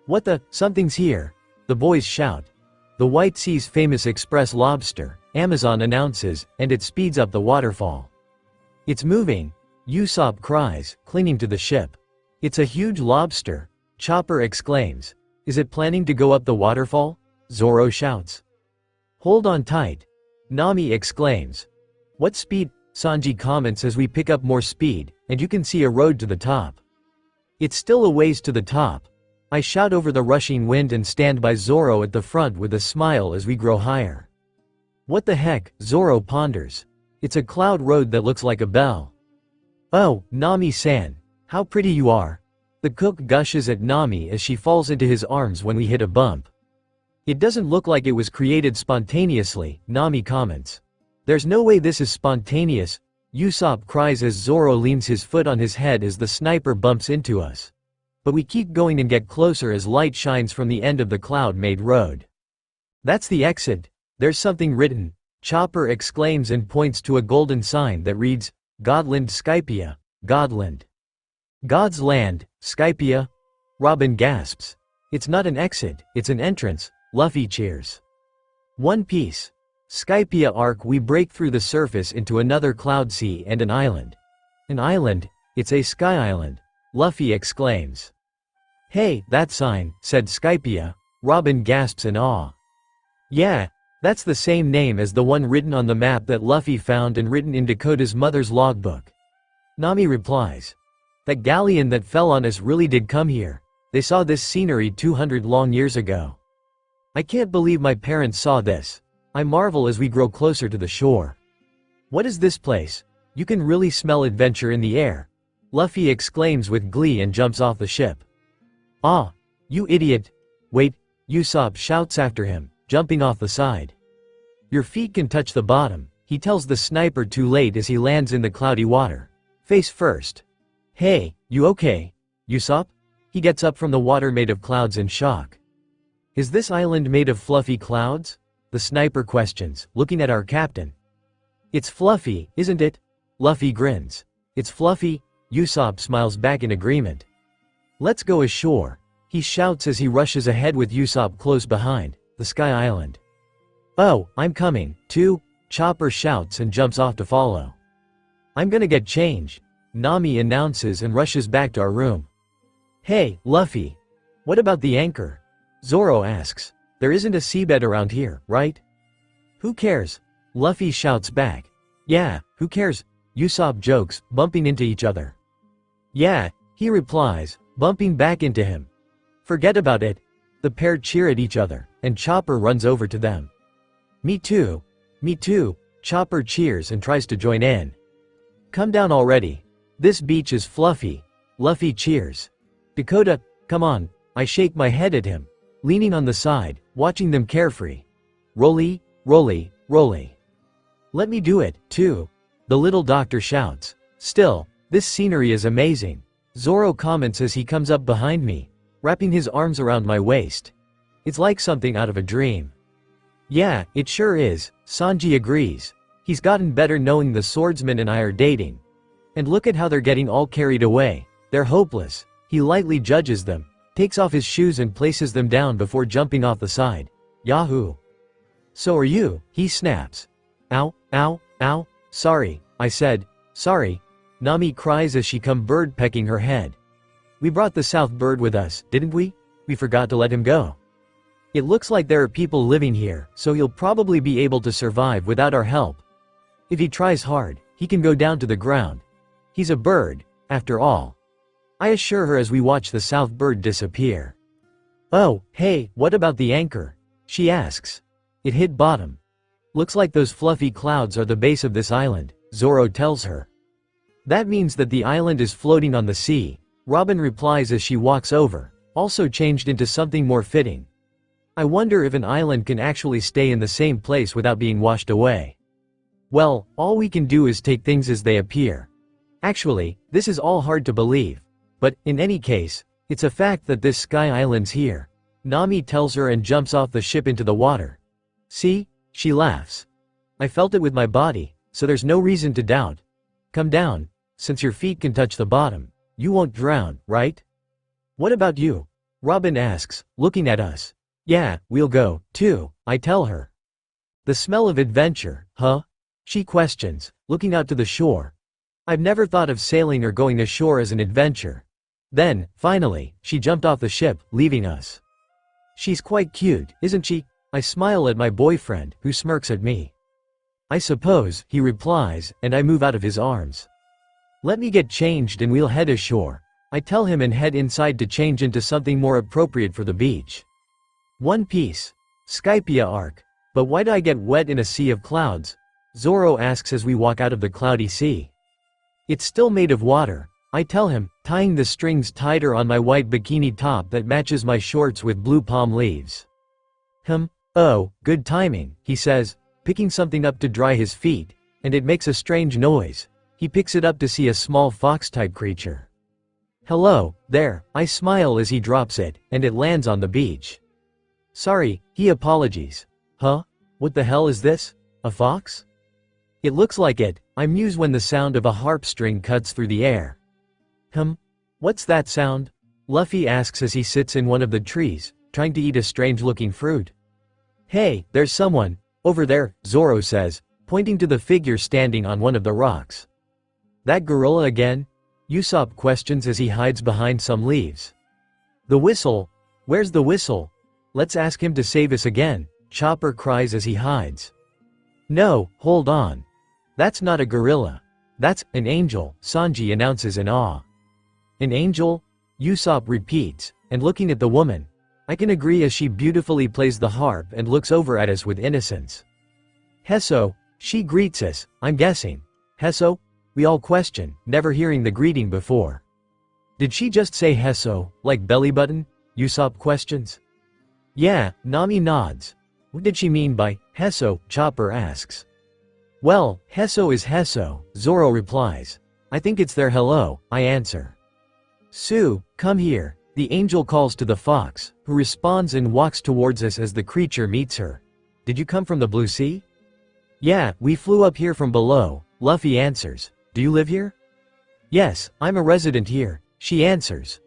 [SPEAKER 3] What the? Something's here, the boys shout. The White Sea's famous express lobster, Amazon announces, and it speeds up the waterfall. It's moving, Usopp cries, clinging to the ship. It's a huge lobster, Chopper exclaims. Is it planning to go up the waterfall? Zoro shouts. Hold on tight, Nami exclaims. What speed? Sanji comments as we pick up more speed, and you can see a road to the top. It's still a ways to the top. I shout over the rushing wind and stand by Zoro at the front with a smile as we grow higher. What the heck? Zoro ponders. It's a cloud road that looks like a bell. Oh, Nami-san, how pretty you are. The cook gushes at Nami as she falls into his arms when we hit a bump. It doesn't look like it was created spontaneously, Nami comments. There's no way this is spontaneous, Usopp cries as Zoro leans his foot on his head as the sniper bumps into us. But we keep going and get closer as light shines from the end of the cloud-made road. That's the exit. There's something written, Chopper exclaims and points to a golden sign that reads, Godland Skypia, Godland. God's land, Skypia? Robin gasps. It's not an exit, it's an entrance, Luffy cheers. One Piece. Skypia arc. We break through the surface into another cloud sea and an island. An island? It's a sky island, Luffy exclaims. Hey, that sign, said Skypia. Robin gasps in awe. Yeah, that's the same name as the one written on the map that Luffy found and written in Dakota's mother's logbook. Nami replies. That galleon that fell on us really did come here. They saw this scenery 200 long years ago. I can't believe my parents saw this. I marvel as we grow closer to the shore. What is this place? You can really smell adventure in the air, Luffy exclaims with glee and jumps off the ship. Ah, you idiot. Wait, Usopp shouts after him, jumping off the side. Your feet can touch the bottom, he tells the sniper too late as he lands in the cloudy water. Face first. Hey, you okay, Usopp? He gets up from the water made of clouds in shock. Is this island made of fluffy clouds? The sniper questions, looking at our captain. It's fluffy, isn't it? Luffy grins. It's fluffy, Usopp smiles back in agreement. Let's go ashore, he shouts as he rushes ahead with Usopp close behind, the Sky Island. Oh, I'm coming, too, Chopper shouts and jumps off to follow. I'm gonna get change, Nami announces and rushes back to our room. Hey, Luffy. What about the anchor? Zoro asks. There isn't a seabed around here, right? Who cares? Luffy shouts back. Yeah, who cares? Usopp jokes, bumping into each other. Yeah, he replies, bumping back into him. Forget about it. The pair cheer at each other, and Chopper runs over to them. Me too, Chopper cheers and tries to join in. Come down already. This beach is fluffy, Luffy cheers. Dakota, come on, I shake my head at him, leaning on the side, watching them carefree. Rolly, rolly, rolly. Let me do it, too, the little doctor shouts. Still, this scenery is amazing, Zoro comments as he comes up behind me, wrapping his arms around my waist. It's like something out of a dream. Yeah, it sure is, Sanji agrees. He's gotten better knowing the swordsman and I are dating. And look at how they're getting all carried away. They're hopeless. He lightly judges them, takes off his shoes and places them down before jumping off the side. Yahoo! So are you, he snaps. Ow, ow, ow, sorry, I said, sorry. Nami cries as she come bird pecking her head. We brought the South Bird with us, didn't we? We forgot to let him go. It looks like there are people living here, so he'll probably be able to survive without our help. If he tries hard, he can go down to the ground. He's a bird, after all. I assure her as we watch the South Bird disappear. Oh, hey, what about the anchor? She asks. It hit bottom. Looks like those fluffy clouds are the base of this island, Zoro tells her. That means that the island is floating on the sea, Robin replies as she walks over, also changed into something more fitting. I wonder if an island can actually stay in the same place without being washed away. Well, all we can do is take things as they appear. Actually, this is all hard to believe. But, in any case, it's a fact that this Sky Island's here, Nami tells her and jumps off the ship into the water. See? She laughs. I felt it with my body, so there's no reason to doubt. Come down. Since your feet can touch the bottom, you won't drown, right? What about you? Robin asks, looking at us. Yeah, we'll go, too, I tell her. The smell of adventure, huh? She questions, looking out to the shore. I've never thought of sailing or going ashore as an adventure. Then, finally, she jumped off the ship, leaving us. She's quite cute, isn't she? I smile at my boyfriend, who smirks at me. I suppose, he replies, and I move out of his arms. Let me get changed and we'll head ashore, I tell him and head inside to change into something more appropriate for the beach. One Piece. Skypiea arc. But why do I get wet in a sea of clouds? Zoro asks as we walk out of the cloudy sea. It's still made of water, I tell him, tying the strings tighter on my white bikini top that matches my shorts with blue palm leaves. Oh, good timing, he says, picking something up to dry his feet, and it makes a strange noise. He picks it up to see a small fox-type creature. Hello, there, I smile as he drops it, and it lands on the beach. Sorry, he apologies. Huh? What the hell is this? A fox? It looks like it, I muse when the sound of a harp string cuts through the air. What's that sound? Luffy asks as he sits in one of the trees, trying to eat a strange-looking fruit. Hey, there's someone, over there, Zoro says, pointing to the figure standing on one of the rocks. That gorilla again? Usopp questions as he hides behind some leaves. The whistle? Where's the whistle? Let's ask him to save us again, Chopper cries as he hides. No, hold on. That's not a gorilla. That's an angel, Sanji announces in awe. An angel? Usopp repeats, and looking at the woman, I can agree as she beautifully plays the harp and looks over at us with innocence. Hesso, she greets us, I'm guessing. Hesso? We all question, never hearing the greeting before. Did she just say Hesso, like belly button? Usopp questions. Yeah, Nami nods. What did she mean by Hesso? Chopper asks. Well, Hesso is Hesso, Zoro replies. I think it's their hello, I answer. Sue, come here, the angel calls to the fox, who responds and walks towards us as the creature meets her. Did you come from the blue sea? Yeah, we flew up here from below, Luffy answers. Do you live here? Yes, I'm a resident here, she answers.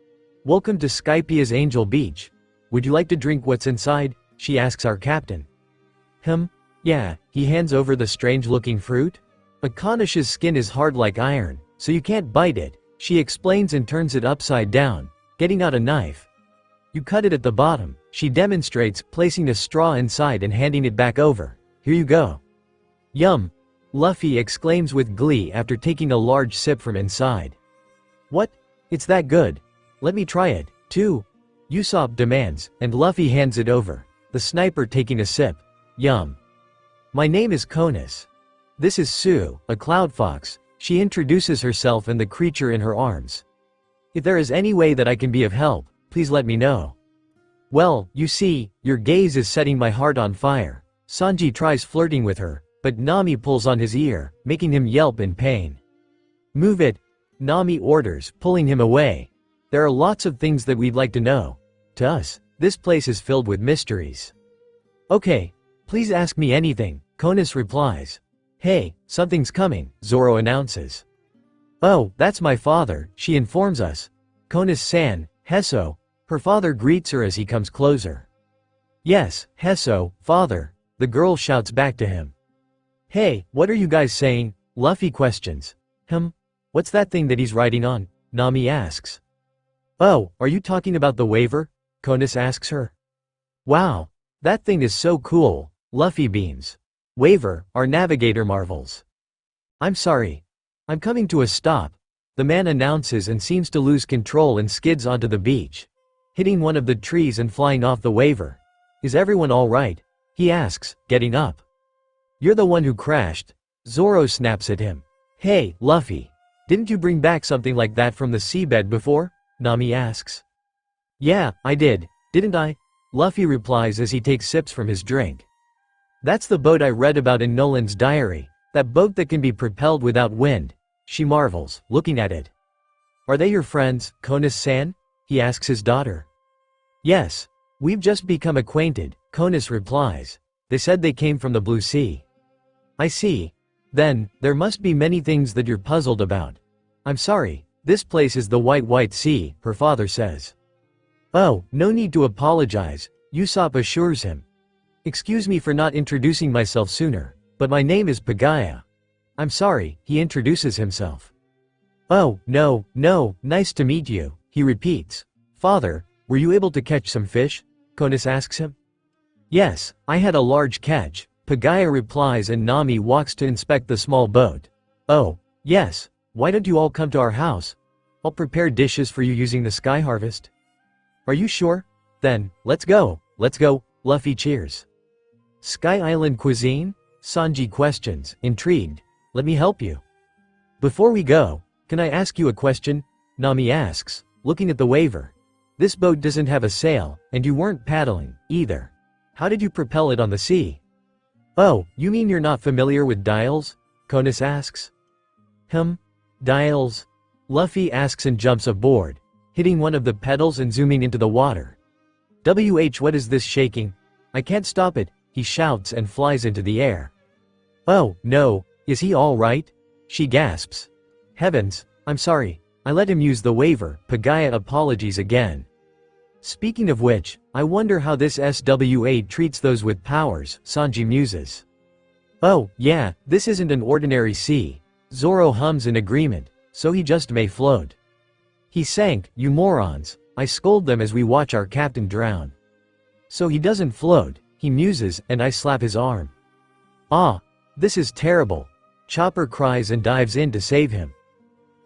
[SPEAKER 3] Welcome to Skypiea's Angel Beach. Would you like to drink what's inside? She asks our captain. Yeah, he hands over the strange-looking fruit. Akonish's skin is hard like iron, so you can't bite it, she explains and turns it upside down, getting out a knife. You cut it at the bottom, she demonstrates, placing a straw inside and handing it back over. Here you go. Yum! Luffy exclaims with glee after taking a large sip from inside. What? It's that good. Let me try it, too. Usopp demands, and Luffy hands it over, the sniper taking a sip. Yum. My name is Conus. This is Sue, a cloud fox. She introduces herself and the creature in her arms. If there is any way that I can be of help, please let me know. Well, you see, your gaze is setting my heart on fire. Sanji tries flirting with her, but Nami pulls on his ear, making him yelp in pain. Move it, Nami orders, pulling him away. There are lots of things that we'd like to know. To us, this place is filled with mysteries. Okay, please ask me anything, Conus replies. Hey, something's coming, Zoro announces. Oh, that's my father, she informs us. Conus-san, Hesso. Her father greets her as he comes closer. Yes, Hesso, father, the girl shouts back to him. Hey, what are you guys saying? Luffy questions. What's that thing that he's riding on? Nami asks. Oh, are you talking about the waiver? Conus asks her. Wow, that thing is so cool, Luffy beams. Waiver, our navigator marvels. I'm sorry. I'm coming to a stop, the man announces and seems to lose control and skids onto the beach, hitting one of the trees and flying off the waiver. Is everyone all right? He asks, getting up. You're the one who crashed. Zoro snaps at him. Hey, Luffy. Didn't you bring back something like that from the seabed before? Nami asks. Yeah, I did, didn't I? Luffy replies as he takes sips from his drink. That's the boat I read about in Nolan's diary, that boat that can be propelled without wind. She marvels, looking at it. Are they your friends, Conus-san? He asks his daughter. Yes. We've just become acquainted, Conus replies. They said they came from the Blue Sea. I see. Then, there must be many things that you're puzzled about. I'm sorry, this place is the White Sea, her father says. Oh, no need to apologize, Usopp assures him. Excuse me for not introducing myself sooner, but my name is Pagaya. I'm sorry, he introduces himself. Oh, no, nice to meet you, he repeats. Father, were you able to catch some fish? Konis asks him. Yes, I had a large catch, Pagaya replies, and Nami walks to inspect the small boat. Oh, yes, why don't you all come to our house? I'll prepare dishes for you using the sky harvest. Are you sure? Then, let's go, Luffy cheers. Sky Island cuisine? Sanji questions, intrigued. Let me help you. Before we go, can I ask you a question? Nami asks, looking at the waiver. This boat doesn't have a sail, and you weren't paddling, either. How did you propel it on the sea? Oh, you mean you're not familiar with dials? Konis asks. Dials? Luffy asks and jumps aboard, hitting one of the pedals and zooming into the water. What is this shaking? I can't stop it, he shouts and flies into the air. Oh, no, is he all right? She gasps. Heavens, I'm sorry, I let him use the waiver, Pagaya apologies again. Speaking of which, I wonder how this SWA treats those with powers, Sanji muses. Oh, yeah, this isn't an ordinary sea. Zoro hums in agreement, so he just may float. He sank, you morons, I scold them as we watch our captain drown. So he doesn't float, he muses, and I slap his arm. Ah, this is terrible. Chopper cries and dives in to save him.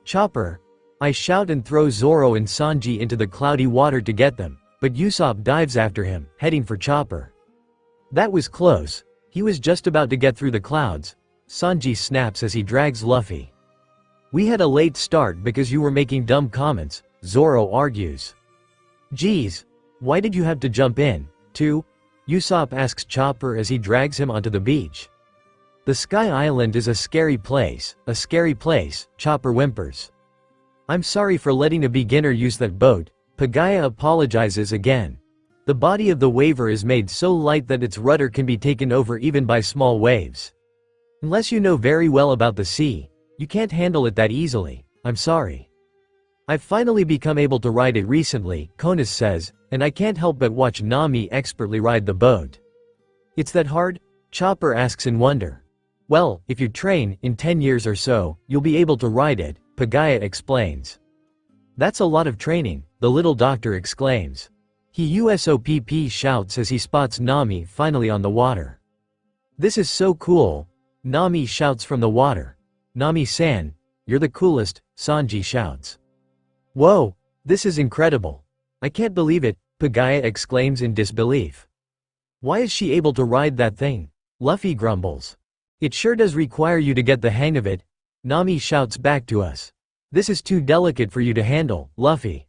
[SPEAKER 3] Chopper! I shout and throw Zoro and Sanji into the cloudy water to get them, but Usopp dives after him, heading for Chopper. That was close. He was just about to get through the clouds. Sanji snaps as he drags Luffy. We had a late start because you were making dumb comments, Zoro argues. Geez, why did you have to jump in, too? Usopp asks Chopper as he drags him onto the beach. The Sky Island is a scary place, Chopper whimpers. I'm sorry for letting a beginner use that boat, Pagaya apologizes again. The body of the waiver is made so light that its rudder can be taken over even by small waves. Unless you know very well about the sea, you can't handle it that easily, I'm sorry. I've finally become able to ride it recently, Konis says, and I can't help but watch Nami expertly ride the boat. It's that hard? Chopper asks in wonder. Well, if you train, in 10 years or so, you'll be able to ride it, Pagaya explains. That's a lot of training, the little doctor exclaims. He USOPP shouts as he spots Nami finally on the water. This is so cool, Nami shouts from the water. Nami-san, you're the coolest, Sanji shouts. Whoa, this is incredible. I can't believe it, Pagaya exclaims in disbelief. Why is she able to ride that thing? Luffy grumbles. It sure does require you to get the hang of it, Nami shouts back to us. This is too delicate for you to handle, Luffy.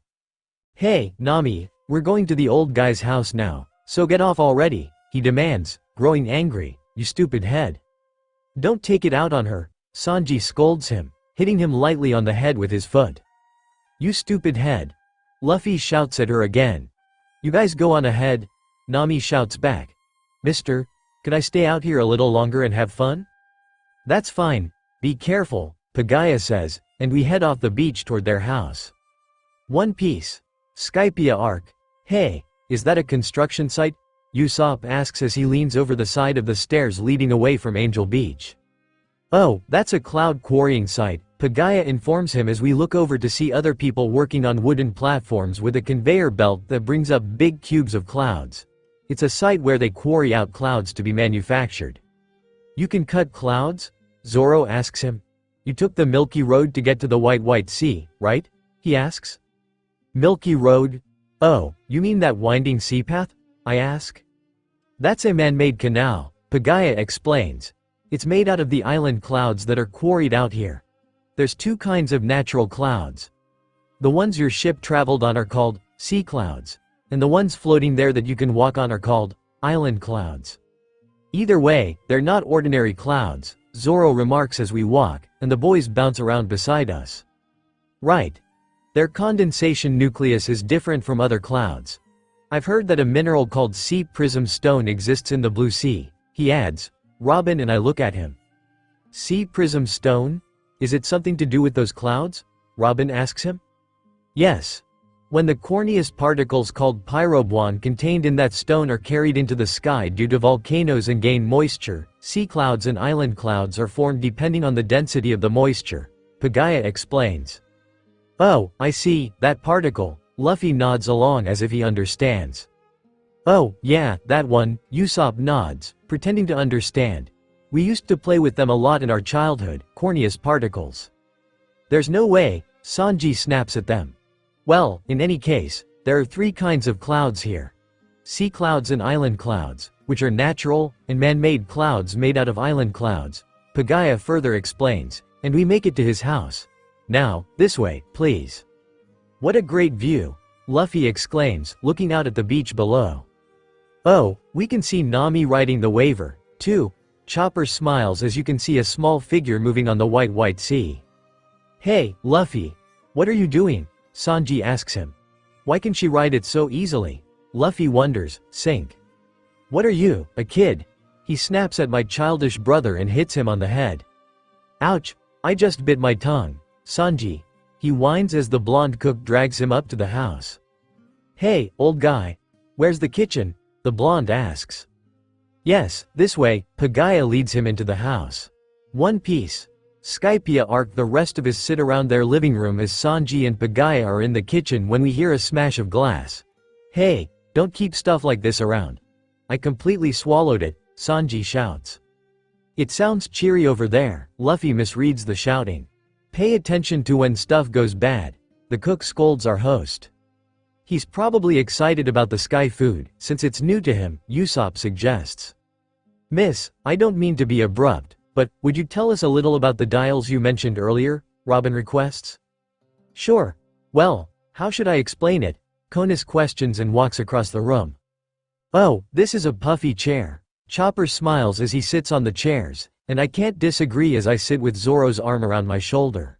[SPEAKER 3] Hey, Nami, we're going to the old guy's house now, so get off already, he demands, growing angry, you stupid head. Don't take it out on her, Sanji scolds him, hitting him lightly on the head with his foot. You stupid head. Luffy shouts at her again. You guys go on ahead, Nami shouts back. Mister, could I stay out here a little longer and have fun? That's fine, be careful, Pagaya says, and we head off the beach toward their house. One Piece. Skypia arc. Hey, is that a construction site? Usopp asks as he leans over the side of the stairs leading away from Angel Beach. Oh, that's a cloud quarrying site, Pagaya informs him as we look over to see other people working on wooden platforms with a conveyor belt that brings up big cubes of clouds. It's a site where they quarry out clouds to be manufactured. You can cut clouds? Zoro asks him. You took the Milky Road to get to the White Sea, right? He asks. Milky Road? Oh, you mean that winding sea path? I ask. That's a man-made canal, Pagaya explains. It's made out of the island clouds that are quarried out here. There's two kinds of natural clouds. The ones your ship traveled on are called sea clouds, and the ones floating there that you can walk on are called island clouds. Either way, they're not ordinary clouds, Zoro remarks as we walk, and the boys bounce around beside us. Right. Their condensation nucleus is different from other clouds. I've heard that a mineral called sea prism stone exists in the blue sea, he adds. Robin and I look at him. Sea prism stone? Is it something to do with those clouds? Robin asks him. Yes. When the corniest particles called pyrobuon contained in that stone are carried into the sky due to volcanoes and gain moisture, sea clouds and island clouds are formed depending on the density of the moisture, Pagaya explains. Oh, I see, that particle. Luffy nods along as if he understands. Oh, yeah, that one, Usopp nods, pretending to understand. We used to play with them a lot in our childhood, corneous particles. There's no way, Sanji snaps at them. Well, in any case, there are 3 kinds of clouds here. Sea clouds and island clouds, which are natural and man-made clouds made out of island clouds, Pagaya further explains, and we make it to his house. Now, this way, please. What a great view, Luffy exclaims, looking out at the beach below. Oh, we can see Nami riding the waver, too. Chopper smiles as you can see a small figure moving on the white sea. Hey, Luffy. What are you doing? Sanji asks him. Why can she ride it so easily? Luffy wonders, sink. What are you, a kid? He snaps at my childish brother and hits him on the head. Ouch, I just bit my tongue. Sanji. He whines as the blonde cook drags him up to the house. Hey, old guy. Where's the kitchen? The blonde asks. Yes, this way, Pagaya leads him into the house. One Piece. Skypiea arc the rest of his sit around their living room as Sanji and Pagaya are in the kitchen when we hear a smash of glass. Hey, don't keep stuff like this around. I completely swallowed it, Sanji shouts. It sounds cheery over there, Luffy misreads the shouting. Pay attention to when stuff goes bad, the cook scolds our host. He's probably excited about the sky food, since it's new to him, Usopp suggests. Miss, I don't mean to be abrupt, but would you tell us a little about the dials you mentioned earlier? Robin requests. Sure. Well, how should I explain it? Konis questions and walks across the room. Oh, this is a puffy chair. Chopper smiles as he sits on the chairs, and I can't disagree as I sit with Zoro's arm around my shoulder.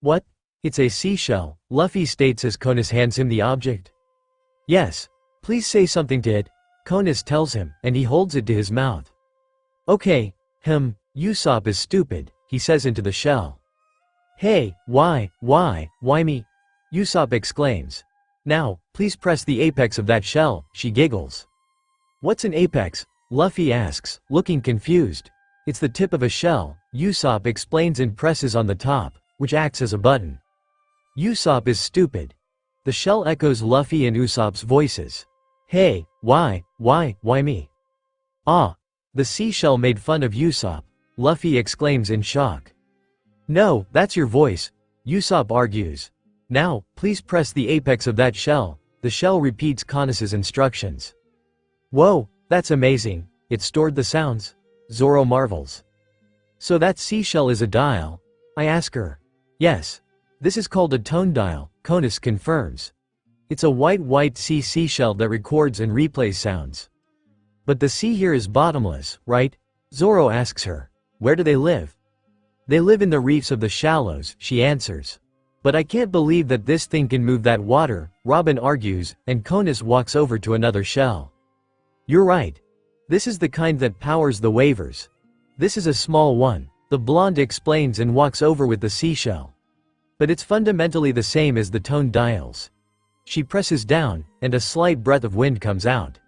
[SPEAKER 3] What? It's a seashell, Luffy states as Konis hands him the object. Yes. Please say something to it, Konis tells him, and he holds it to his mouth. Okay, Usopp is stupid, he says into the shell. Hey, why me? Usopp exclaims. Now, please press the apex of that shell, she giggles. What's an apex? Luffy asks, looking confused. It's the tip of a shell, Usopp explains and presses on the top, which acts as a button. Usopp is stupid. The shell echoes Luffy and Usopp's voices. Hey, why me? Ah, the seashell made fun of Usopp, Luffy exclaims in shock. No, that's your voice, Usopp argues. Now, please press the apex of that shell, the shell repeats Konis's instructions. Whoa, that's amazing, it stored the sounds, Zoro marvels. So that seashell is a dial? I ask her. Yes. This is called a tone dial, Konis confirms. It's a white sea seashell that records and replays sounds. But the sea here is bottomless, right? Zoro asks her. Where do they live? They live in the reefs of the shallows, she answers. But I can't believe that this thing can move that water, Robin argues, and Konis walks over to another shell. You're right. This is the kind that powers the waivers. This is a small one, the blonde explains and walks over with the seashell. But it's fundamentally the same as the tone dials. She presses down, and a slight breath of wind comes out.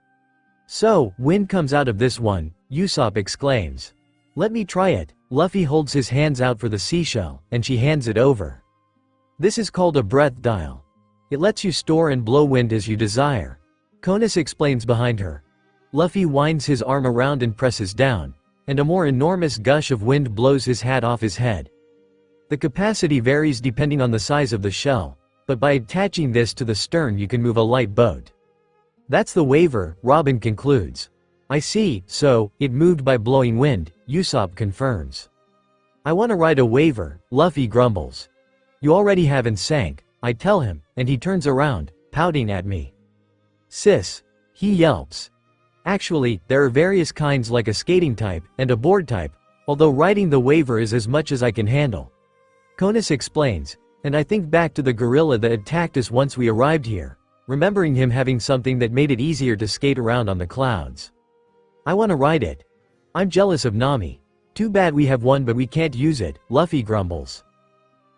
[SPEAKER 3] So, wind comes out of this one, Usopp exclaims. Let me try it. Luffy holds his hands out for the seashell, and she hands it over. This is called a breath dial. It lets you store and blow wind as you desire. Konis explains behind her. Luffy winds his arm around and presses down, and a more enormous gush of wind blows his hat off his head. The capacity varies depending on the size of the shell, but by attaching this to the stern you can move a light boat. That's the waver, Robin concludes. I see, so, it moved by blowing wind, Usopp confirms. I want to ride a waver, Luffy grumbles. You already have and sank, I tell him, and he turns around, pouting at me. Sis. He yelps. Actually, there are various kinds like a skating type, and a board type, although riding the waver is as much as I can handle. Konis explains, and I think back to the gorilla that attacked us once we arrived here, remembering him having something that made it easier to skate around on the clouds. I want to ride it. I'm jealous of Nami. Too bad we have one but we can't use it, Luffy grumbles.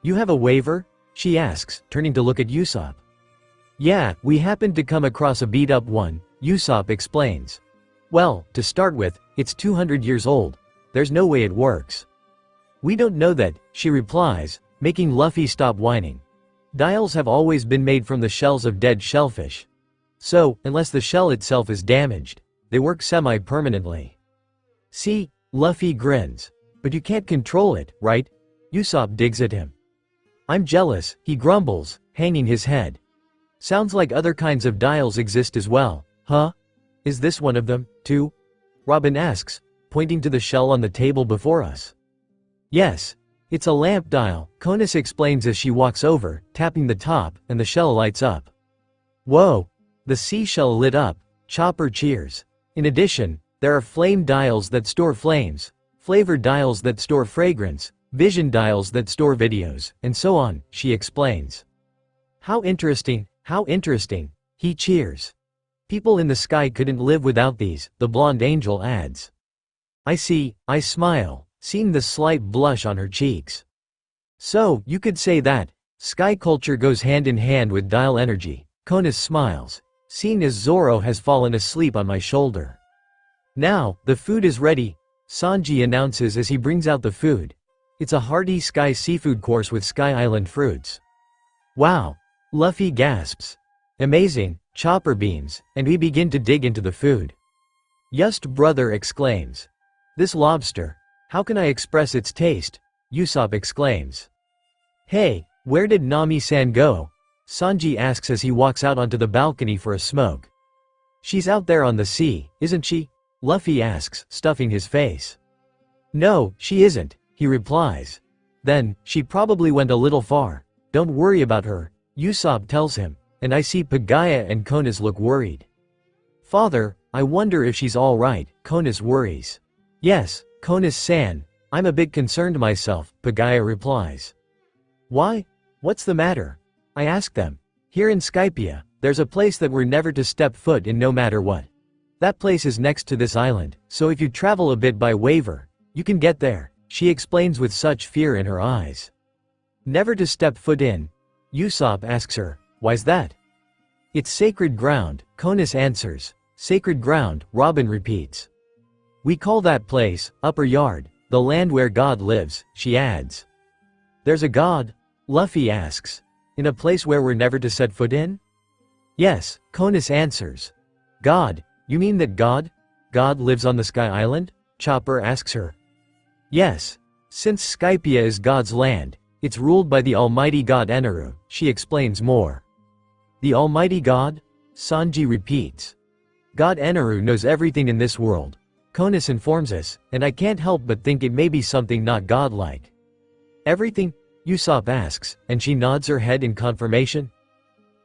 [SPEAKER 3] You have a waiver? She asks, turning to look at Usopp. Yeah, we happened to come across a beat-up one, Usopp explains. Well, to start with, it's 200 years old. There's no way it works. We don't know that, she replies, making Luffy stop whining. Dials have always been made from the shells of dead shellfish. So, unless the shell itself is damaged, they work semi-permanently. See, Luffy grins. But you can't control it, right? Usopp digs at him. I'm jealous, he grumbles, hanging his head. Sounds like other kinds of dials exist as well, huh? Is this one of them, too? Robin asks, pointing to the shell on the table before us. Yes. It's a lamp dial, Conus explains as she walks over, tapping the top, and the shell lights up. Whoa! The seashell lit up. Chopper cheers. In addition, there are flame dials that store flames, flavor dials that store fragrance, vision dials that store videos, and so on, she explains. How interesting, he cheers. People in the sky couldn't live without these, the blonde angel adds. I see, I smile, seeing the slight blush on her cheeks. So, you could say that, sky culture goes hand in hand with dial energy, Conus smiles, seeing as Zoro has fallen asleep on my shoulder. Now, the food is ready, Sanji announces as he brings out the food. It's a hearty sky seafood course with Sky Island fruits. Wow! Luffy gasps. Amazing, Chopper beams, and we begin to dig into the food. Just brother exclaims. This lobster, how can I express its taste? Usopp exclaims. Hey, where did Nami-san go? Sanji asks as he walks out onto the balcony for a smoke. She's out there on the sea, isn't she? Luffy asks, stuffing his face. No, she isn't, he replies. Then, she probably went a little far. Don't worry about her, Usopp tells him, and I see Pagaya and Conus look worried. Father, I wonder if she's alright, Conus worries. Yes, Conus-san, I'm a bit concerned myself, Pagaya replies. Why? What's the matter? I ask them. Here in Skypia, there's a place that we're never to step foot in no matter what. That place is next to this island, so if you travel a bit by waiver, you can get there, she explains with such fear in her eyes. Never to step foot in? Usopp asks her, why's that? It's sacred ground, Conus answers. Sacred ground, Robin repeats. We call that place, Upper Yard, the land where God lives, she adds. There's a God? Luffy asks. In a place where we're never to set foot in? Yes, Conus answers. God, you mean that God? God lives on the Sky Island? Chopper asks her. Yes. Since Skypia is God's land, it's ruled by the almighty God Eneru, she explains more. The almighty God? Sanji repeats. God Eneru knows everything in this world, Conus informs us, and I can't help but think it may be something not godlike. Everything? Usopp asks, and she nods her head in confirmation.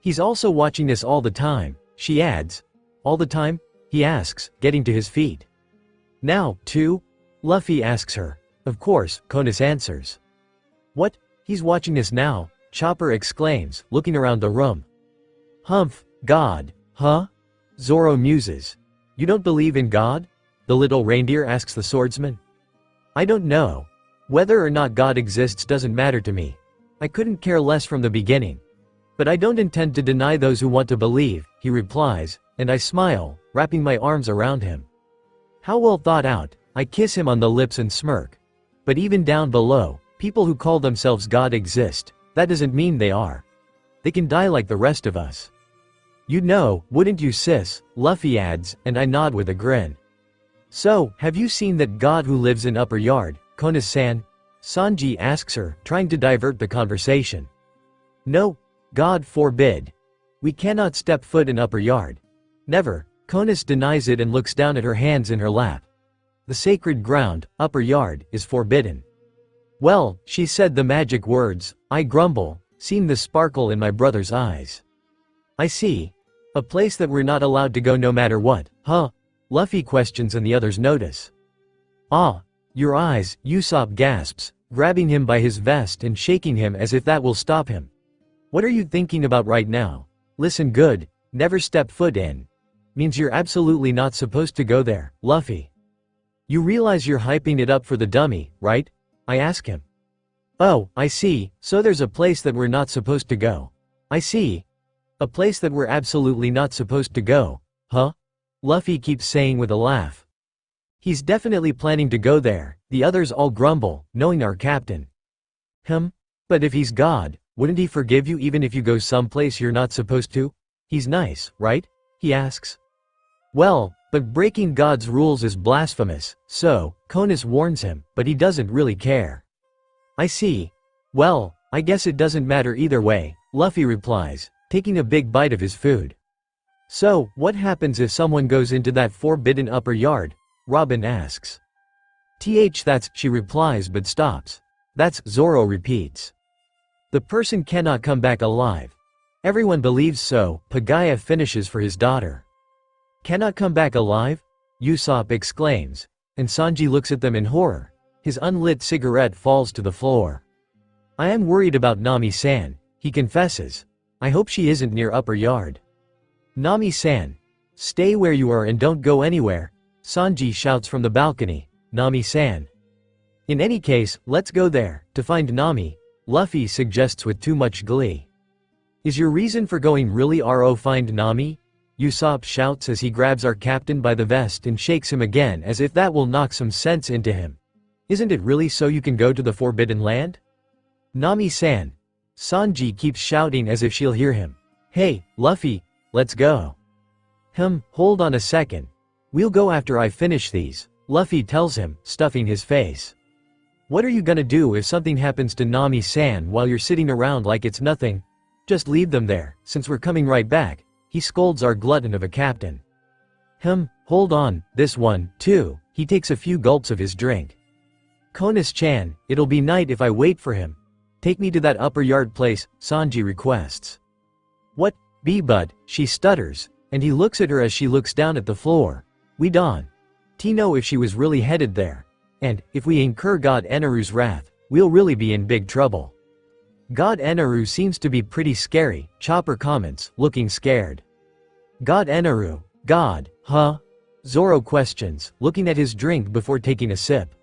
[SPEAKER 3] He's also watching us all the time, she adds. All the time? He asks, getting to his feet. Now, too? Luffy asks her. Of course, Conus answers. What? He's watching us now, Chopper exclaims, looking around the room. Humph, God, huh? Zoro muses. You don't believe in God? The little reindeer asks the swordsman. I don't know. Whether or not God exists doesn't matter to me. I couldn't care less from the beginning. But I don't intend to deny those who want to believe, he replies, and I smile, wrapping my arms around him. How well thought out, I kiss him on the lips and smirk. But even down below, people who call themselves God exist, that doesn't mean they are. They can die like the rest of us. You'd know, wouldn't you sis, Luffy adds, and I nod with a grin. So, have you seen that God who lives in Upper Yard, Conus-san? Sanji asks her, trying to divert the conversation. No, God forbid. We cannot step foot in Upper Yard. Never, Conus denies it and looks down at her hands in her lap. The sacred ground, Upper Yard, is forbidden. Well, she said the magic words, I grumble, seeing the sparkle in my brother's eyes. I see. A place that we're not allowed to go no matter what, huh? Luffy questions and the others notice. Ah, your eyes, Usopp gasps, grabbing him by his vest and shaking him as if that will stop him. What are you thinking about right now? Listen good, never step foot in. Means you're absolutely not supposed to go there, Luffy. You realize you're hyping it up for the dummy, right? I ask him. Oh, I see, so there's a place that we're not supposed to go. I see. A place that we're absolutely not supposed to go, huh? Luffy keeps saying with a laugh. He's definitely planning to go there, the others all grumble, knowing our captain. But if he's God, wouldn't he forgive you even if you go someplace you're not supposed to? He's nice, right? He asks. Well, but breaking God's rules is blasphemous, so, Conus warns him, but he doesn't really care. I see. Well, I guess it doesn't matter either way, Luffy replies, taking a big bite of his food. So, what happens if someone goes into that forbidden upper yard? Robin asks. That's, she replies but stops. That's, Zoro repeats. The person cannot come back alive. Everyone believes so, Pagaya finishes for his daughter. Cannot come back alive? Usopp exclaims, and Sanji looks at them in horror. His unlit cigarette falls to the floor. I am worried about Nami-san, he confesses. I hope she isn't near upper yard. Nami-san. Stay where you are and don't go anywhere, Sanji shouts from the balcony. Nami-san. In any case, let's go there, to find Nami, Luffy suggests with too much glee. Is your reason for going really find Nami? Usopp shouts as he grabs our captain by the vest and shakes him again as if that will knock some sense into him. Isn't it really so you can go to the Forbidden Land? Nami-san. Sanji keeps shouting as if she'll hear him. Hey, Luffy, let's go. Hold on a second. We'll go after I finish these, Luffy tells him, stuffing his face. What are you gonna do if something happens to Nami-san while you're sitting around like it's nothing? Just leave them there, since we're coming right back, he scolds our glutton of a captain. Hold on, this one, too, he takes a few gulps of his drink. Conus-chan, it'll be night if I wait for him. Take me to that upper yard place, Sanji requests. What, but, she stutters, and he looks at her as she looks down at the floor. We don't know if she was really headed there. And, if we incur God Eneru's wrath, we'll really be in big trouble. God Eneru seems to be pretty scary, Chopper comments, looking scared. God Eneru, God, huh? Zoro questions, looking at his drink before taking a sip.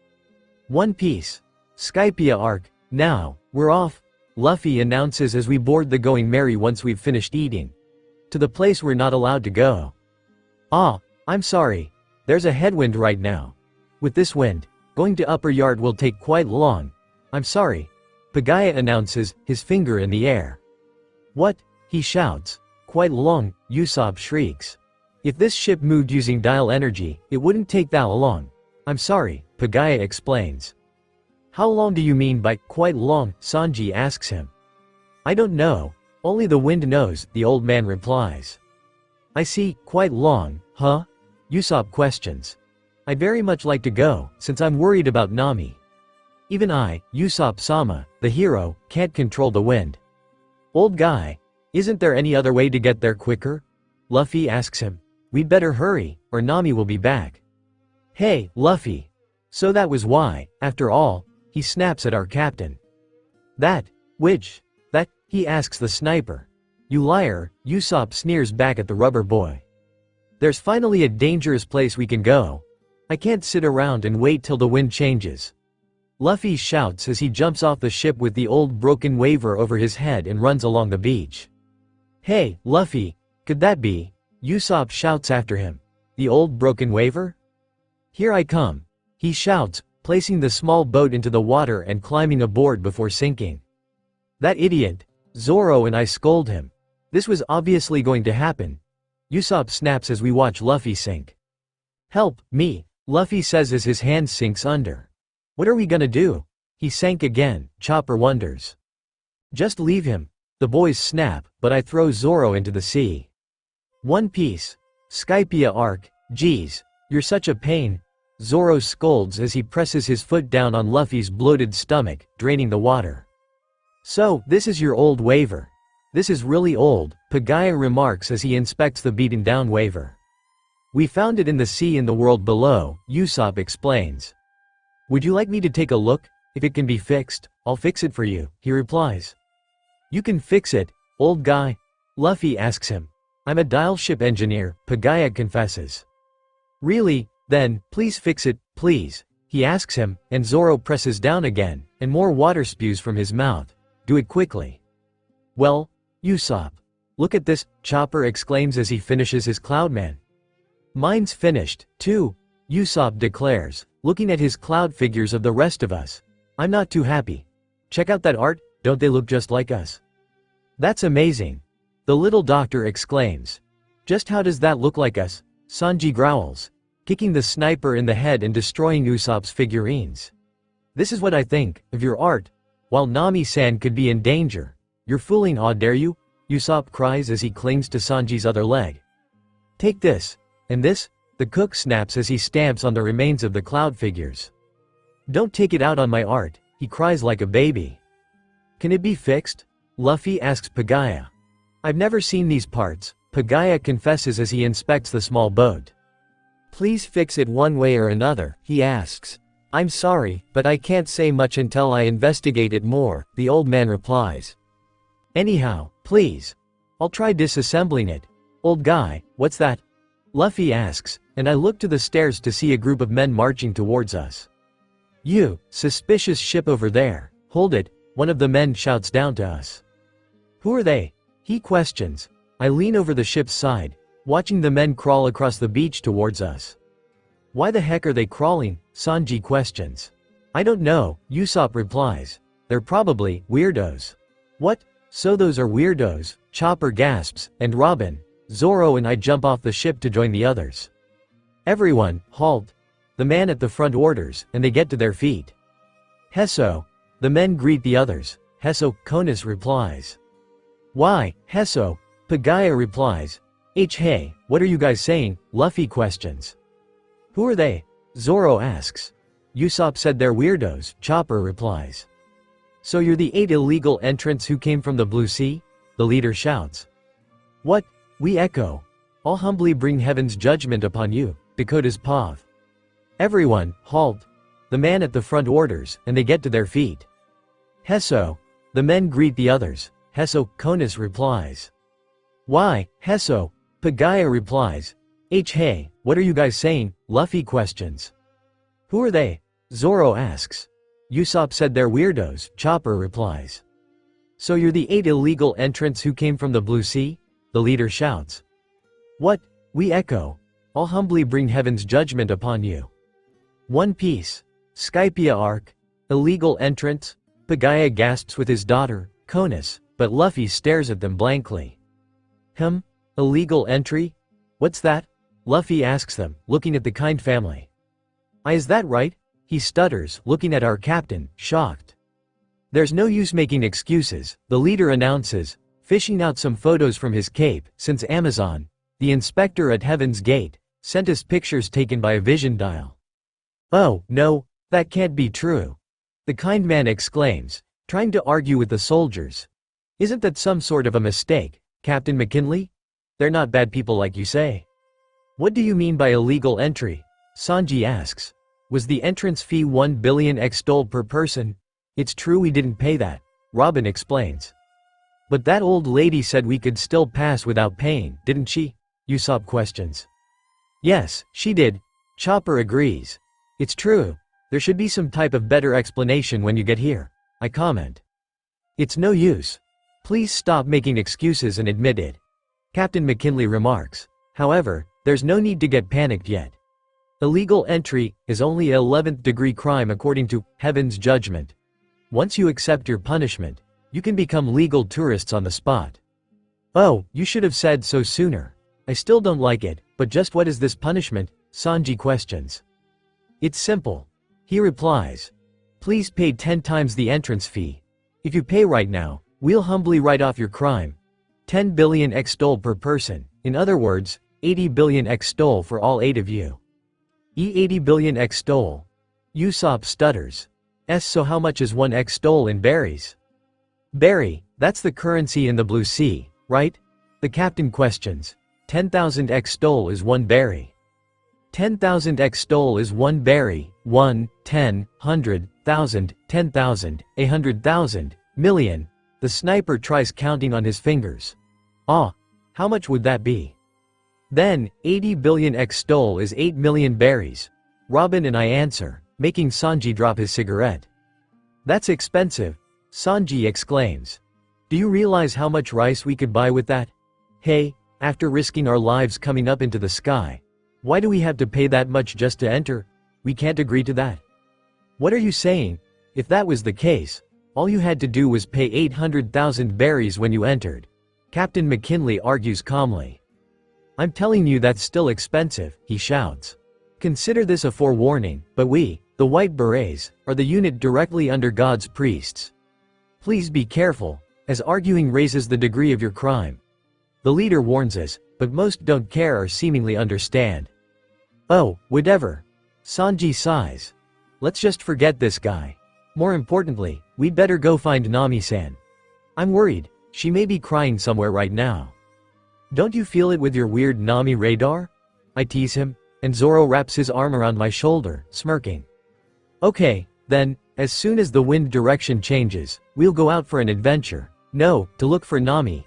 [SPEAKER 3] One Piece. Skypiea arc, now, we're off, Luffy announces as we board the Going Merry once we've finished eating. To the place we're not allowed to go. I'm sorry. There's a headwind right now. With this wind, going to upper yard will take quite long. I'm sorry. Pagaya announces, his finger in the air. What? He shouts. Quite long, Usopp shrieks. If this ship moved using dial energy, it wouldn't take that long. I'm sorry, Pagaya explains. How long do you mean by quite long? Sanji asks him. I don't know. Only the wind knows, the old man replies. I see, quite long, huh? Usopp questions. I'd very much like to go, since I'm worried about Nami. Even I, Usopp-sama, the hero, can't control the wind. Old guy, isn't there any other way to get there quicker? Luffy asks him. We'd better hurry, or Nami will be back. Hey, Luffy. So that was why, after all, he snaps at our captain. That, he asks the sniper. You liar, Usopp sneers back at the rubber boy. There's finally a dangerous place we can go. I can't sit around and wait till the wind changes. Luffy shouts as he jumps off the ship with the old broken waver over his head and runs along the beach. Hey, Luffy, could that be? Usopp shouts after him. The old broken waver? Here I come, he shouts, placing the small boat into the water and climbing aboard before sinking. That idiot, Zoro and I scold him. This was obviously going to happen. Usopp snaps as we watch Luffy sink. Help, me, Luffy says as his hand sinks under. What are we gonna do? He sank again, Chopper wonders. Just leave him. The boys snap, but I throw Zoro into the sea. One Piece. Skypiea arc, geez, you're such a pain. Zoro scolds as he presses his foot down on Luffy's bloated stomach, draining the water. So, this is your old waver. This is really old, Pagaya remarks as he inspects the beaten down waver. We found it in the sea in the world below, Usopp explains. Would you like me to take a look? If it can be fixed, I'll fix it for you, he replies. You can fix it, old guy? Luffy asks him. I'm a dial ship engineer, Pagaya confesses. Really? Then, please fix it, please. He asks him, and Zoro presses down again, and more water spews from his mouth. Do it quickly. Well, Usopp. Look at this, Chopper exclaims as he finishes his Cloudman. Mine's finished, too, Usopp declares, looking at his cloud figures of the rest of us. I'm not too happy. Check out that art, don't they look just like us? That's amazing. The little doctor exclaims. Just how does that look like us? Sanji growls, kicking the sniper in the head and destroying Usopp's figurines. This is what I think of your art. While Nami-san could be in danger. You're fooling, dare you? Usopp cries as he clings to Sanji's other leg. Take this. And this? The cook snaps as he stamps on the remains of the cloud figures. Don't take it out on my art, he cries like a baby. Can it be fixed? Luffy asks Pagaya. I've never seen these parts, Pagaya confesses as he inspects the small boat. Please fix it one way or another, he asks. I'm sorry, but I can't say much until I investigate it more, the old man replies. Anyhow, please. I'll try disassembling it. Old guy, what's that? Luffy asks, and I look to the stairs to see a group of men marching towards us. You, suspicious ship over there, hold it, one of the men shouts down to us. Who are they? He questions. I lean over the ship's side, watching the men crawl across the beach towards us. Why the heck are they crawling? Sanji questions. I don't know, Usopp replies. They're probably weirdos. What? So those are weirdos, Chopper gasps, and Robin, Zoro and I jump off the ship to join the others. Everyone, halt. The man at the front orders, and they get to their feet. Hesso. The men greet the others. Hesso, Konus replies. Why, Hesso? Pagaya replies. Hey, what are you guys saying? Luffy questions. Who are they? Zoro asks. Usopp said they're weirdos, Chopper replies. So you're the 8 illegal entrants who came from the Blue Sea? The leader shouts. What? We echo. I'll humbly bring heaven's judgment upon you, Dakota's Pav. Everyone, halt. The man at the front orders, and they get to their feet. Hesso. The men greet the others. Hesso, Konus replies. Why, Hesso? Pagaya replies. Hey, what are you guys saying? Luffy questions. Who are they? Zoro asks. Usopp said they're weirdos, Chopper replies. So you're the 8 illegal entrants who came from the Blue Sea? The leader shouts. What? We echo. I'll humbly bring heaven's judgment upon you. One Piece. Skypia arc. Illegal entrants? Pagaya gasps with his daughter, Konus, but Luffy stares at them blankly. Illegal entry? What's that? Luffy asks them, looking at the Kind family. Is that right? He stutters, looking at our captain, shocked. There's no use making excuses, the leader announces, fishing out some photos from his cape, since Amazon, the inspector at Heaven's Gate, sent us pictures taken by a vision dial. Oh, no, that can't be true. The Kind man exclaims, trying to argue with the soldiers. Isn't that some sort of a mistake, Captain McKinley? They're not bad people like you say. What do you mean by illegal entry? Sanji asks. Was the entrance fee 1 billion XDOL per person? It's true we didn't pay that, Robin explains. But that old lady said we could still pass without paying, didn't she? Usopp questions. Yes, she did. Chopper agrees. It's true. There should be some type of better explanation when you get here, I comment. It's no use. Please stop making excuses and admit it. Captain McKinley remarks. However, there's no need to get panicked yet. Illegal entry is only an 11th degree crime according to Heaven's judgment. Once you accept your punishment, you can become legal tourists on the spot. Oh, you should have said so sooner. I still don't like it, but just what is this punishment? Sanji questions. It's simple. He replies. Please pay 10 times the entrance fee. If you pay right now, we'll humbly write off your crime. 10 billion XDOL per person, in other words, 80 billion XDOL for all 8 of you. 80 billion XDOL. Usopp stutters. So how much is 1 XDOL in berries? Berry, that's the currency in the Blue Sea, right? The captain questions. 10,000 XDOL is 1 berry. 10,000 XDOL is 1 berry, 1, 10, 100, 1,000, 10,000, 100,000, million. The sniper tries counting on his fingers. How much would that be? Then, 80 billion extol is 8 million berries. Robin and I answer, making Sanji drop his cigarette. That's expensive, Sanji exclaims. Do you realize how much rice we could buy with that? Hey, after risking our lives coming up into the sky, why do we have to pay that much just to enter? We can't agree to that. What are you saying? If that was the case, all you had to do was pay 800,000 berries when you entered. Captain McKinley argues calmly. I'm telling you that's still expensive, he shouts. Consider this a forewarning, but we, the White Berets, are the unit directly under God's priests. Please be careful, as arguing raises the degree of your crime. The leader warns us, but most don't care or seemingly understand. Oh, whatever. Sanji sighs. Let's just forget this guy. More importantly, we'd better go find Nami-san. I'm worried, she may be crying somewhere right now. Don't you feel it with your weird Nami radar? I tease him, and Zoro wraps his arm around my shoulder, smirking. Okay, then, as soon as the wind direction changes, we'll go out for an adventure. No, to look for Nami.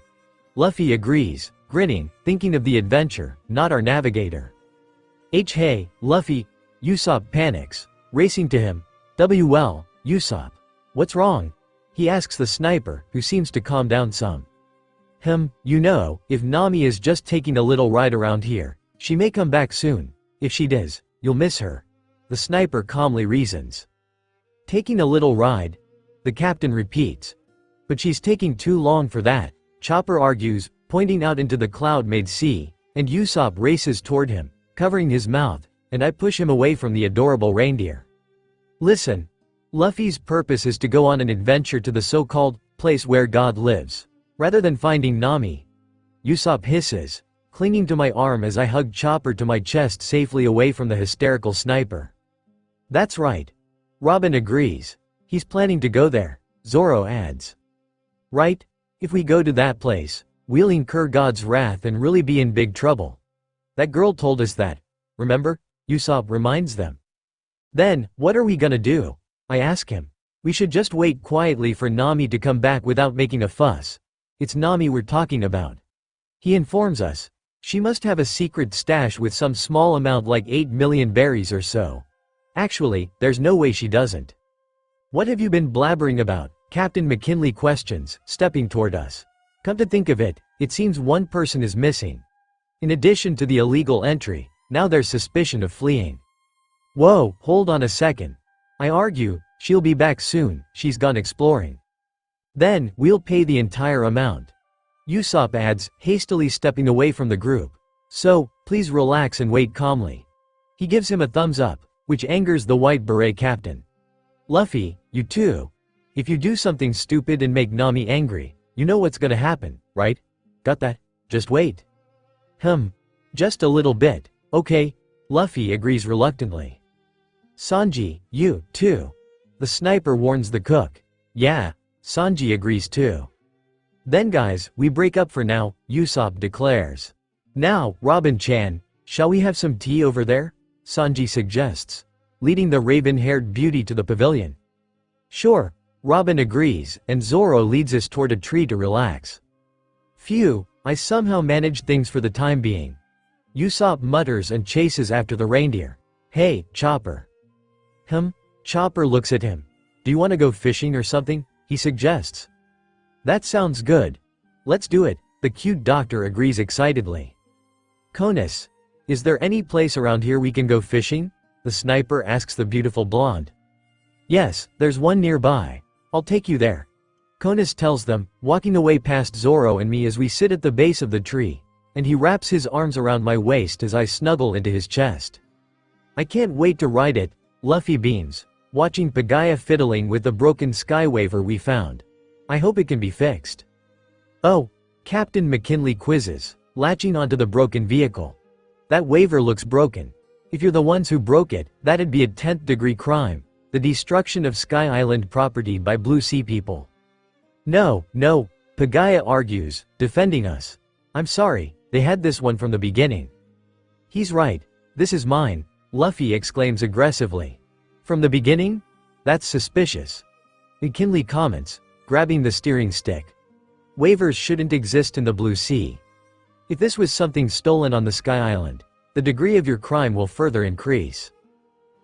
[SPEAKER 3] Luffy agrees, grinning, thinking of the adventure, not our navigator. Hey, Luffy, Usopp panics, racing to him. Well, Usopp. What's wrong? He asks the sniper, who seems to calm down some. You know, if Nami is just taking a little ride around here, she may come back soon. If she does, you'll miss her. The sniper calmly reasons. Taking a little ride? The captain repeats. But she's taking too long for that, Chopper argues, pointing out into the cloud-made sea, and Usopp races toward him, covering his mouth, and I push him away from the adorable reindeer. Listen. Luffy's purpose is to go on an adventure to the so-called place where God lives, rather than finding Nami. Usopp hisses, clinging to my arm as I hug Chopper to my chest safely away from the hysterical sniper. That's right. Robin agrees. He's planning to go there, Zoro adds. Right? If we go to that place, we'll incur God's wrath and really be in big trouble. That girl told us that, remember? Usopp reminds them. Then, what are we gonna do? I ask him. We should just wait quietly for Nami to come back without making a fuss. It's Nami we're talking about. He informs us. She must have a secret stash with some small amount like 8 million berries or so. Actually, there's no way she doesn't. What have you been blabbering about? Captain McKinley questions, stepping toward us. Come to think of it, it seems one person is missing. In addition to the illegal entry, now there's suspicion of fleeing. Whoa, hold on a second. I argue, she'll be back soon, she's gone exploring. Then, we'll pay the entire amount. Usopp adds, hastily stepping away from the group. So, please relax and wait calmly. He gives him a thumbs up, which angers the White Beret captain. Luffy, you too. If you do something stupid and make Nami angry, you know what's gonna happen, right? Got that? Just wait. Just a little bit, okay? Luffy agrees reluctantly. Sanji, you, too. The sniper warns the cook. Yeah, Sanji agrees too. Then guys, we break up for now, Usopp declares. Now, Robin-chan, shall we have some tea over there? Sanji suggests, leading the raven-haired beauty to the pavilion. Sure, Robin agrees, and Zoro leads us toward a tree to relax. Phew, I somehow managed things for the time being. Usopp mutters and chases after the reindeer. Hey, Chopper. Chopper looks at him. Do you want to go fishing or something? He suggests. That sounds good. Let's do it, the cute doctor agrees excitedly. Conus, is there any place around here we can go fishing? The sniper asks the beautiful blonde. Yes, there's one nearby. I'll take you there. Conus tells them, walking away past Zoro and me as we sit at the base of the tree, and he wraps his arms around my waist as I snuggle into his chest. I can't wait to ride it, Luffy beams, watching Pagaya fiddling with the broken skywaver we found. I hope it can be fixed. Oh, Captain McKinley quizzes, latching onto the broken vehicle. That waver looks broken. If you're the ones who broke it, that'd be a 10th degree crime. The destruction of Sky Island property by Blue Sea people. No, Pagaya argues, defending us. I'm sorry, they had this one from the beginning. He's right, this is mine, Luffy exclaims aggressively. From the beginning? That's suspicious. McKinley comments, grabbing the steering stick. Waivers shouldn't exist in the Blue Sea. If this was something stolen on the Sky Island, the degree of your crime will further increase.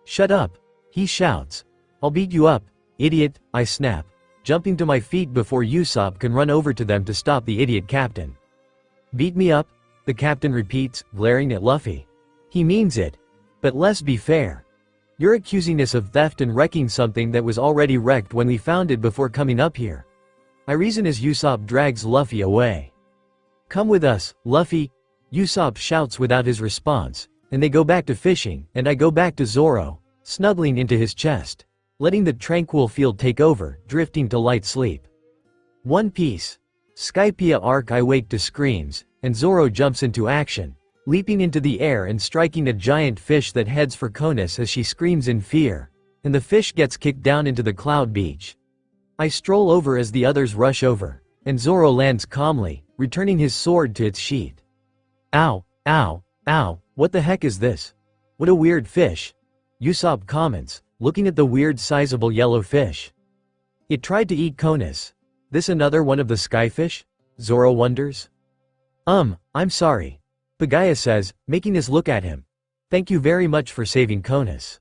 [SPEAKER 3] Shut up, he shouts. I'll beat you up, idiot, I snap, jumping to my feet before Usopp can run over to them to stop the idiot captain. Beat me up? The captain repeats, glaring at Luffy. He means it. But let's be fair. You're accusing us of theft and wrecking something that was already wrecked when we found it before coming up here. I reason as Usopp drags Luffy away. Come with us, Luffy, Usopp shouts without his response, and they go back to fishing, and I go back to Zoro, snuggling into his chest, letting the tranquil field take over, drifting to light sleep. One Piece. Skypiea arc. I wake to screams, and Zoro jumps into action, leaping into the air and striking a giant fish that heads for Konis as she screams in fear, and the fish gets kicked down into the cloud beach. I stroll over as the others rush over, and Zoro lands calmly, returning his sword to its sheath. Ow, ow, ow, what the heck is this? What a weird fish. Usopp comments, looking at the weird sizable yellow fish. It tried to eat Konis. This another one of the skyfish? Zoro wonders. I'm sorry. Pagaya says, making us look at him. Thank you very much for saving Konis.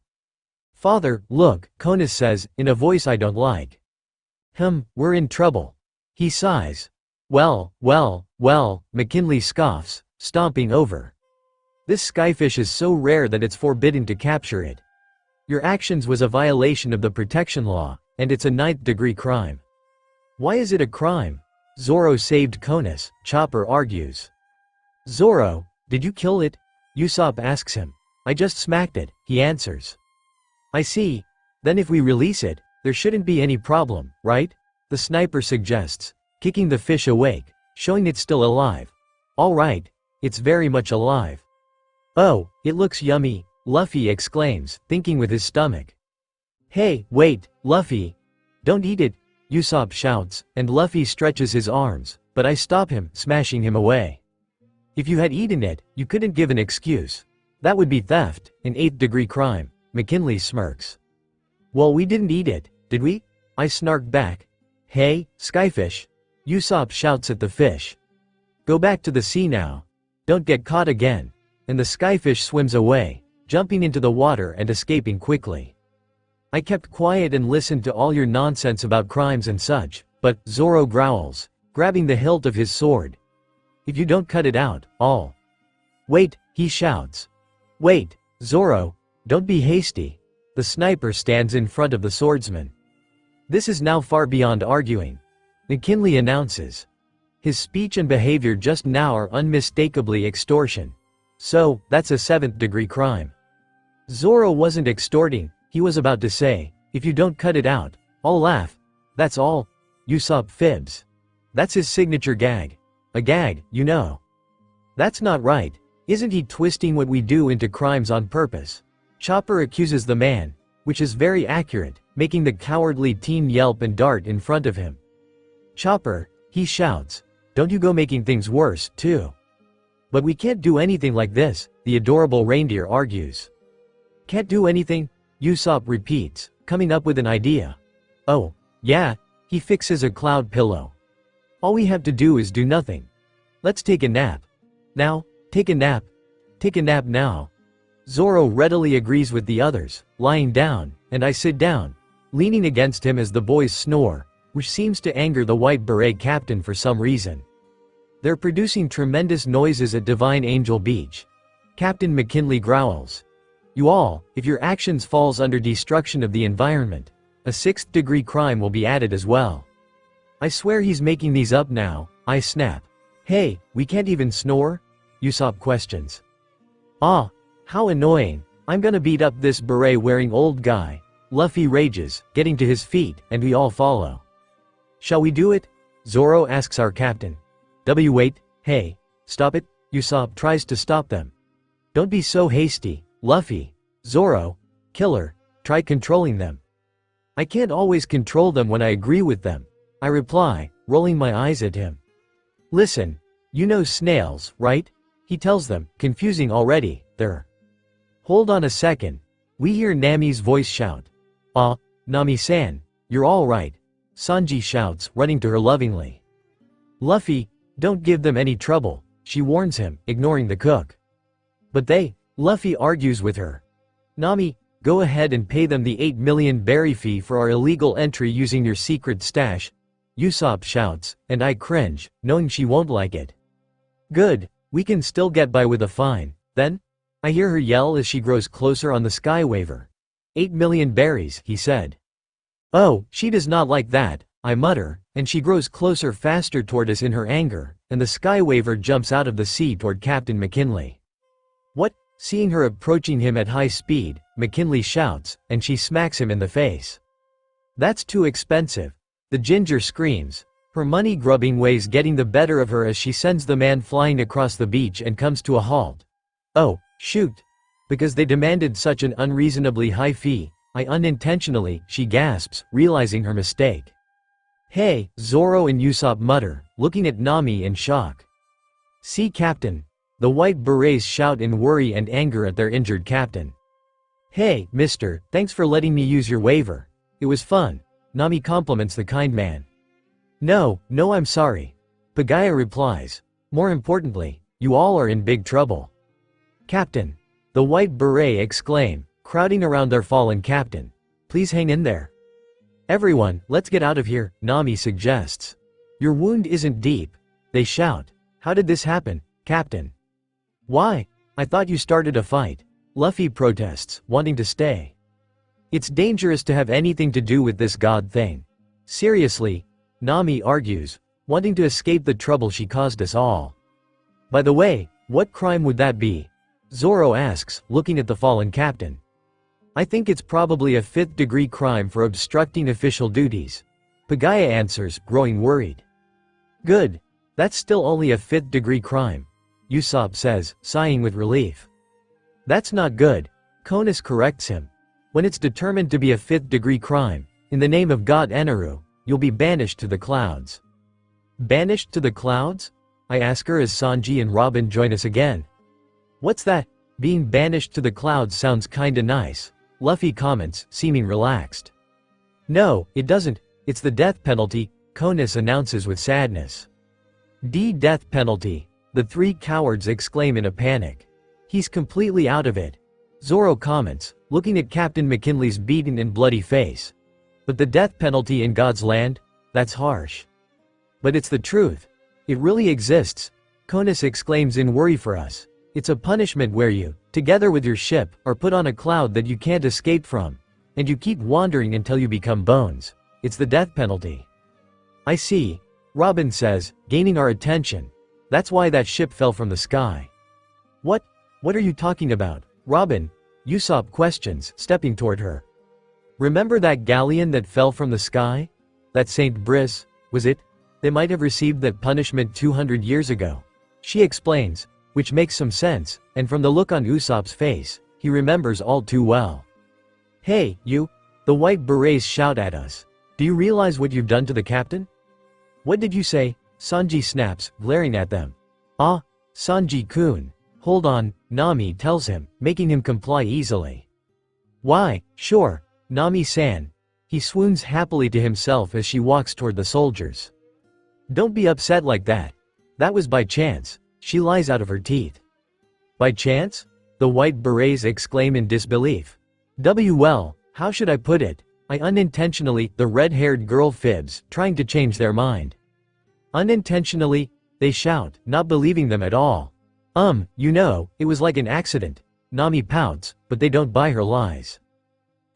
[SPEAKER 3] Father, look, Konis says, in a voice I don't like. We're in trouble. He sighs. Well, McKinley scoffs, stomping over. This skyfish is so rare that it's forbidden to capture it. Your actions was a violation of the protection law, and it's a 9th degree crime. Why is it a crime? Zoro saved Konis, Chopper argues. Zoro, did you kill it? Usopp asks him. I just smacked it, he answers. I see. Then if we release it, there shouldn't be any problem, right? The sniper suggests, kicking the fish awake, showing it's still alive. All right, it's very much alive. Oh, it looks yummy, Luffy exclaims, thinking with his stomach. Hey, wait, Luffy. Don't eat it, Usopp shouts, and Luffy stretches his arms, but I stop him, smashing him away. If you had eaten it, you couldn't give an excuse. That would be theft, an 8th degree crime, McKinley smirks. Well, we didn't eat it, did we? I snark back. Hey, Skyfish. Usopp shouts at the fish. Go back to the sea now. Don't get caught again. And the skyfish swims away, jumping into the water and escaping quickly. I kept quiet and listened to all your nonsense about crimes and such, but, Zoro growls, grabbing the hilt of his sword. If you don't cut it out, I'll. Wait, he shouts. Wait, Zoro, don't be hasty. The sniper stands in front of the swordsman. This is now far beyond arguing. McKinley announces. His speech and behavior just now are unmistakably extortion. So, that's a 7th degree crime. Zoro wasn't extorting, he was about to say, if you don't cut it out, I'll laugh. That's all. Usopp fibs. That's his signature gag. A gag, you know. That's not right. Isn't he twisting what we do into crimes on purpose? Chopper accuses the man, which is very accurate, making the cowardly teen yelp and dart in front of him. Chopper, he shouts, don't you go making things worse, too. But we can't do anything like this, the adorable reindeer argues. Can't do anything? Usopp repeats, coming up with an idea. Oh, yeah, he fixes a cloud pillow. All we have to do is do nothing. Let's take a nap. Now, take a nap. Take a nap now. Zoro readily agrees with the others, lying down, and I sit down, leaning against him as the boys snore, which seems to anger the white beret captain for some reason. They're producing tremendous noises at Divine Angel Beach. Captain McKinley growls. You all, if your actions falls under destruction of the environment, a 6th degree crime will be added as well. I swear he's making these up now, I snap. Hey, we can't even snore? Usopp questions. Ah, how annoying. I'm gonna beat up this beret-wearing old guy. Luffy rages, getting to his feet, and we all follow. Shall we do it? Zoro asks our captain. Wait, hey, stop it, Usopp tries to stop them. Don't be so hasty, Luffy. Zoro, Killer, try controlling them. I can't always control them when I agree with them, I reply, rolling my eyes at him. Listen, you know snails, right? He tells them, confusing already, they're. Hold on a second. We hear Nami's voice shout. Nami-san, you're all right. Sanji shouts, running to her lovingly. Luffy, don't give them any trouble, she warns him, ignoring the cook. But Luffy argues with her. Nami, go ahead and pay them the 8 million berry fee for our illegal entry using your secret stash, Usopp shouts, and I cringe, knowing she won't like it. Good, we can still get by with a fine. Then, I hear her yell as she grows closer on the sky waver. 8 million berries, he said. Oh, she does not like that, I mutter, and she grows closer faster toward us in her anger, and the sky waver jumps out of the sea toward Captain McKinley. What? Seeing her approaching him at high speed, McKinley shouts, and she smacks him in the face. That's too expensive. The ginger screams. Her money-grubbing ways getting the better of her as she sends the man flying across the beach and comes to a halt. Oh, shoot. Because they demanded such an unreasonably high fee, I unintentionally, she gasps, realizing her mistake. Hey, Zoro and Usopp mutter, looking at Nami in shock. See Captain. The white berets shout in worry and anger at their injured captain. Hey, mister, thanks for letting me use your waiver. It was fun. Nami compliments the kind man. No, I'm sorry. Pagaya replies. More importantly, you all are in big trouble. Captain. The white beret exclaim, crowding around their fallen captain. Please hang in there. Everyone, let's get out of here, Nami suggests. Your wound isn't deep. They shout. How did this happen, Captain? Why? I thought you started a fight. Luffy protests, wanting to stay. It's dangerous to have anything to do with this god thing. Seriously, Nami argues, wanting to escape the trouble she caused us all. By the way, what crime would that be? Zoro asks, looking at the fallen captain. I think it's probably a 5th-degree crime for obstructing official duties. Pagaya answers, growing worried. Good. That's still only a 5th-degree crime, Usopp says, sighing with relief. That's not good, Konus corrects him. When it's determined to be a 5th-degree crime, in the name of God Eneru, you'll be banished to the clouds. Banished to the clouds? I ask her as Sanji and Robin join us again. What's that? Being banished to the clouds sounds kinda nice, Luffy comments, seeming relaxed. No, it doesn't, it's the death penalty, Konus announces with sadness. Death penalty, the 3 cowards exclaim in a panic. He's completely out of it. Zoro comments, looking at Captain McKinley's beaten and bloody face. But the death penalty in God's land? That's harsh. But it's the truth. It really exists, Konus exclaims in worry for us. It's a punishment where you, together with your ship, are put on a cloud that you can't escape from. And you keep wandering until you become bones. It's the death penalty. I see, Robin says, gaining our attention. That's why that ship fell from the sky. What are you talking about, Robin? Usopp questions, stepping toward her. Remember that galleon that fell from the sky? That St. Brice, was it? They might have received that punishment 200 years ago. She explains, which makes some sense, and from the look on Usopp's face, he remembers all too well. Hey, you! The white berets shout at us. Do you realize what you've done to the captain? What did you say? Sanji snaps, glaring at them. Ah, Sanji-kun. Hold on, Nami tells him, making him comply easily. Why, sure, Nami-san. He swoons happily to himself as she walks toward the soldiers. Don't be upset like that. That was by chance, she lies out of her teeth. By chance? The white berets exclaim in disbelief. Well, how should I put it? I unintentionally, the red-haired girl fibs, trying to change their mind. Unintentionally, they shout, not believing them at all. It was like an accident. Nami pouts, but they don't buy her lies.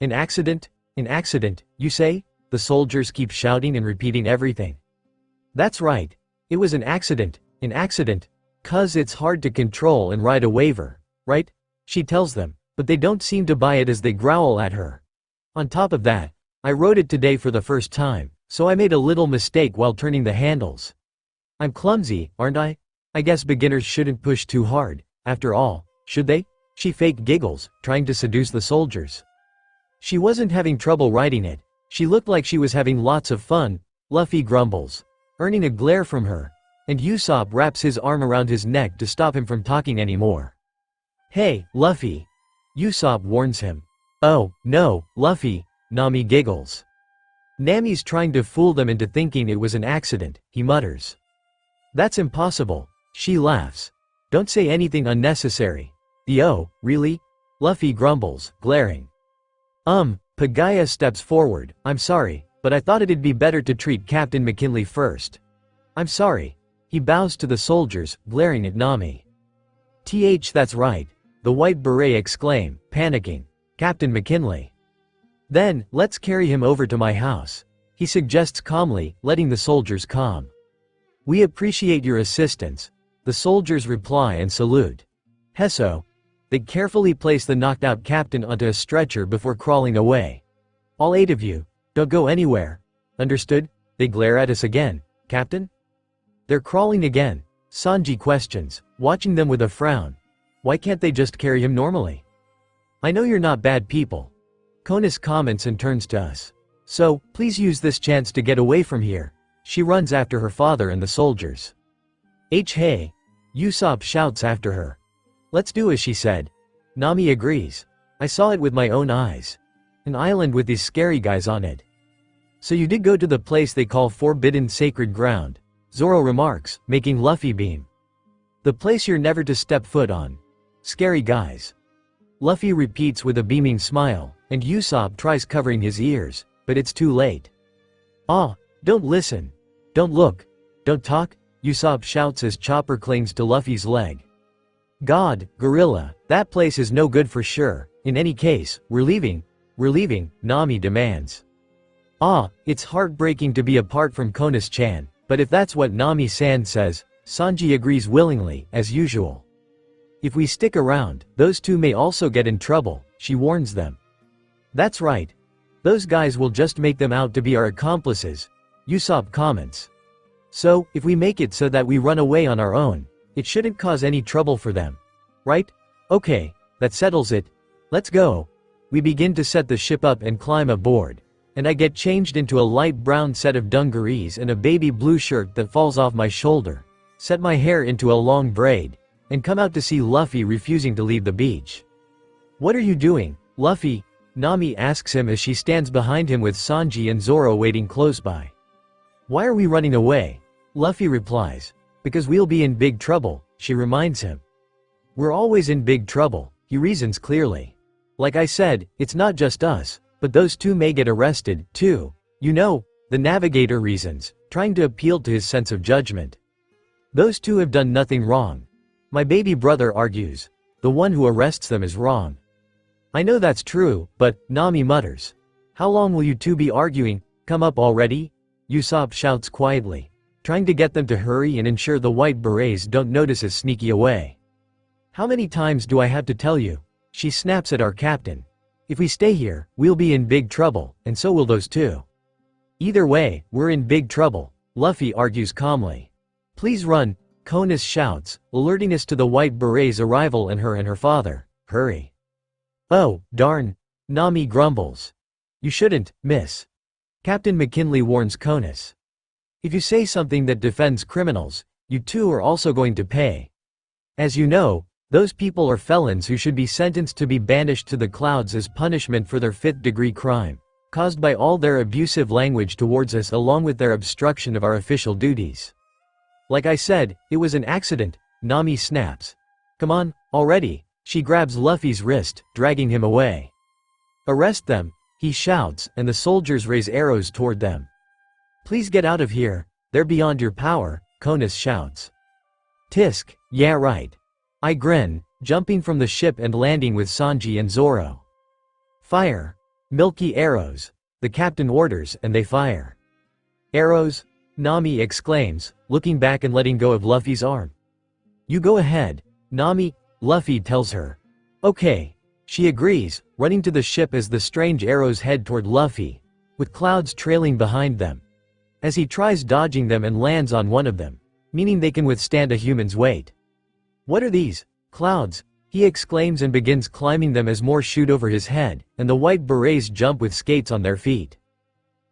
[SPEAKER 3] An accident? An accident, you say? The soldiers keep shouting and repeating everything. That's right. It was an accident, 'cause it's hard to control and ride a waver, right? She tells them, but they don't seem to buy it as they growl at her. On top of that, I wrote it today for the first time, so I made a little mistake while turning the handles. I'm clumsy, aren't I? I guess beginners shouldn't push too hard, after all, should they? She fake giggles, trying to seduce the soldiers. She wasn't having trouble writing it. She looked like she was having lots of fun, Luffy grumbles, earning a glare from her, and Usopp wraps his arm around his neck to stop him from talking anymore. Hey, Luffy. Usopp warns him. Oh, no, Luffy, Nami giggles. Nami's trying to fool them into thinking it was an accident, he mutters. That's impossible. She laughs. Don't say anything unnecessary. Oh, really? Luffy grumbles, glaring. Pagaya steps forward. I'm sorry, but I thought it'd be better to treat Captain McKinley first. I'm sorry. He bows to the soldiers, glaring at Nami. That's right. The white beret exclaim, panicking. Captain McKinley. Then, let's carry him over to my house. He suggests calmly, letting the soldiers calm. We appreciate your assistance. The soldiers reply and salute. Hesso. They carefully place the knocked-out captain onto a stretcher before crawling away. All 8 of you, don't go anywhere. Understood? They glare at us again. Captain? They're crawling again. Sanji questions, watching them with a frown. Why can't they just carry him normally? I know you're not bad people. Konis comments and turns to us. So, please use this chance to get away from here. She runs after her father and the soldiers. Hey! Usopp shouts after her. Let's do as she said. Nami agrees. I saw it with my own eyes. An island with these scary guys on it. So you did go to the place they call Forbidden Sacred Ground, Zoro remarks, making Luffy beam. The place you're never to step foot on. Scary guys. Luffy repeats with a beaming smile, and Usopp tries covering his ears, but it's too late. Don't listen. Don't look. Don't talk, Usopp shouts as Chopper clings to Luffy's leg. God, gorilla, that place is no good for sure. In any case, we're leaving, Nami demands. It's heartbreaking to be apart from Konis-chan, but if that's what Nami-san says, Sanji agrees willingly, as usual. If we stick around, those two may also get in trouble, she warns them. That's right. Those guys will just make them out to be our accomplices, Usopp comments. So, if we make it so that we run away on our own, it shouldn't cause any trouble for them. Right? Okay, that settles it. Let's go. We begin to set the ship up and climb aboard. And I get changed into a light brown set of dungarees and a baby blue shirt that falls off my shoulder. Set my hair into a long braid. And come out to see Luffy refusing to leave the beach. What are you doing, Luffy? Nami asks him as she stands behind him with Sanji and Zoro waiting close by. Why are we running away? Luffy replies. Because we'll be in big trouble, she reminds him. We're always in big trouble, he reasons clearly. Like I said, it's not just us, but those two may get arrested, too. You know, the navigator reasons, trying to appeal to his sense of judgment. Those two have done nothing wrong. My baby brother argues. The one who arrests them is wrong. I know that's true, but, Nami mutters. How long will you two be arguing? Come up already? Usopp shouts quietly, trying to get them to hurry and ensure the white berets don't notice us sneaky away. How many times do I have to tell you? She snaps at our captain. If we stay here, we'll be in big trouble, and so will those two. Either way, we're in big trouble, Luffy argues calmly. Please run, Konis shouts, alerting us to the white berets' arrival and her father. Hurry. Oh, darn. Nami grumbles. You shouldn't, miss. Captain McKinley warns Konis. If you say something that defends criminals, you two are also going to pay. As you know, those people are felons who should be sentenced to be banished to the clouds as punishment for their 5th-degree crime, caused by all their abusive language towards us along with their obstruction of our official duties. Like I said, it was an accident, Nami snaps. Come on, already. She grabs Luffy's wrist, dragging him away. Arrest them, he shouts, and the soldiers raise arrows toward them. Please get out of here, they're beyond your power, Konis shouts. Tisk, yeah right. I grin, jumping from the ship and landing with Sanji and Zoro. Fire. Milky arrows. The captain orders and they fire. Arrows? Nami exclaims, looking back and letting go of Luffy's arm. You go ahead, Nami, Luffy tells her. Okay. She agrees, running to the ship as the strange arrows head toward Luffy, with clouds trailing behind them. As he tries dodging them and lands on one of them, meaning they can withstand a human's weight. What are these clouds? He exclaims and begins climbing them as more shoot over his head, and the white berets jump with skates on their feet.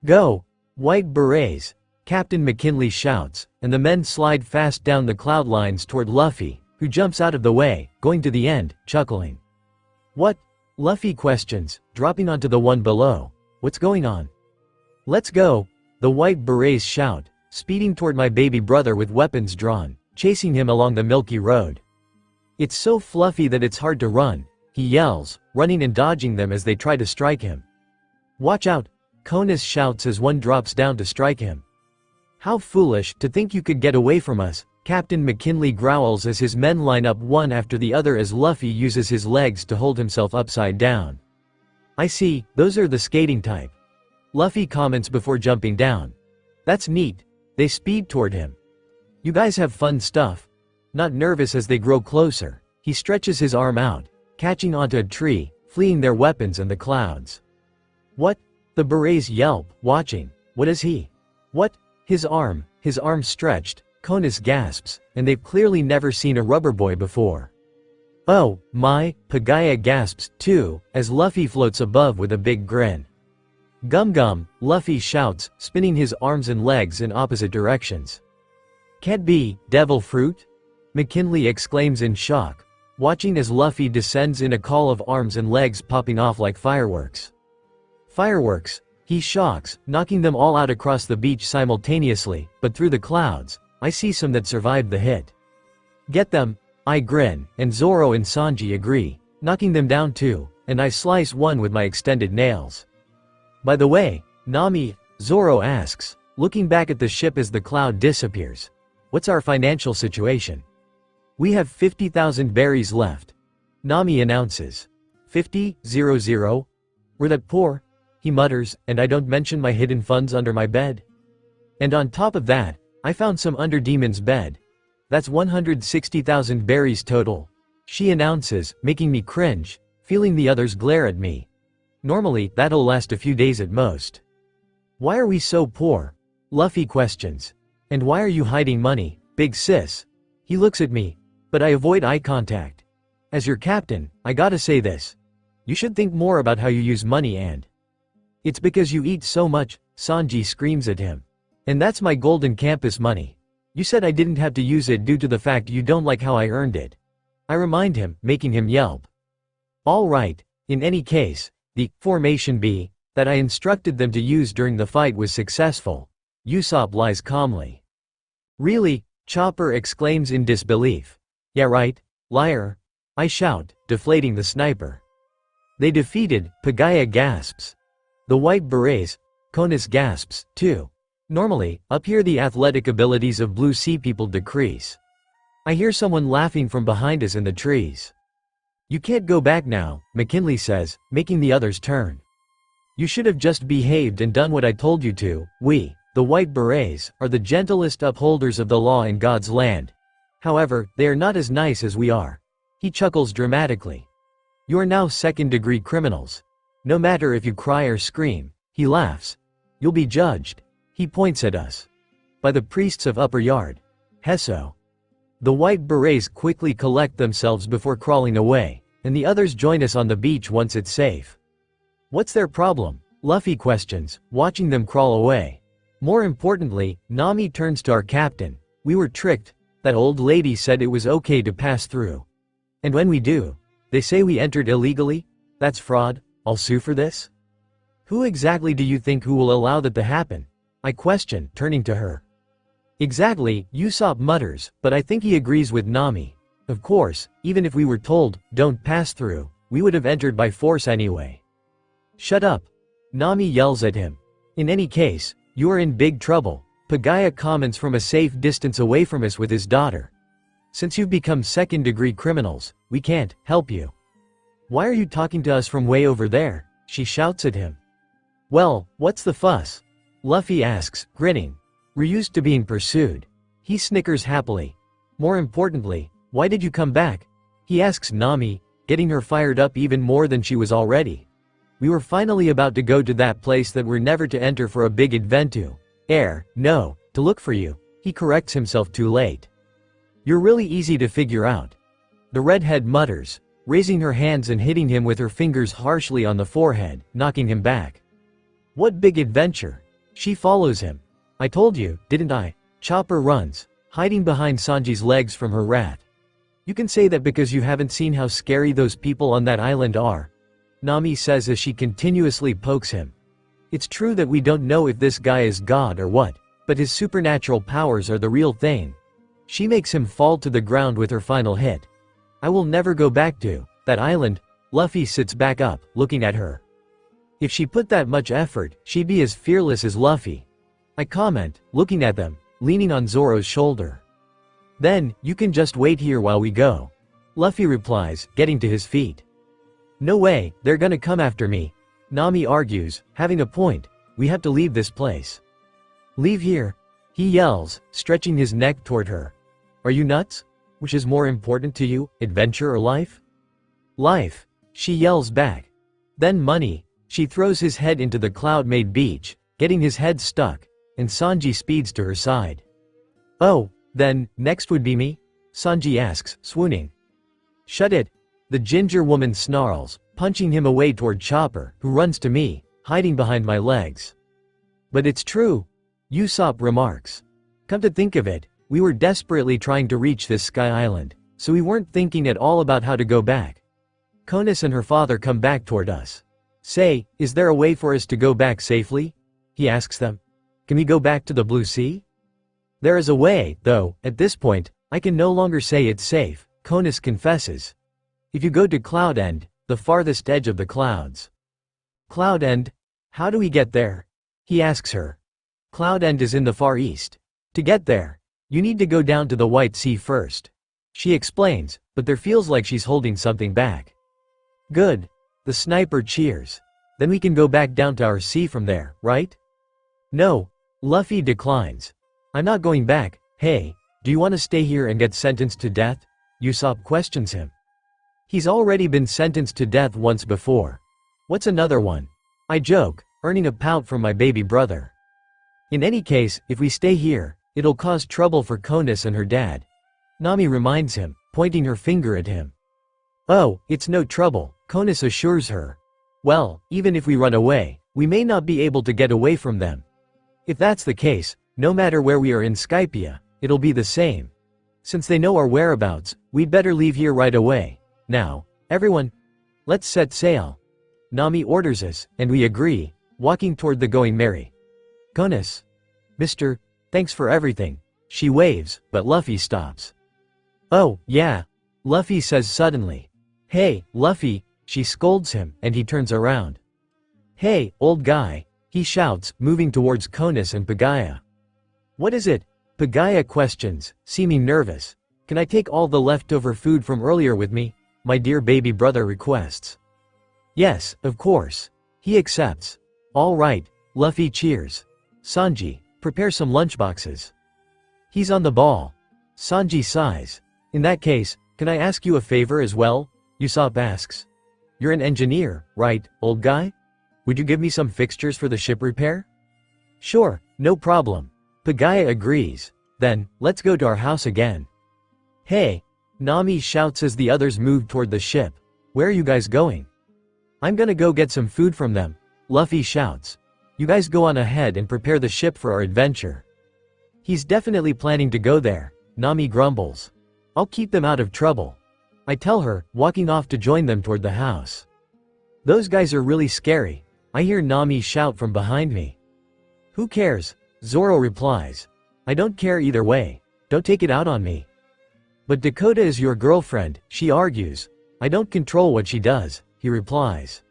[SPEAKER 3] Go, white berets, Captain McKinley shouts, and the men slide fast down the cloud lines toward Luffy, who jumps out of the way, going to the end, chuckling. What? Luffy questions, dropping onto the one below. What's going on? Let's go, the white berets shout, speeding toward my baby brother with weapons drawn. chasing him along the milky road. It's so fluffy that it's hard to run, he yells, running and dodging them as they try to strike him. Watch out, Conus shouts as one drops down to strike him. How foolish to think you could get away from us, Captain McKinley growls as his men line up one after the other as Luffy uses his legs to hold himself upside down. I see, those are the skating type. Luffy comments before jumping down. That's neat. They speed toward him. You guys have fun stuff. Not nervous as they grow closer, he stretches his arm out, catching onto a tree, fleeing their weapons and the clouds. What? The berets yelp, watching. What is he? What? His arm stretched, Conus gasps, and they've clearly never seen a rubber boy before. Oh, my, Pagaya gasps, too, as Luffy floats above with a big grin. Gum gum, Luffy shouts, spinning his arms and legs in opposite directions. Can't be, devil fruit? McKinley exclaims in shock, watching as Luffy descends in a call of arms and legs popping off like fireworks. Fireworks, he shocks, knocking them all out across the beach simultaneously, but through the clouds, I see some that survived the hit. Get them, I grin, and Zoro and Sanji agree, knocking them down too, and I slice one with my extended nails. By the way, Nami, Zoro asks, looking back at the ship as the cloud disappears. What's our financial situation? We have 50,000 berries left. Nami announces. 50,000? We're that poor? He mutters, and I don't mention my hidden funds under my bed. And on top of that, I found some under Demon's bed. That's 160,000 berries total. She announces, making me cringe, feeling the others glare at me. Normally, that'll last a few days at most. Why are we so poor? Luffy questions. And why are you hiding money, big sis? He looks at me, but I avoid eye contact. As your captain, I gotta say this. You should think more about how you use money and... It's because you eat so much, Sanji screams at him. And that's my golden campus money. You said I didn't have to use it due to the fact you don't like how I earned it. I remind him, making him yelp. All right, in any case, the formation B that I instructed them to use during the fight was successful. Usopp lies calmly. Really? Chopper exclaims in disbelief. Yeah right, liar. I shout, deflating the sniper. They defeated, Pagaya gasps. The white berets, Conus gasps, too. Normally, up here the athletic abilities of Blue Sea people decrease. I hear someone laughing from behind us in the trees. You can't go back now, McKinley says, making the others turn. You should have just behaved and done what I told you to. We, the white berets, are the gentlest upholders of the law in God's land. However, they are not as nice as we are. He chuckles dramatically. You are now second-degree criminals. No matter if you cry or scream, he laughs. You'll be judged. He points at us. By the priests of Upper Yard. Hesso. The white berets quickly collect themselves before crawling away, and the others join us on the beach once it's safe. What's their problem? Luffy questions, watching them crawl away. More importantly, Nami turns to our captain. We were tricked. That old lady said it was okay to pass through. And when we do, they say we entered illegally? That's fraud. I'll sue for this? Who exactly do you think who will allow that to happen? I question, turning to her. Exactly, Usopp mutters, but I think he agrees with Nami. Of course, even if we were told, don't pass through, we would have entered by force anyway. Shut up. Nami yells at him. In any case, you are in big trouble, Pagaya comments from a safe distance away from us with his daughter. Since you've become second-degree criminals, we can't help you. Why are you talking to us from way over there? She shouts at him. Well, what's the fuss? Luffy asks, grinning. We're used to being pursued. He snickers happily. More importantly, why did you come back? He asks Nami, getting her fired up even more than she was already. We were finally about to go to that place that we're never to enter for a big adventure. No, to look for you. He corrects himself too late. You're really easy to figure out. The redhead mutters, raising her hands and hitting him with her fingers harshly on the forehead, knocking him back. What big adventure? She follows him. I told you, didn't I? Chopper runs, hiding behind Sanji's legs from her wrath. You can say that because you haven't seen how scary those people on that island are. Nami says as she continuously pokes him. It's true that we don't know if this guy is God or what, but his supernatural powers are the real thing. She makes him fall to the ground with her final hit. I will never go back to that island. Luffy sits back up, looking at her. If she put that much effort, she'd be as fearless as Luffy. I comment, looking at them, leaning on Zoro's shoulder. Then, you can just wait here while we go. Luffy replies, getting to his feet. No way, they're gonna come after me. Nami argues, having a point, we have to leave this place. Leave here? He yells, stretching his neck toward her. Are you nuts? Which is more important to you, adventure or life? Life, she yells back. Then money. She throws his head into the cloud-made beach, getting his head stuck, and Sanji speeds to her side. Oh, then, next would be me? Sanji asks, swooning. Shut it. The ginger woman snarls, punching him away toward Chopper, who runs to me, hiding behind my legs. But it's true. Usopp remarks. Come to think of it, we were desperately trying to reach this sky island, so we weren't thinking at all about how to go back. Konis and her father come back toward us. Say, is there a way for us to go back safely? He asks them. Can we go back to the Blue Sea? There is a way, though, at this point, I can no longer say it's safe, Konis confesses. If you go to Cloud End, the farthest edge of the clouds. Cloud End? How do we get there? He asks her. Cloud End is in the Far East. To get there, you need to go down to the White Sea first. She explains, but there feels like she's holding something back. Good. The sniper cheers. Then we can go back down to our sea from there, right? No. Luffy declines. I'm not going back. Hey, do you want to stay here and get sentenced to death? Usopp questions him. He's already been sentenced to death once before. What's another one? I joke, earning a pout from my baby brother. In any case, if we stay here, it'll cause trouble for Konis and her dad. Nami reminds him, pointing her finger at him. Oh, it's no trouble, Konis assures her. Well, even if we run away, we may not be able to get away from them. If that's the case, no matter where we are in Skypia, it'll be the same. Since they know our whereabouts, we'd better leave here right away. Now, everyone, let's set sail. Nami orders us, and we agree, walking toward the Going Merry. Konis. Mr. Thanks for everything. She waves, but Luffy stops. Oh, yeah. Luffy says suddenly. Hey, Luffy, she scolds him, and he turns around. Hey, old guy, he shouts, moving towards Konis and Pagaya. What is it? Pagaya questions, seeming nervous. Can I take all the leftover food from earlier with me? My dear baby brother requests. Yes, of course. He accepts. All right, Luffy cheers. Sanji, prepare some lunchboxes. He's on the ball. Sanji sighs. In that case, can I ask you a favor as well? Usopp asks. You're an engineer, right, old guy? Would you give me some fixtures for the ship repair? Sure, no problem. Pagaya agrees. Then, let's go to our house again. Hey! Nami shouts as the others move toward the ship. Where are you guys going? I'm gonna go get some food from them. Luffy shouts. You guys go on ahead and prepare the ship for our adventure. He's definitely planning to go there, Nami grumbles. I'll keep them out of trouble. I tell her, walking off to join them toward the house. Those guys are really scary. I hear Nami shout from behind me. Who cares? Zoro replies. I don't care either way. Don't take it out on me. But Dakota is your girlfriend, she argues. I don't control what she does, he replies.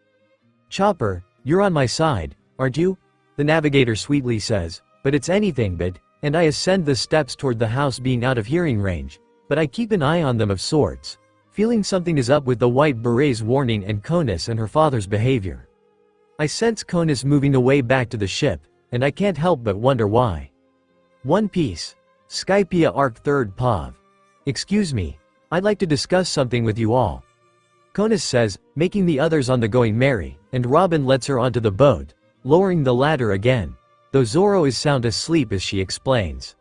[SPEAKER 3] Chopper, you're on my side, aren't you? The navigator sweetly says, but it's anything but, and I ascend the steps toward the house being out of hearing range, but I keep an eye on them of sorts. Feeling something is up with the white beret's warning and Konis and her father's behavior. I sense Konis moving away back to the ship, and I can't help but wonder why. One Piece. Skypia Arc 3rd Pav. Excuse me, I'd like to discuss something with you all. Konis says, making the others on the Going Merry, and Robin lets her onto the boat, lowering the ladder again, though Zoro is sound asleep as she explains.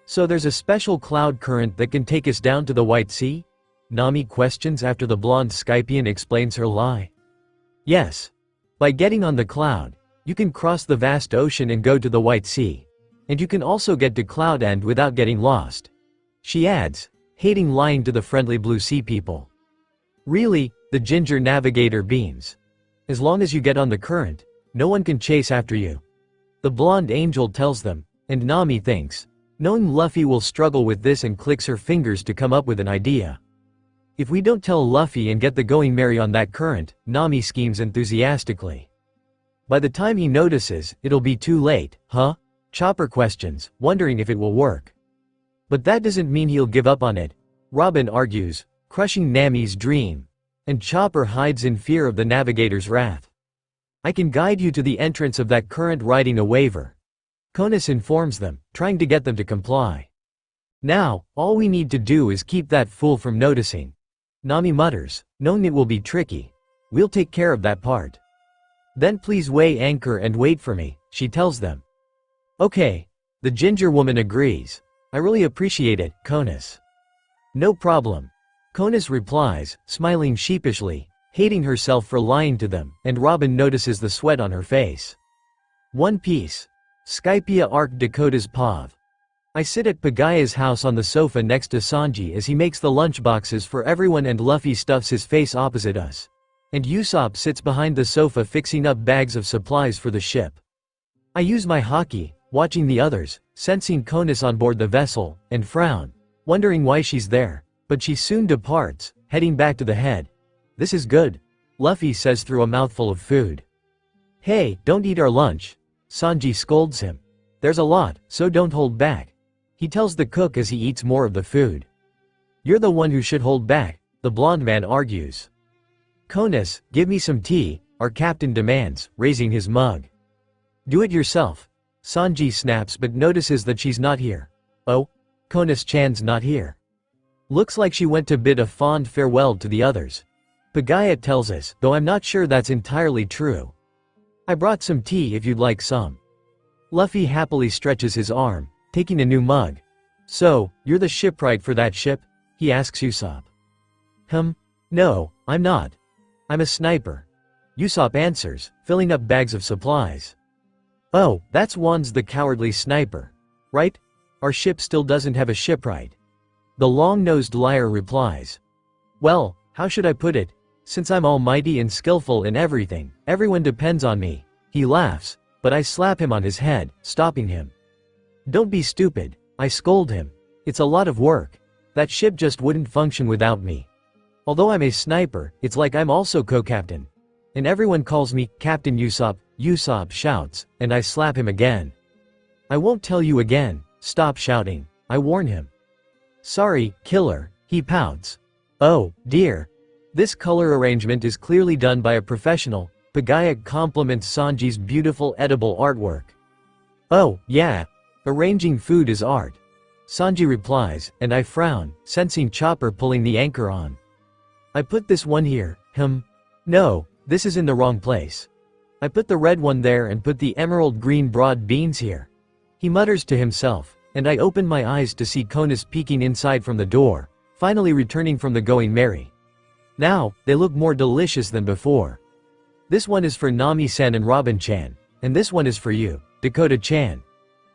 [SPEAKER 3] So there's a special cloud current that can take us down to the White Sea? Nami questions after the blonde Skypian explains her lie. Yes. By getting on the cloud, you can cross the vast ocean and go to the White Sea. And you can also get to Cloud End without getting lost. She adds, hating lying to the friendly Blue Sea people. Really, the ginger navigator beams. As long as you get on the current, no one can chase after you. The blonde angel tells them, and Nami thinks, knowing Luffy will struggle with this and clicks her fingers to come up with an idea. If we don't tell Luffy and get the going merry on that current, Nami schemes enthusiastically. By the time he notices, it'll be too late, huh? Chopper questions, wondering if it will work. But that doesn't mean he'll give up on it, Robin argues, crushing Nami's dream. And Chopper hides in fear of the navigator's wrath. I can guide you to the entrance of that current writing a waiver. Konis informs them, trying to get them to comply. Now, all we need to do is keep that fool from noticing. Nami mutters, knowing it will be tricky. We'll take care of that part. Then please weigh anchor and wait for me, she tells them. Okay. The ginger woman agrees. I really appreciate it, Konis. No problem. Konis replies, smiling sheepishly, hating herself for lying to them, and Robin notices the sweat on her face. One Piece. Skypia Arc Dakota's Pav. I sit at Pagaya's house on the sofa next to Sanji as he makes the lunchboxes for everyone and Luffy stuffs his face opposite us. And Usopp sits behind the sofa fixing up bags of supplies for the ship. I use my haki, watching the others, sensing Konis on board the vessel, and frown, wondering why she's there, but she soon departs, heading back to the head. This is good, Luffy says through a mouthful of food. Hey, don't eat our lunch, Sanji scolds him. There's a lot, so don't hold back. He tells the cook as he eats more of the food. You're the one who should hold back, the blonde man argues. Konis, give me some tea, our captain demands, raising his mug. Do it yourself. Sanji snaps but notices that she's not here. Oh? Konis-chan's not here. Looks like she went to bid a fond farewell to the others. Pagaya tells us, though I'm not sure that's entirely true. I brought some tea if you'd like some. Luffy happily stretches his arm, taking a new mug. So, you're the shipwright for that ship? He asks Usopp. No, I'm not. I'm a sniper. Usopp answers, filling up bags of supplies. Oh, that's Wan's the cowardly sniper. Right? Our ship still doesn't have a shipwright. The long-nosed liar replies. Well, how should I put it? Since I'm almighty and skillful in everything, everyone depends on me. He laughs, but I slap him on his head, stopping him. Don't be stupid, I scold him. It's a lot of work. That ship just wouldn't function without me. Although I'm a sniper, it's like I'm also co-captain. And everyone calls me Captain Usopp. Usopp shouts, and I slap him again. I won't tell you again, stop shouting, I warn him. Sorry, killer, he pouts. Oh, dear. This color arrangement is clearly done by a professional. Pagaya compliments Sanji's beautiful edible artwork. Oh, yeah. Arranging food is art. Sanji replies, and I frown, sensing Chopper pulling the anchor on. I put this one here, No, this is in the wrong place. I put the red one there and put the emerald green broad beans here. He mutters to himself, and I open my eyes to see Konis peeking inside from the door, finally returning from the going merry. Now, they look more delicious than before. This one is for Nami-san and Robin-chan, and this one is for you, Dakota-chan.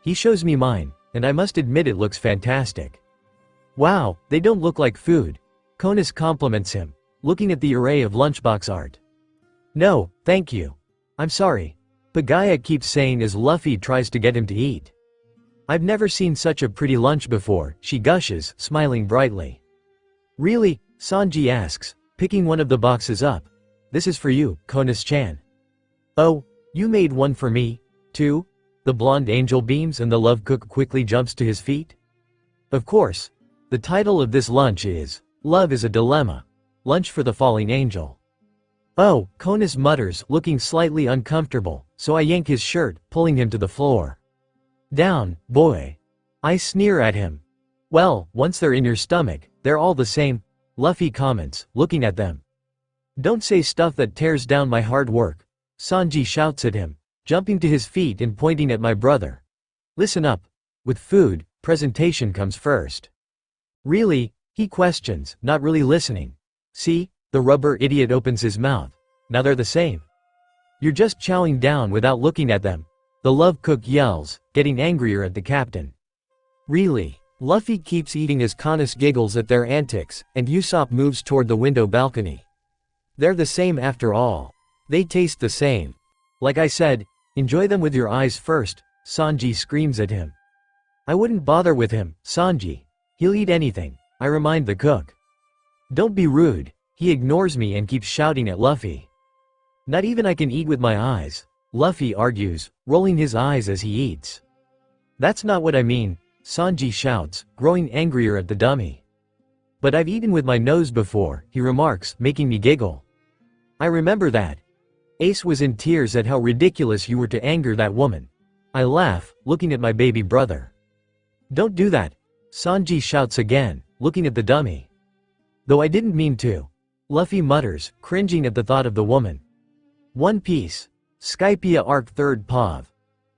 [SPEAKER 3] He shows me mine, and I must admit it looks fantastic. Wow, they don't look like food. Konis compliments him, looking at the array of lunchbox art. No, thank you. I'm sorry. Pagaya keeps saying as Luffy tries to get him to eat. I've never seen such a pretty lunch before, she gushes, smiling brightly. Really? Sanji asks, picking one of the boxes up. This is for you, Konis-chan. Oh, you made one for me, too? The blonde angel beams and the love cook quickly jumps to his feet. Of course. The title of this lunch is, Love is a Dilemma. Lunch for the Falling Angel. Oh, Konis mutters, looking slightly uncomfortable, so I yank his shirt, pulling him to the floor. Down, boy. I sneer at him. Well, once they're in your stomach, they're all the same, Luffy comments, looking at them. Don't say stuff that tears down my hard work, Sanji shouts at him, jumping to his feet and pointing at my brother. Listen up. With food, presentation comes first. Really? He questions, not really listening. See? The rubber idiot opens his mouth. Now they're the same. You're just chowing down without looking at them. The love cook yells, getting angrier at the captain. Really? Luffy keeps eating as Konis giggles at their antics, and Usopp moves toward the window balcony. They're the same after all. They taste the same. Like I said, enjoy them with your eyes first, Sanji screams at him. I wouldn't bother with him, Sanji. He'll eat anything, I remind the cook. Don't be rude. He ignores me and keeps shouting at Luffy. Not even I can eat with my eyes, Luffy argues, rolling his eyes as he eats. That's not what I mean, Sanji shouts, growing angrier at the dummy. But I've eaten with my nose before, he remarks, making me giggle. I remember that. Ace was in tears at how ridiculous you were to anger that woman. I laugh, looking at my baby brother. Don't do that, Sanji shouts again, looking at the dummy. Though I didn't mean to, Luffy mutters, cringing at the thought of the woman. One Piece. Skypiea Arc 3rd POV.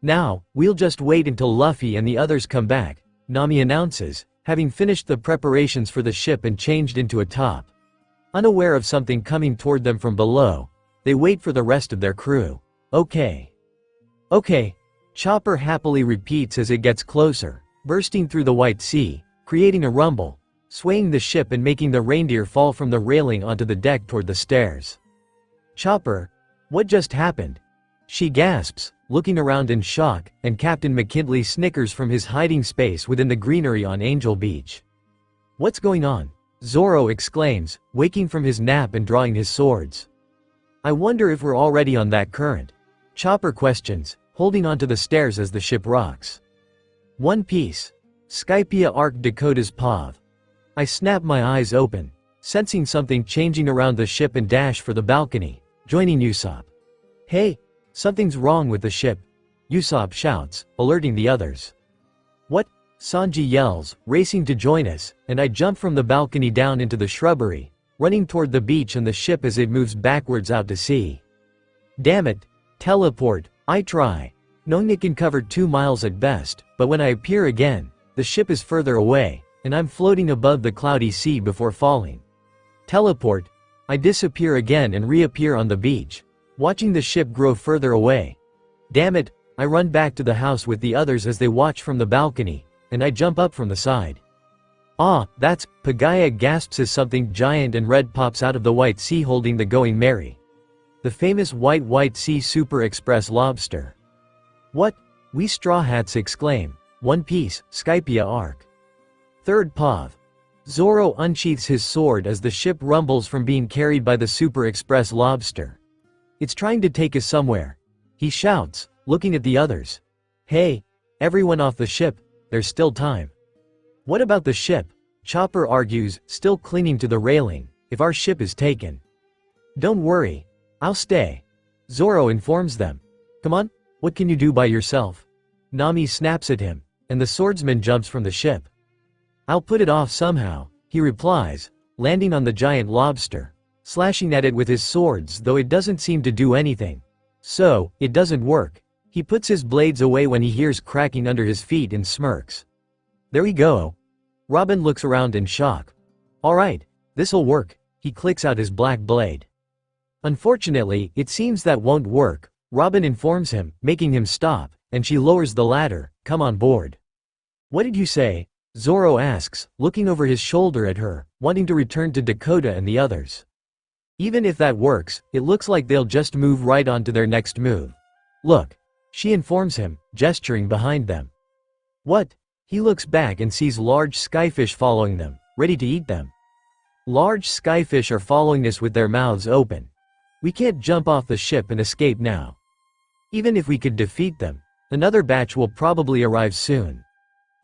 [SPEAKER 3] Now, we'll just wait until Luffy and the others come back, Nami announces, having finished the preparations for the ship and changed into a top. Unaware of something coming toward them from below, they wait for the rest of their crew. Okay. Okay. Chopper happily repeats as it gets closer, bursting through the White Sea, creating a rumble, swaying the ship and making the reindeer fall from the railing onto the deck toward the stairs. Chopper, what just happened? She gasps, looking around in shock, and Captain McKinley snickers from his hiding space within the greenery on Angel Beach. What's going on? Zoro exclaims, waking from his nap and drawing his swords. I wonder if we're already on that current. Chopper questions, holding onto the stairs as the ship rocks. One Piece. Skypiea Arc Dakota's POV. I snap my eyes open, sensing something changing around the ship and dash for the balcony, joining Usopp. Hey, something's wrong with the ship, Usopp shouts, alerting the others. What? Sanji yells, racing to join us, and I jump from the balcony down into the shrubbery, running toward the beach and the ship as it moves backwards out to sea. Damn it, teleport, I try, knowing it can cover 2 miles at best, but when I appear again, the ship is further away, and I'm floating above the cloudy sea before falling. Teleport, I disappear again and reappear on the beach, watching the ship grow further away. Damn it, I run back to the house with the others as they watch from the balcony, and I jump up from the side. Ah, that's, Pagaya gasps as something giant and red pops out of the White Sea holding the Going Merry. The famous White Sea Super Express lobster. What? We Straw Hats exclaim. One Piece, Skypiea Arc. 3rd POV. Zoro unsheaths his sword as the ship rumbles from being carried by the Super Express lobster. It's trying to take us somewhere. He shouts, looking at the others. Hey, everyone off the ship, there's still time. What about the ship? Chopper argues, still clinging to the railing, if our ship is taken. Don't worry, I'll stay. Zoro informs them. Come on, what can you do by yourself? Nami snaps at him, and the swordsman jumps from the ship. I'll put it off somehow, he replies, landing on the giant lobster, slashing at it with his swords though it doesn't seem to do anything. So, it doesn't work. He puts his blades away when he hears cracking under his feet and smirks. There we go. Robin looks around in shock. Alright, this'll work, he clicks out his black blade. Unfortunately, it seems that won't work, Robin informs him, making him stop, and she lowers the ladder. Come on board. What did you say? Zoro asks, looking over his shoulder at her, wanting to return to Dakota and the others. Even if that works, it looks like they'll just move right on to their next move. Look. She informs him, gesturing behind them. What? He looks back and sees large skyfish following them, ready to eat them. Large skyfish are following us with their mouths open. We can't jump off the ship and escape now. Even if we could defeat them, another batch will probably arrive soon.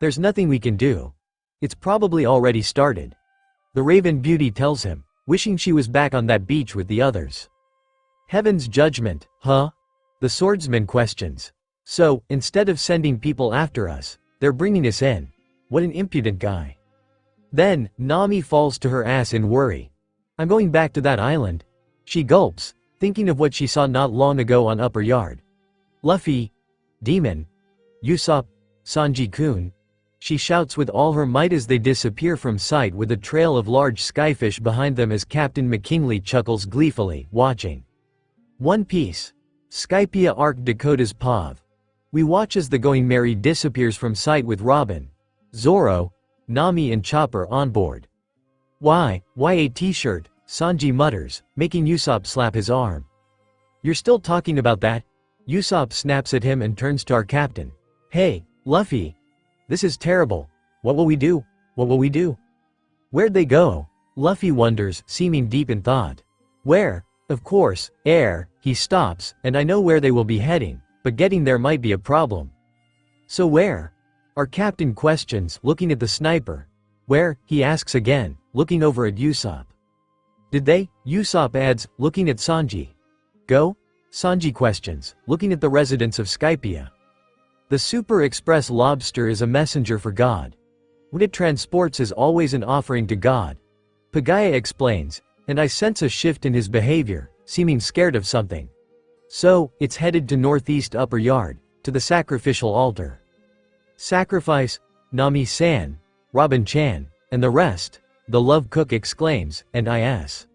[SPEAKER 3] There's nothing we can do. It's probably already started. The Raven Beauty tells him, wishing she was back on that beach with the others. Heaven's judgment, huh? The swordsman questions. So, instead of sending people after us, they're bringing us in. What an impudent guy. Then, Nami falls to her ass in worry. I'm going back to that island. She gulps, thinking of what she saw not long ago on Upper Yard. Luffy. Demon. Usopp. Sanji-kun. She shouts with all her might as they disappear from sight with a trail of large skyfish behind them as Captain McKinley chuckles gleefully, watching. One Piece. Skypiea Arc Dakota's POV. We watch as the Going Merry disappears from sight with Robin, Zoro, Nami and Chopper on board. Why a t-shirt? Sanji mutters, making Usopp slap his arm. You're still talking about that? Usopp snaps at him and turns to our captain. Hey, Luffy. This is terrible. What will we do? What will we do? Where'd they go? Luffy wonders, seeming deep in thought. Where? Of course, air. He stops, and I know where they will be heading, but getting there might be a problem. So where? Our captain questions, looking at the sniper. Where? He asks again, looking over at Usopp. Did they? Usopp adds, looking at Sanji. Go? Sanji questions, looking at the residents of Skypia. The Super Express lobster is a messenger for God. What it transports is always an offering to God. Pagaya explains, and I sense a shift in his behavior, seeming scared of something. So, it's headed to northeast upper yard, to the sacrificial altar. Sacrifice, Nami-san, Robin-chan, and the rest, the love cook exclaims, and I.S.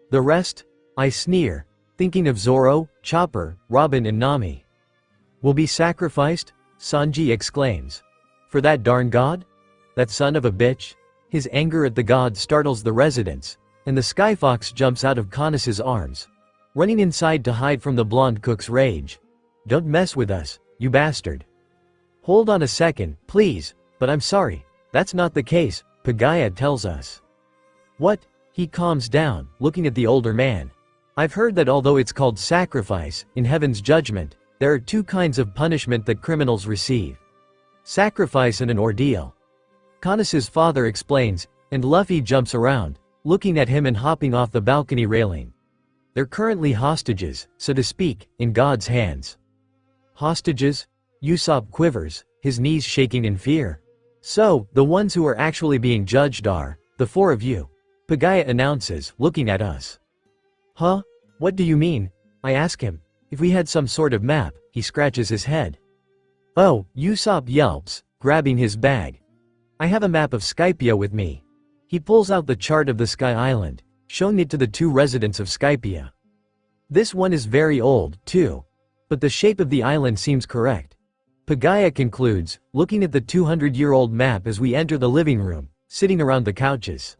[SPEAKER 3] The rest? I sneer, thinking of Zoro, Chopper, Robin and Nami. Will be sacrificed? Sanji exclaims. For that darn god? That son of a bitch? His anger at the god startles the residents, and the Skyfox jumps out of Caunus's arms, running inside to hide from the blonde cook's rage. Don't mess with us, you bastard. Hold on a second, please, but I'm sorry, that's not the case, Pagaya tells us. What? He calms down, looking at the older man. I've heard that although it's called sacrifice, in heaven's judgment, there are two kinds of punishment that criminals receive. Sacrifice and an ordeal. Caunus's father explains, and Luffy jumps around, looking at him and hopping off the balcony railing. They're currently hostages, so to speak, in God's hands. Hostages? Usopp quivers, his knees shaking in fear. So, the ones who are actually being judged are, the four of you. Pagaya announces, looking at us. Huh? What do you mean? I ask him. If we had some sort of map, he scratches his head. Oh, Usopp yelps, grabbing his bag. I have a map of Skypia with me. He pulls out the chart of the Sky Island, showing it to the two residents of Skypia. This one is very old, too. But the shape of the island seems correct. Pagaya concludes, looking at the 200-year-old map as we enter the living room, sitting around the couches.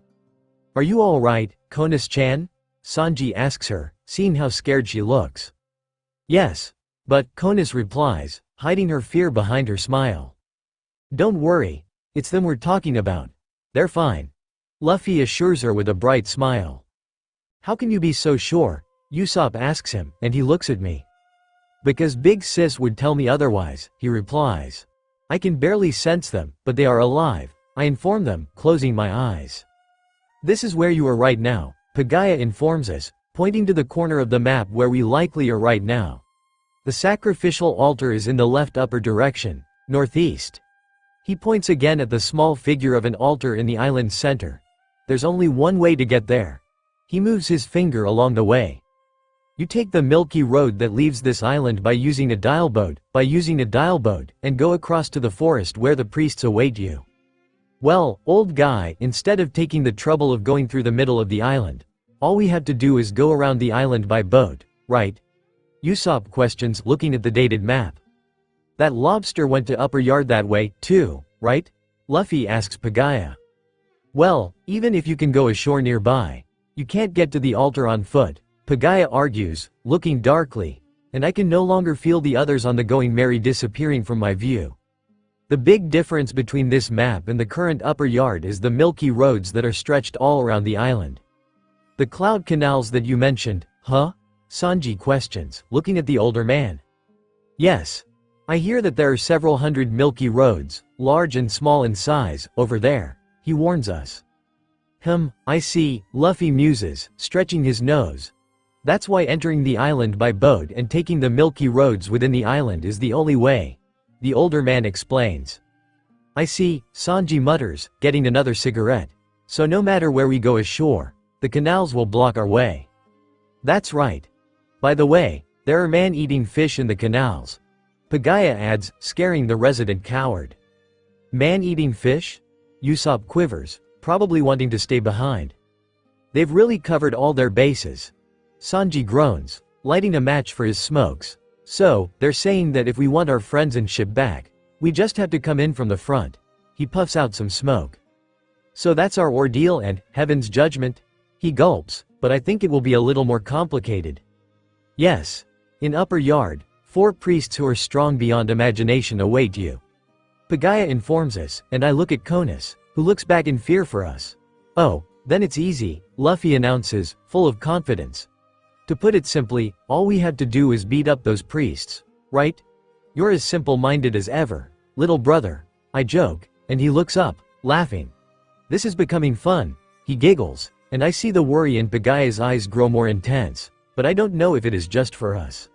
[SPEAKER 3] Are you all right, Caunus-chan? Sanji asks her, seeing how scared she looks. Yes. But, Caunus replies, hiding her fear behind her smile. Don't worry. It's them we're talking about. They're fine. Luffy assures her with a bright smile. How can you be so sure? Usopp asks him, and he looks at me. Because Big Sis would tell me otherwise, he replies. I can barely sense them, but they are alive. I inform them, closing my eyes. This is where you are right now, Pagaya informs us, pointing to the corner of the map where we likely are right now. The sacrificial altar is in the left upper direction, northeast. He points again at the small figure of an altar in the island's center. There's only one way to get there. He moves his finger along the way. You take the milky road that leaves this island by using a dial boat, and go across to the forest where the priests await you. Well, old guy, instead of taking the trouble of going through the middle of the island, all we have to do is go around the island by boat, right? Usopp questions, looking at the dated map. That lobster went to upper yard that way, too, right? Luffy asks Pagaya. Well, even if you can go ashore nearby, you can't get to the altar on foot, Pagaya argues, looking darkly, and I can no longer feel the others on the Going Merry disappearing from my view. The big difference between this map and the current upper yard is the milky roads that are stretched all around the island. The cloud canals that you mentioned, huh? Sanji questions, looking at the older man. Yes. I hear that there are several hundred milky roads, large and small in size, over there, he warns us. I see, Luffy muses, stretching his nose. That's why entering the island by boat and taking the milky roads within the island is the only way, the older man explains. I see, Sanji mutters, getting another cigarette. So no matter where we go ashore, the canals will block our way. That's right. By the way, there are man-eating fish in the canals. Pagaya adds, scaring the resident coward. Man-eating fish? Usopp quivers, probably wanting to stay behind. They've really covered all their bases. Sanji groans, lighting a match for his smokes. So, they're saying that if we want our friends and ship back, we just have to come in from the front. He puffs out some smoke. So that's our ordeal and, heaven's judgment? He gulps, but I think it will be a little more complicated. Yes. In upper yard, 4 priests who are strong beyond imagination await you. Pagaya informs us, and I look at Konus, who looks back in fear for us. Oh, then it's easy, Luffy announces, full of confidence. To put it simply, all we have to do is beat up those priests, right? You're as simple-minded as ever, little brother. I joke, and he looks up, laughing. This is becoming fun. He giggles, and I see the worry in Pagaya's eyes grow more intense, but I don't know if it is just for us.